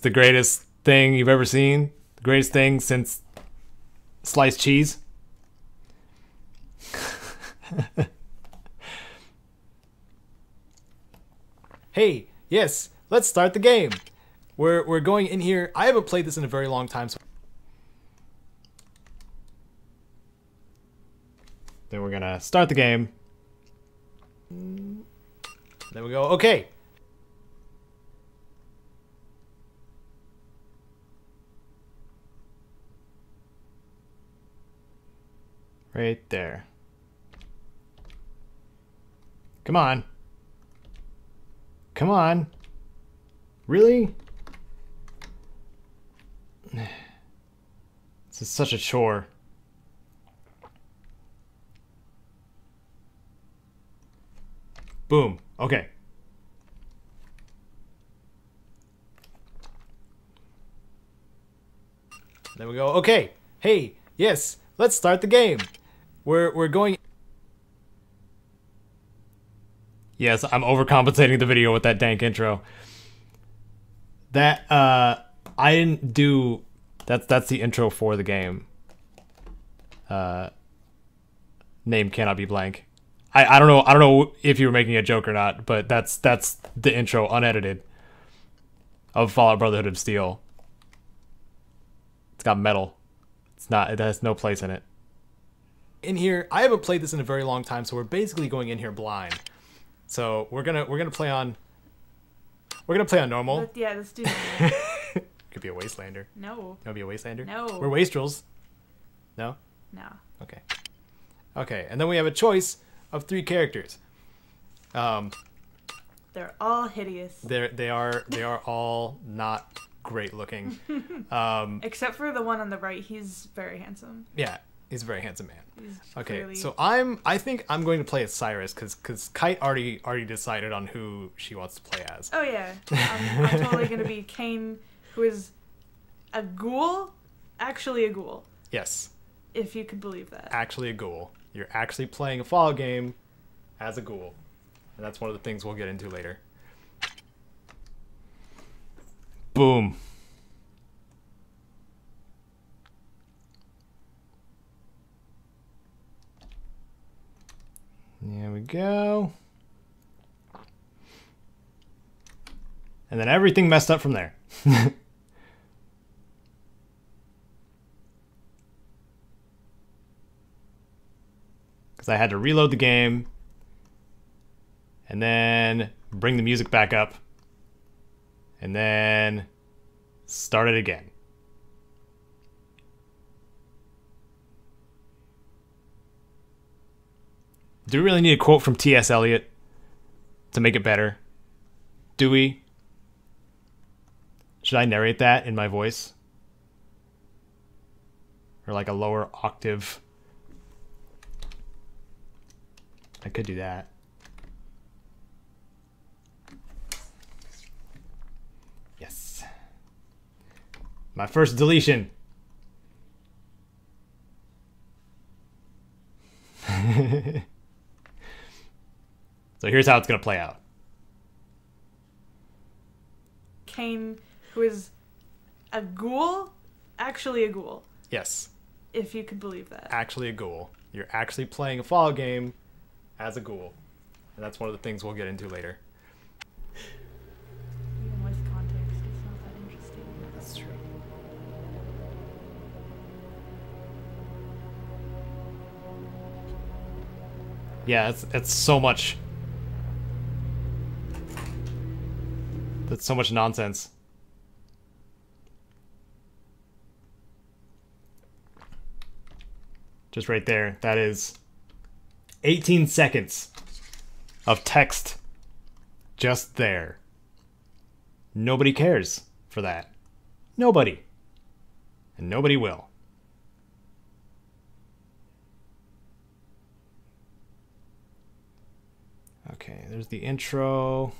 the greatest thing you've ever seen? The greatest thing since sliced cheese? Hey, yes, let's start the game. We're going in here. I haven't played this in a very long time. So Then we're gonna start the game. there we go. Okay. Right there. Come on. Come on. Really? This is such a chore. Boom. Okay. There we go. Okay. Hey, yes, let's start the game. We're going. Yes, I'm overcompensating the video with that dank intro. That I didn't do. That's the intro for the game. Name cannot be blank. I don't know if you were making a joke or not, but that's the intro unedited. of Fallout Brotherhood of Steel. It's got metal. It's not. It has no place in it. In here, I haven't played this in a very long time, so we're basically going in here blind. So we're gonna play on normal. Yeah, let's do normal. Could be a Wastelander. No. That would be a Wastelander. No. We're Wastrels. No. No. Okay. Okay, and then we have a choice of 3 characters. They're all hideous. They are all not great looking. Except for the one on the right, he's very handsome. Yeah, he's a very handsome man. He's Okay, clearly... so I think I'm going to play as Cyrus because Kite already decided on who she wants to play as. Oh yeah, I'm totally gonna be Kane, who is a ghoul, actually a ghoul. Yes. If you could believe that. Actually a ghoul. You're actually playing a Fallout game as a ghoul. And that's one of the things we'll get into later. Boom. There we go. And then everything messed up from there. Because I had to reload the game and then bring the music back up and then start it again. Do we really need a quote from T.S. Eliot to make it better? Do we? Should I narrate that in my voice? Or like a lower octave? I could do that. Yes. My first deletion. So here's how it's going to play out. Kane, who is a ghoul, actually a ghoul. Yes. If you could believe that. Actually a ghoul. You're actually playing a Fallout game as a ghoul. And that's one of the things we'll get into later. Even with context, it's not that interesting. That's true. Yeah, it's so much. That's so much nonsense. Just right there. That is 18 seconds of text just there. Nobody cares for that. Nobody. And nobody will. Okay, there's the intro.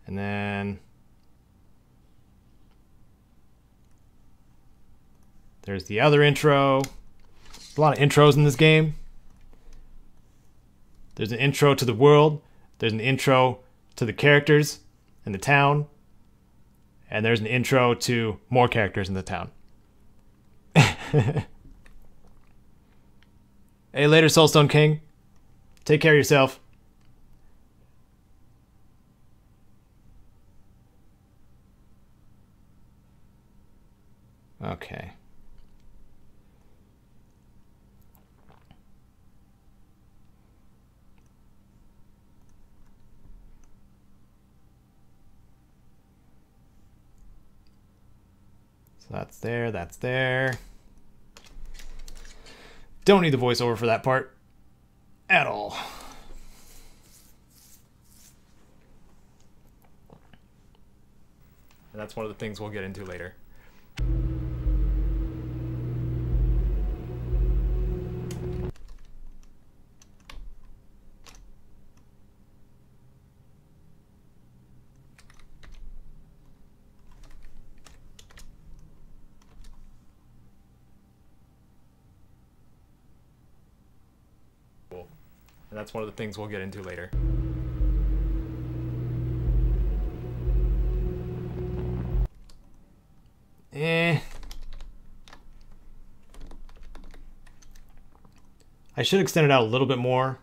And then there's the other intro. There's a lot of intros in this game. There's an intro to the world. There's an intro to the characters in the town. And there's an intro to more characters in the town. Hey, later, Soulstone King. Take care of yourself. Okay. So that's there, that's there. Don't need the voiceover for that part at all. And that's one of the things we'll get into later. And that's one of the things we'll get into later. I should extend it out a little bit more.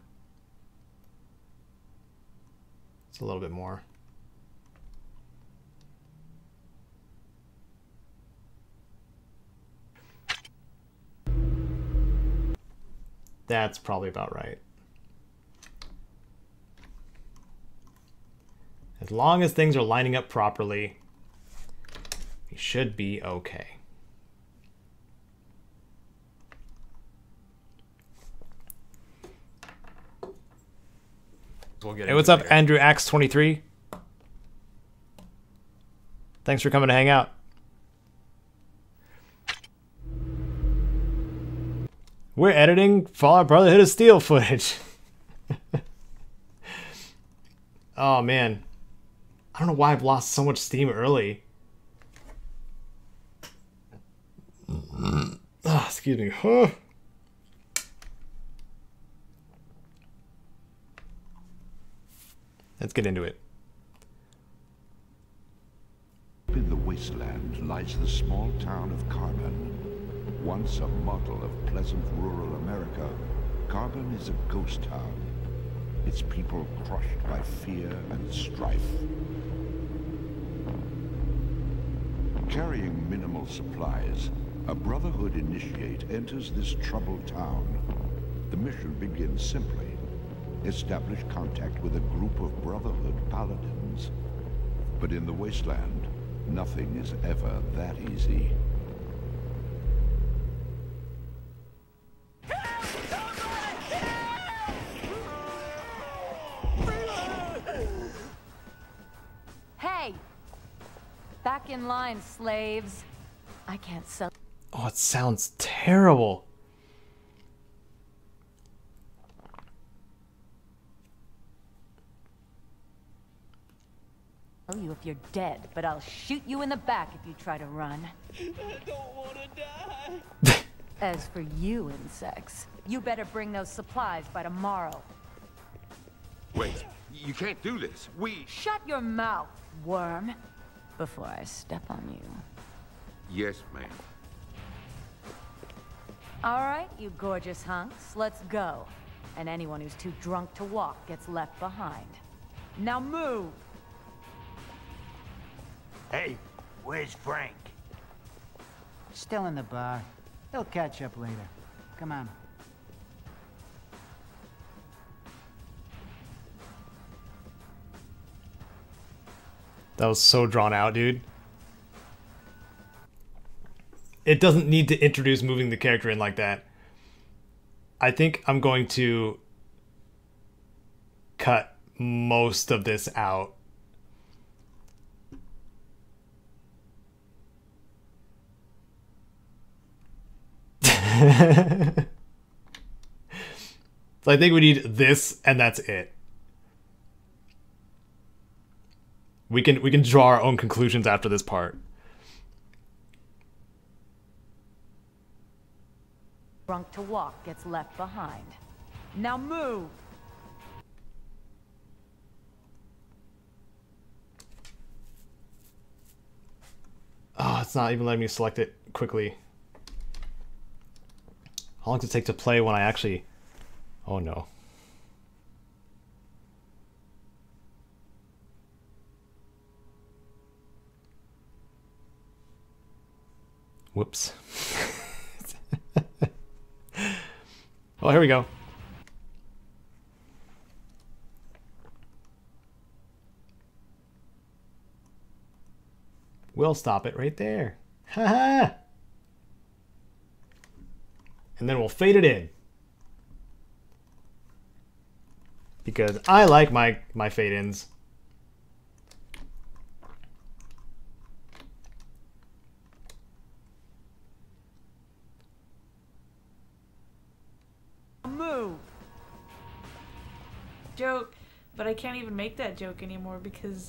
It's a little bit more. That's probably about right. As long as things are lining up properly, we should be okay. Hey, what's up, Andrew Axe23? Thanks for coming to hang out. We're editing Fallout Brotherhood of Steel footage. Oh, man. I don't know why I've lost so much steam early. Oh, excuse me. Huh. Let's get into it. In the wasteland lies the small town of Carbon. Once a model of pleasant rural America, Carbon is a ghost town. Its people crushed by fear and strife. Carrying minimal supplies, a Brotherhood initiate enters this troubled town. The mission begins simply. Establish contact with a group of Brotherhood paladins. But in the wasteland, nothing is ever that easy. Hey! Back in line, slaves. I can't sell. Oh, it sounds terrible. You if you're dead, but I'll shoot you in the back if you try to run. I don't want to die. As for you, insects, you better bring those supplies by tomorrow. Wait, you can't do this. Shut your mouth, worm, before I step on you. Yes, ma'am. All right, you gorgeous hunks, let's go. And anyone who's too drunk to walk gets left behind. Now move! Hey, where's Frank? Still in the bar. He'll catch up later. Come on. That was so drawn out, dude. It doesn't need to introduce moving the character in like that. I think I'm going to cut most of this out. So I think we need this, and that's it. We can draw our own conclusions after this part. Drunk to walk gets left behind. Now move! Oh, it's not even letting me select it quickly. How long does it take to play when I actually... Oh no. Whoops. Oh, here we go. We'll stop it right there. Haha. And then we'll fade it in. Because I like my fade-ins. Move! Joke, but I can't even make that joke anymore because,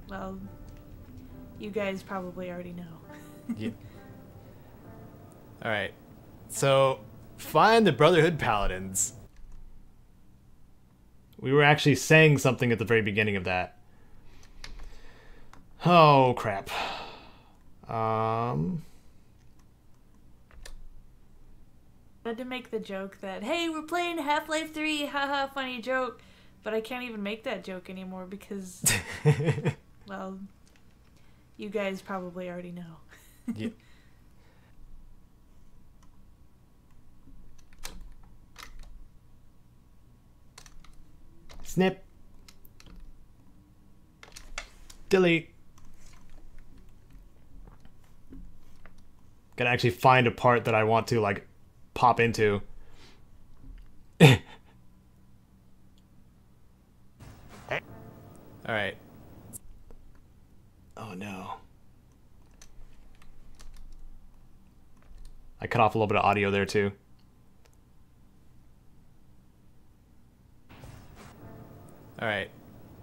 well, you guys probably already know. Yeah. Alright. So, find the Brotherhood Paladins. We were actually saying something at the very beginning of that. Oh, crap. I had to make the joke that, hey, we're playing Half-Life 3, haha, funny joke. But I can't even make that joke anymore because, well, you guys probably already know. Yeah. Snip. Delete. Gotta actually find a part that I want to, like, pop into. Alright. Oh no. I cut off a little bit of audio there too. Alright.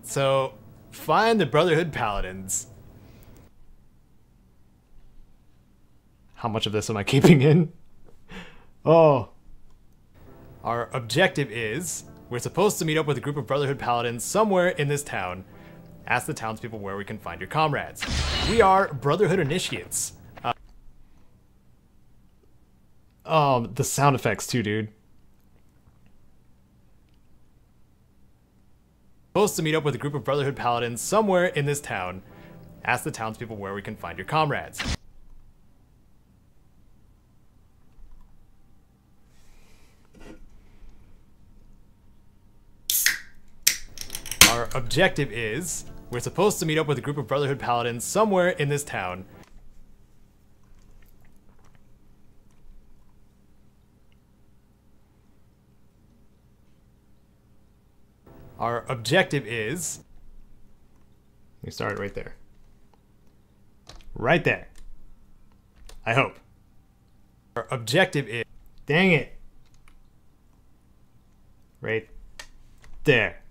So, find the Brotherhood Paladins. How much of this am I keeping in? Oh. Our objective is, we're supposed to meet up with a group of Brotherhood Paladins somewhere in this town. Ask the townspeople where we can find your comrades. We are Brotherhood Initiates. The sound effects too, dude. Supposed to meet up with a group of Brotherhood Paladins somewhere in this town. Ask the townspeople where we can find your comrades. Our objective is, we're supposed to meet up with a group of Brotherhood Paladins somewhere in this town. Our objective is... Let me start it right there. Right there. I hope. Our objective is... Dang it. Right there.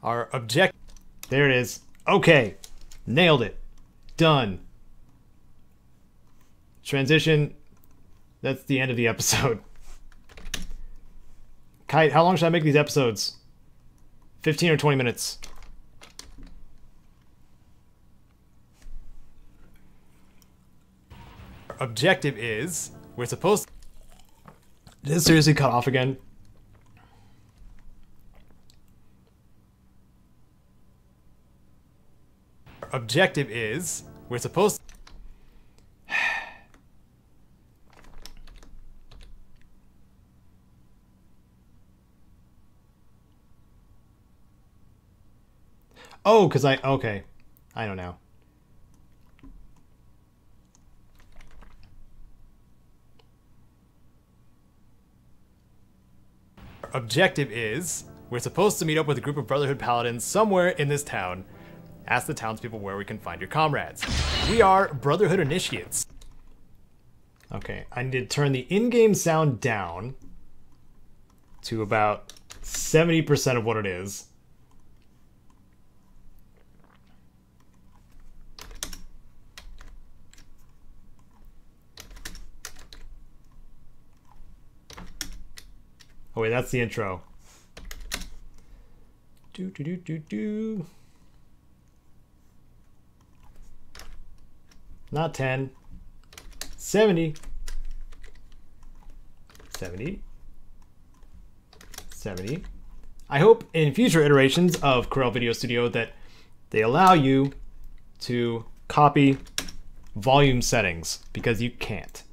Our objective... There it is. Okay. Nailed it. Done. Transition. That's the end of the episode. Kite, how long should I make these episodes? 15 or 20 minutes? Our objective is, we're supposed to... Did it seriously cut off again? Our objective is, we're supposed to... Oh, because okay. I know now. Our objective is, we're supposed to meet up with a group of Brotherhood Paladins somewhere in this town. Ask the townspeople where we can find your comrades. We are Brotherhood Initiates. Okay, I need to turn the in-game sound down to about 70% of what it is. Oh wait, that's the intro. Do do do do do. Not 10. 70. 70. 70. I hope in future iterations of Corel Video Studio that they allow you to copy volume settings, because you can't.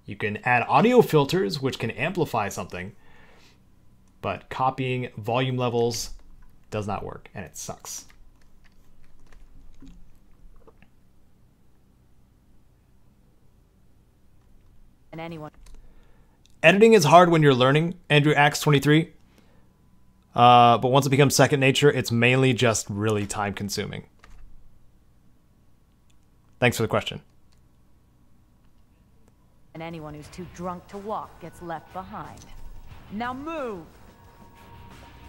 You can add audio filters, which can amplify something, but copying volume levels does not work, and it sucks. And anyone. Editing is hard when you're learning, Andrew Axe 23. But once it becomes second nature, it's mainly just really time consuming. Thanks for the question. And anyone who's too drunk to walk gets left behind. Now move!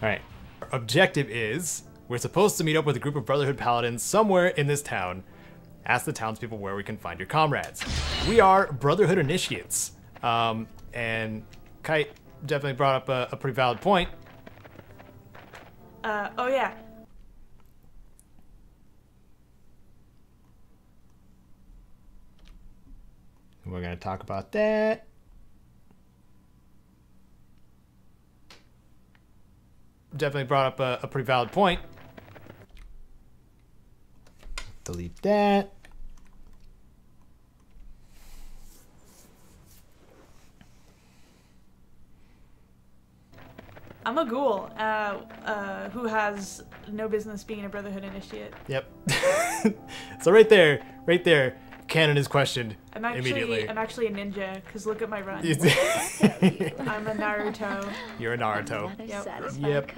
Alright. Our objective is, we're supposed to meet up with a group of Brotherhood Paladins somewhere in this town. Ask the townspeople where we can find your comrades. We are Brotherhood Initiates. And Kite definitely brought up a pretty valid point. Oh yeah. We're going to talk about that. Definitely brought up a pretty valid point. Delete that. I'm a ghoul who has no business being a Brotherhood initiate. Yep. So right there, canon is questioned immediately. I'm actually a ninja, because look at my run. I'm a Naruto. You're a Naruto. Yep.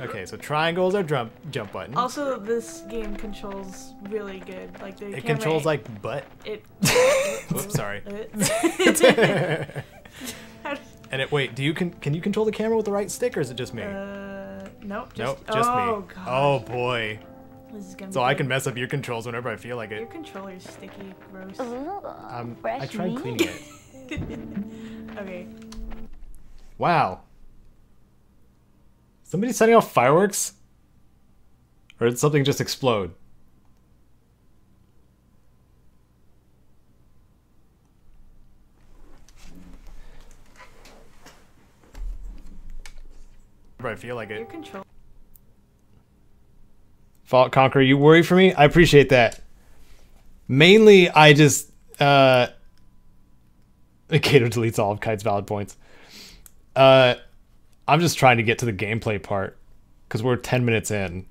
Okay, so triangles are jump buttons. Also, this game controls really good. Like the It controls like butt. It. Oops, sorry. And wait, can you control the camera with the right stick, or is it just me? Nope. Just me. Gosh. Oh boy. This is gonna So be I good. can mess up your controls whenever I feel like Your it. controller's sticky, gross. I tried cleaning it. Okay. Wow. Somebody setting off fireworks? Or did something just explode? I feel like Your it. control. Fault Conqueror, you worry for me? I appreciate that. Mainly, I just... Caedo deletes all of Kite's valid points. I'm just trying to get to the gameplay part. Because we're 10 minutes in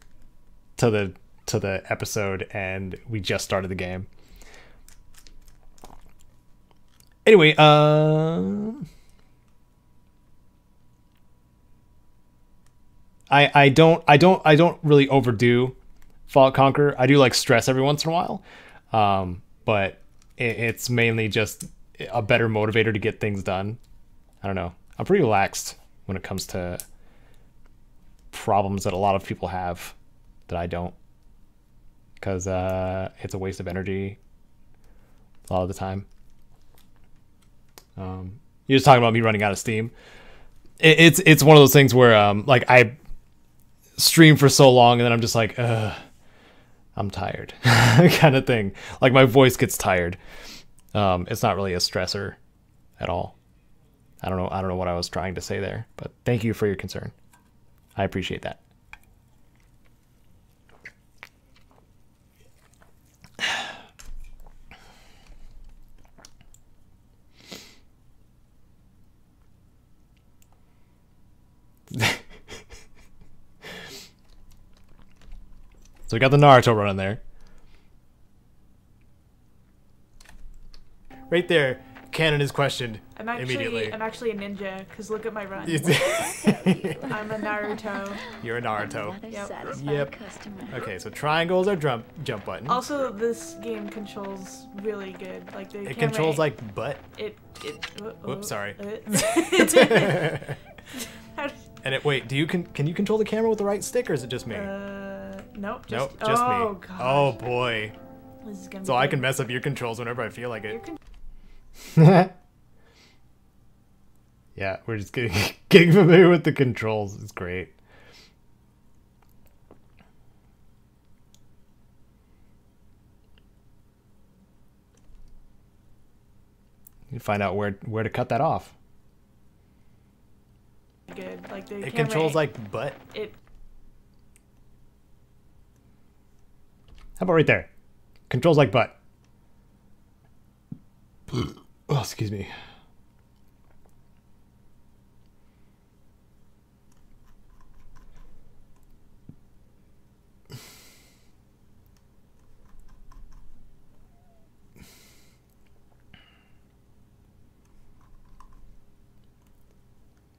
to the episode, and we just started the game. Anyway, I don't really overdo Fault Conqueror. I do like stress every once in a while, but it's mainly just a better motivator to get things done. I don't know. I'm pretty relaxed when it comes to problems that a lot of people have that I don't, because it's a waste of energy a lot of the time. You're just talking about me running out of steam. It's one of those things where like I stream for so long and then I'm just like, I'm tired, kind of thing. Like my voice gets tired. It's not really a stressor at all. I don't know what I was trying to say there, but thank you for your concern. I appreciate that. So we got the Naruto running there. Right there, canon is questioned immediately. I'm actually a ninja, because look at my run. I'm a Naruto. You're a Naruto. Yep. Okay, so triangles are jump buttons. Also, this game controls really good. Like the It controls like butt. Whoops, sorry. And wait, can you control the camera with the right stick, or is it just me? Nope. Just me. Gosh. Oh boy. This is gonna So be I good. can mess up your controls whenever I feel like it. Yeah, we're just getting familiar with the controls. It's great. You find out where to cut that off. Good. Like the It controls like butt. How about right there? Controls like butt. Oh, excuse me.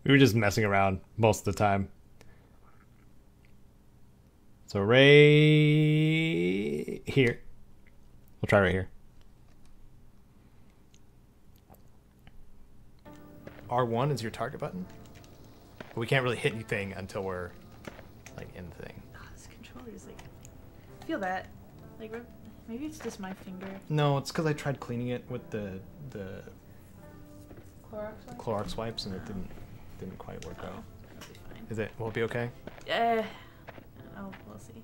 We were just messing around most of the time. So right here. We'll try right here. R1 is your target button. But we can't really hit anything until we're like in the thing. Oh, this controller is like, I feel that. Like maybe it's just my finger. No, it's because I tried cleaning it with the Clorox wipes and it didn't quite work out. That'll be fine. Is it? Will it be okay? Oh, we'll see.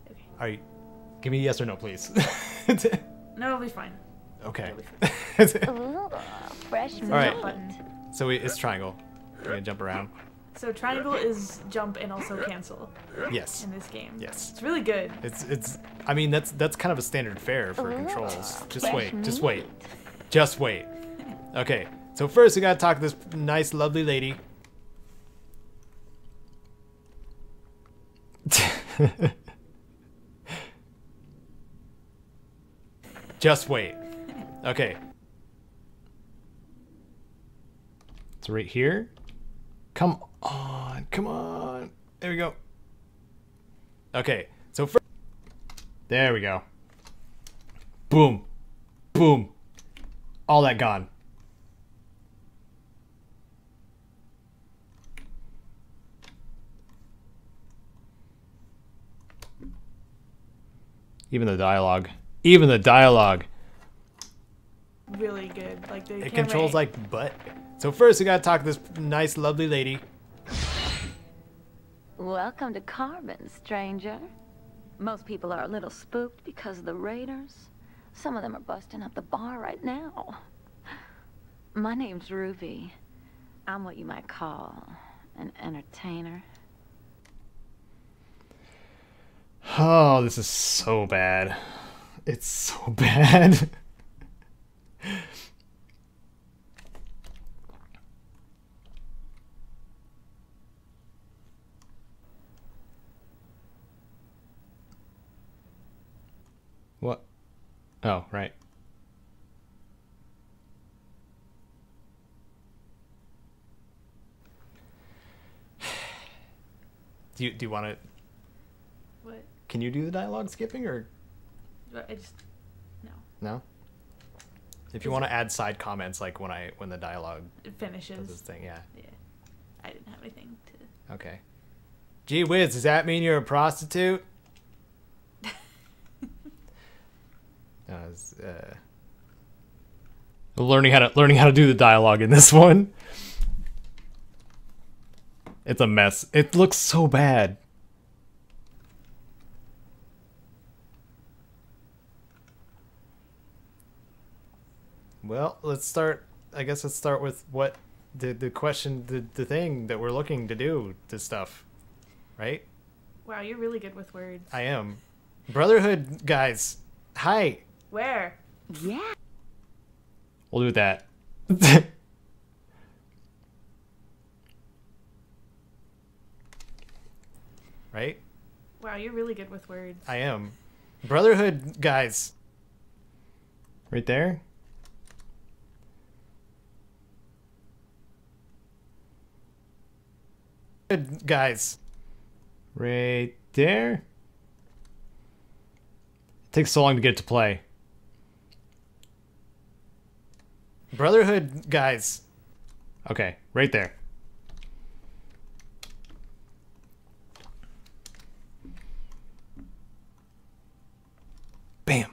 Okay. Are you? Give me a yes or no, please. No, it'll be fine. Okay. Ooh, fresh meat. All right. Button. So it's triangle. We're gonna jump around. So triangle is jump and also cancel. Yes. In this game. Yes. It's really good. It's. I mean, that's kind of a standard fare for controls. Just fresh wait. Just meat. wait. Just wait. Okay. So first we gotta talk to this nice, lovely lady. Just wait. Okay. It's right here. Come on. Come on. There we go. Okay. So first, there we go. Boom. Boom. All that gone. Even the dialogue. Even the dialogue. Really good. Like the It camera controls like butt. So first we gotta talk to this nice, lovely lady. Welcome to Carbon, stranger. Most people are a little spooked because of the raiders. Some of them are busting up the bar right now. My name's Ruby. I'm what you might call an entertainer. Oh, this is so bad. It's so bad. What? Oh, right. Do you want to? What? Can you do the dialogue skipping or? I just no. No. If you want to add side comments, like when the dialogue It finishes. does this thing, yeah. Yeah. I didn't have anything to. Okay. Gee whiz, does that mean you're a prostitute? Learning how to do the dialogue in this one. It's a mess. It looks so bad. Well, let's start. I guess let's start with what the question, the thing that we're looking to do, this stuff, right? Wow, you're really good with words. I am. Brotherhood guys. Hi. Where? Yeah. We'll do that. Right? Wow, you're really good with words. I am. Brotherhood guys. Right there? Guys. Right there? It takes so long to get to play. Brotherhood guys. Okay, right there. Bam.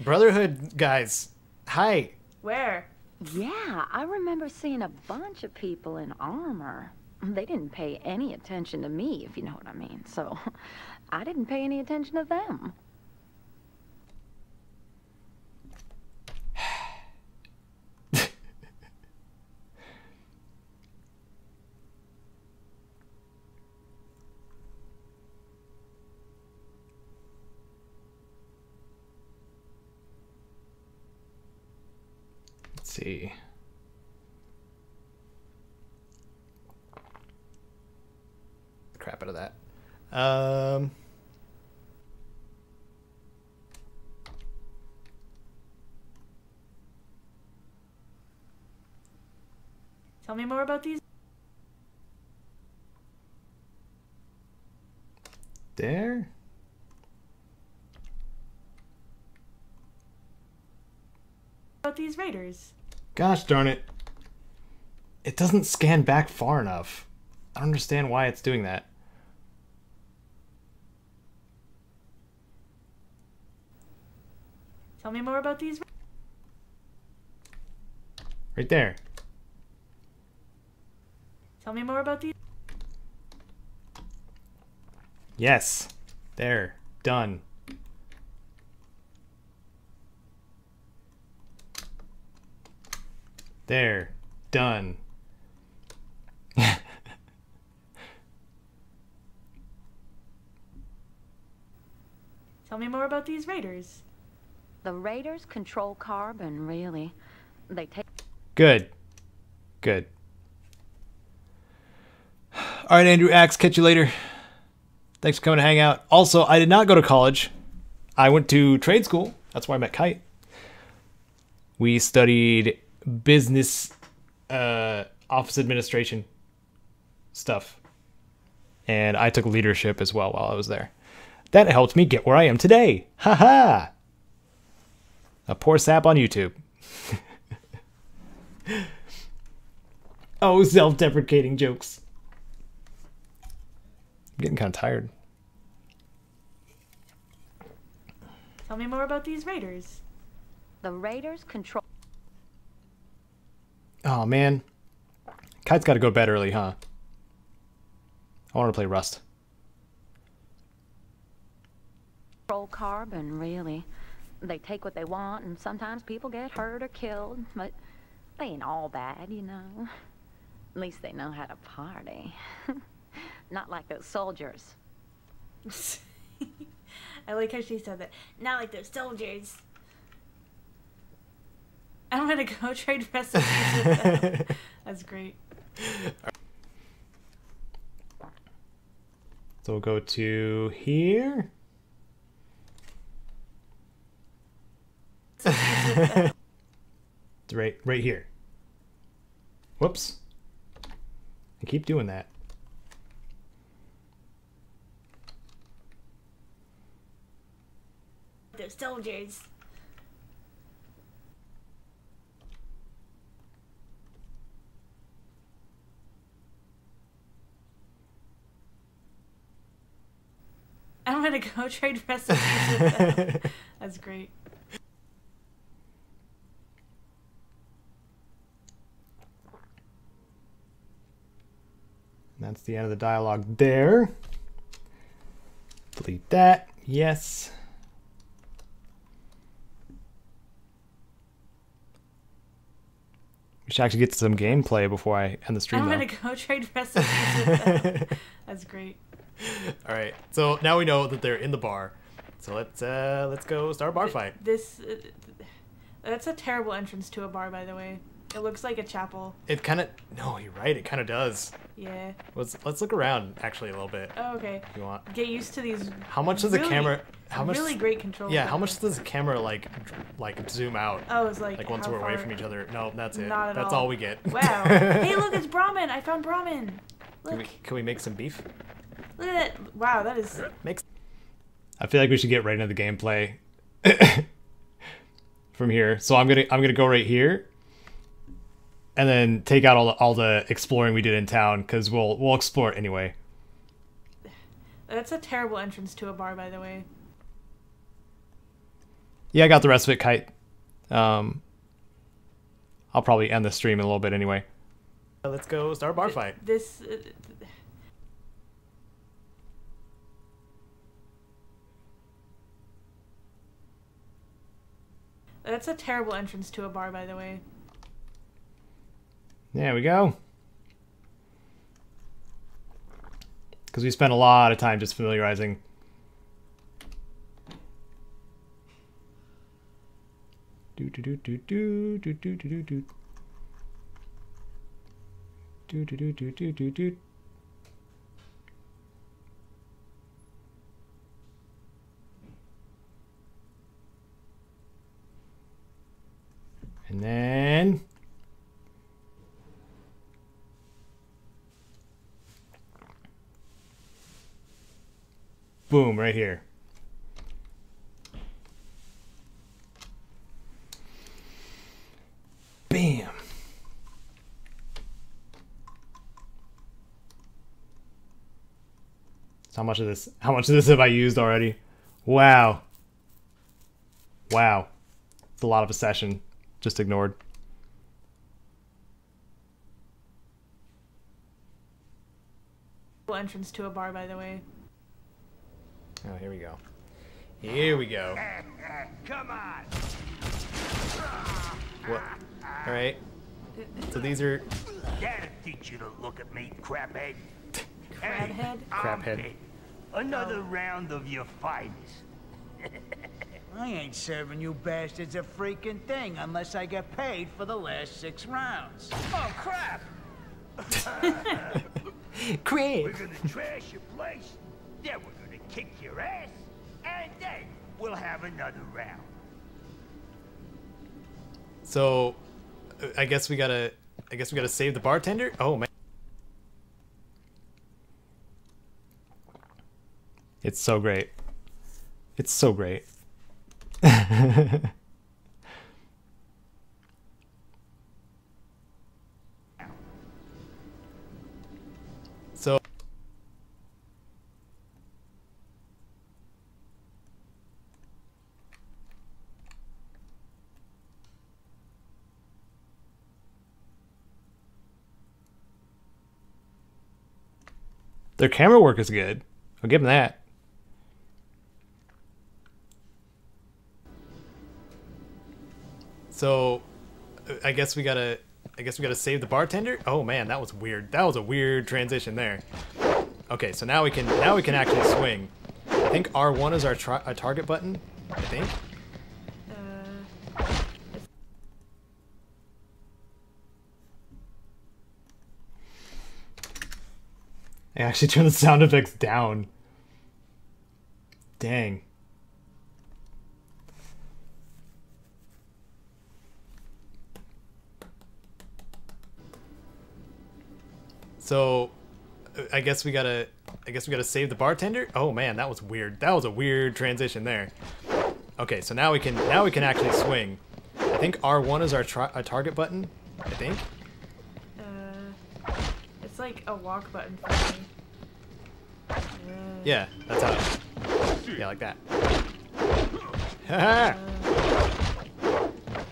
Brotherhood guys. Hi. Where? Yeah, I remember seeing a bunch of people in armor. They didn't pay any attention to me, if you know what I mean. So, I didn't pay any attention to them. Let's see. Crap out of that. Tell me more about these. There. About these raiders. Gosh darn it. It doesn't scan back far enough. I don't understand why it's doing that. Tell me more about these. Right there. Tell me more about these. Yes. There. Done. There. Done. Tell me more about these raiders. The raiders control Carbon, really. They take... Good. Good. All right, Andrew Axe, catch you later. Thanks for coming to hang out. Also, I did not go to college. I went to trade school. That's where I met Kite. We studied business, office administration stuff. And I took leadership as well while I was there. That helped me get where I am today. Haha! A poor sap on YouTube. Oh, self-deprecating jokes. I'm getting kind of tired. Tell me more about these raiders. The raiders control... Oh, man. Kite's got to go to bed early, huh? I want to play Rust. Control carbon, really. They take what they want, and sometimes people get hurt or killed, but they ain't all bad, you know. At least they know how to party. Not like those soldiers. I like how she said that. Not like those soldiers. I'm gonna go trade recipes with them. That's great. So we'll go to here. It's right here. Whoops. I keep doing that. Those soldiers. I'm gonna go trade recipes with them. That's great. That's the end of the dialogue there. Delete that. Yes. We should actually get to some gameplay before I end the stream. I'm gonna go trade recipes with them. That's great. All right. So now we know that they're in the bar. So let's go start a bar fight. That's a terrible entrance to a bar, by the way. It looks like a chapel. It kind of... No, you're right. It kind of does. Yeah. Let's look around, actually, a little bit. Oh, okay. If you want. Get used to these... How much does the camera... How much... Really great control. Yeah, how much does the camera, like zoom out? Oh, it's like once we're away from each other. No, that's it. Not at that's all we get. Wow. Hey, look, it's Brahmin. I found Brahmin. Look. Can we make some beef? Look at that. Wow, that is... I feel like we should get right into the gameplay from here. So I'm gonna go right here, and then take out all the exploring we did in town, because we'll explore it anyway. That's a terrible entrance to a bar, by the way. Yeah, I got the rest of it, Kite. I'll probably end the stream in a little bit anyway. Let's go start a bar fight. That's a terrible entrance to a bar, by the way. There we go. Because we spent a lot of time just familiarizing. Do do do do do do do do do do do do do do do do. And then boom, right here. Bam. So how much of this have I used already? Wow. Wow. It's a lot of a session. Just ignored. Entrance to a bar, by the way. Oh, here we go. Here we go. Come on. What? All right. So these are... That'll teach you to look at me, craphead. Crabhead? Craphead. Another round of your finest. I ain't serving you bastards a freaking thing unless I get paid for the last 6 rounds. Oh, crap! Great. We're gonna trash your place, then we're gonna kick your ass, and then we'll have another round. So, I guess we gotta save the bartender. Oh man, It's so great. It's so great. so Their camera work is good. I'll give them that. So, I guess we gotta save the bartender. Oh man, that was weird. That was a weird transition there. Okay, so now we can actually swing. I think R1 is our target button. I think. I actually turned the sound effects down. Dang. So, I guess we gotta save the bartender. Oh man, that was weird. That was a weird transition there. Okay, so now we can actually swing. I think R1 is our target button. I think. It's like a walk button for me. Yeah, that's how. Yeah, like that. Haha.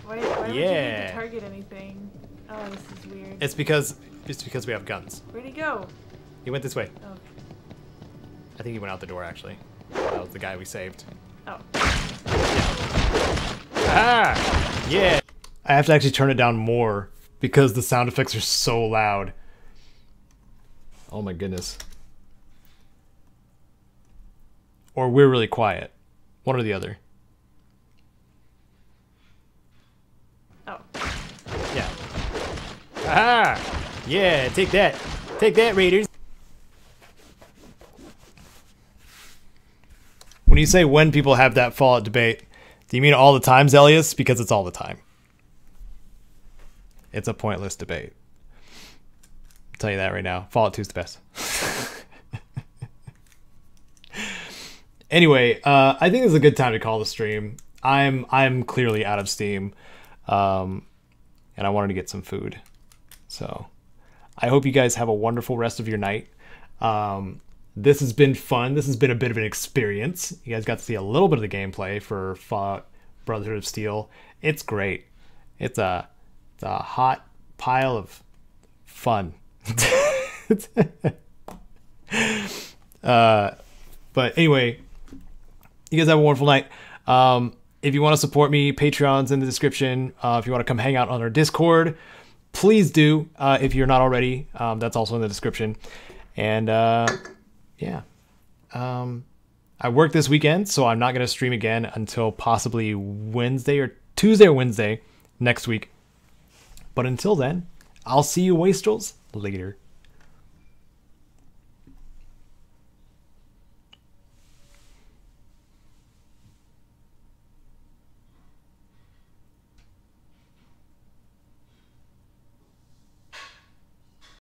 Why would you need Yeah. to target anything? Oh, this is weird. It's because we have guns. Where'd he go? He went this way. Oh. I think he went out the door actually. That was the guy we saved. Oh. Ah! Yeah. I have to actually turn it down more because the sound effects are so loud. Oh my goodness. Or we're really quiet. One or the other. Oh. Yeah. Ah! Yeah, take that. Take that, Raiders. When you say when people have that Fallout debate, do you mean all the time, Zelius? Because it's all the time. It's a pointless debate. I'll tell you that right now. Fallout 2 is the best. Anyway, I think this is a good time to call the stream. I'm clearly out of steam, and I wanted to get some food. So I hope you guys have a wonderful rest of your night. This has been fun. This has been a bit of an experience. You guys got to see a little bit of the gameplay for Fallout Brotherhood of Steel. It's great. It's a hot pile of fun. But anyway, you guys have a wonderful night. If you want to support me, Patreon's in the description. If you want to come hang out on our Discord, please do. If you're not already, that's also in the description. And yeah, I work this weekend, so I'm not going to stream again until possibly Wednesday or Tuesday or Wednesday next week. But until then, I'll see you wastrels later.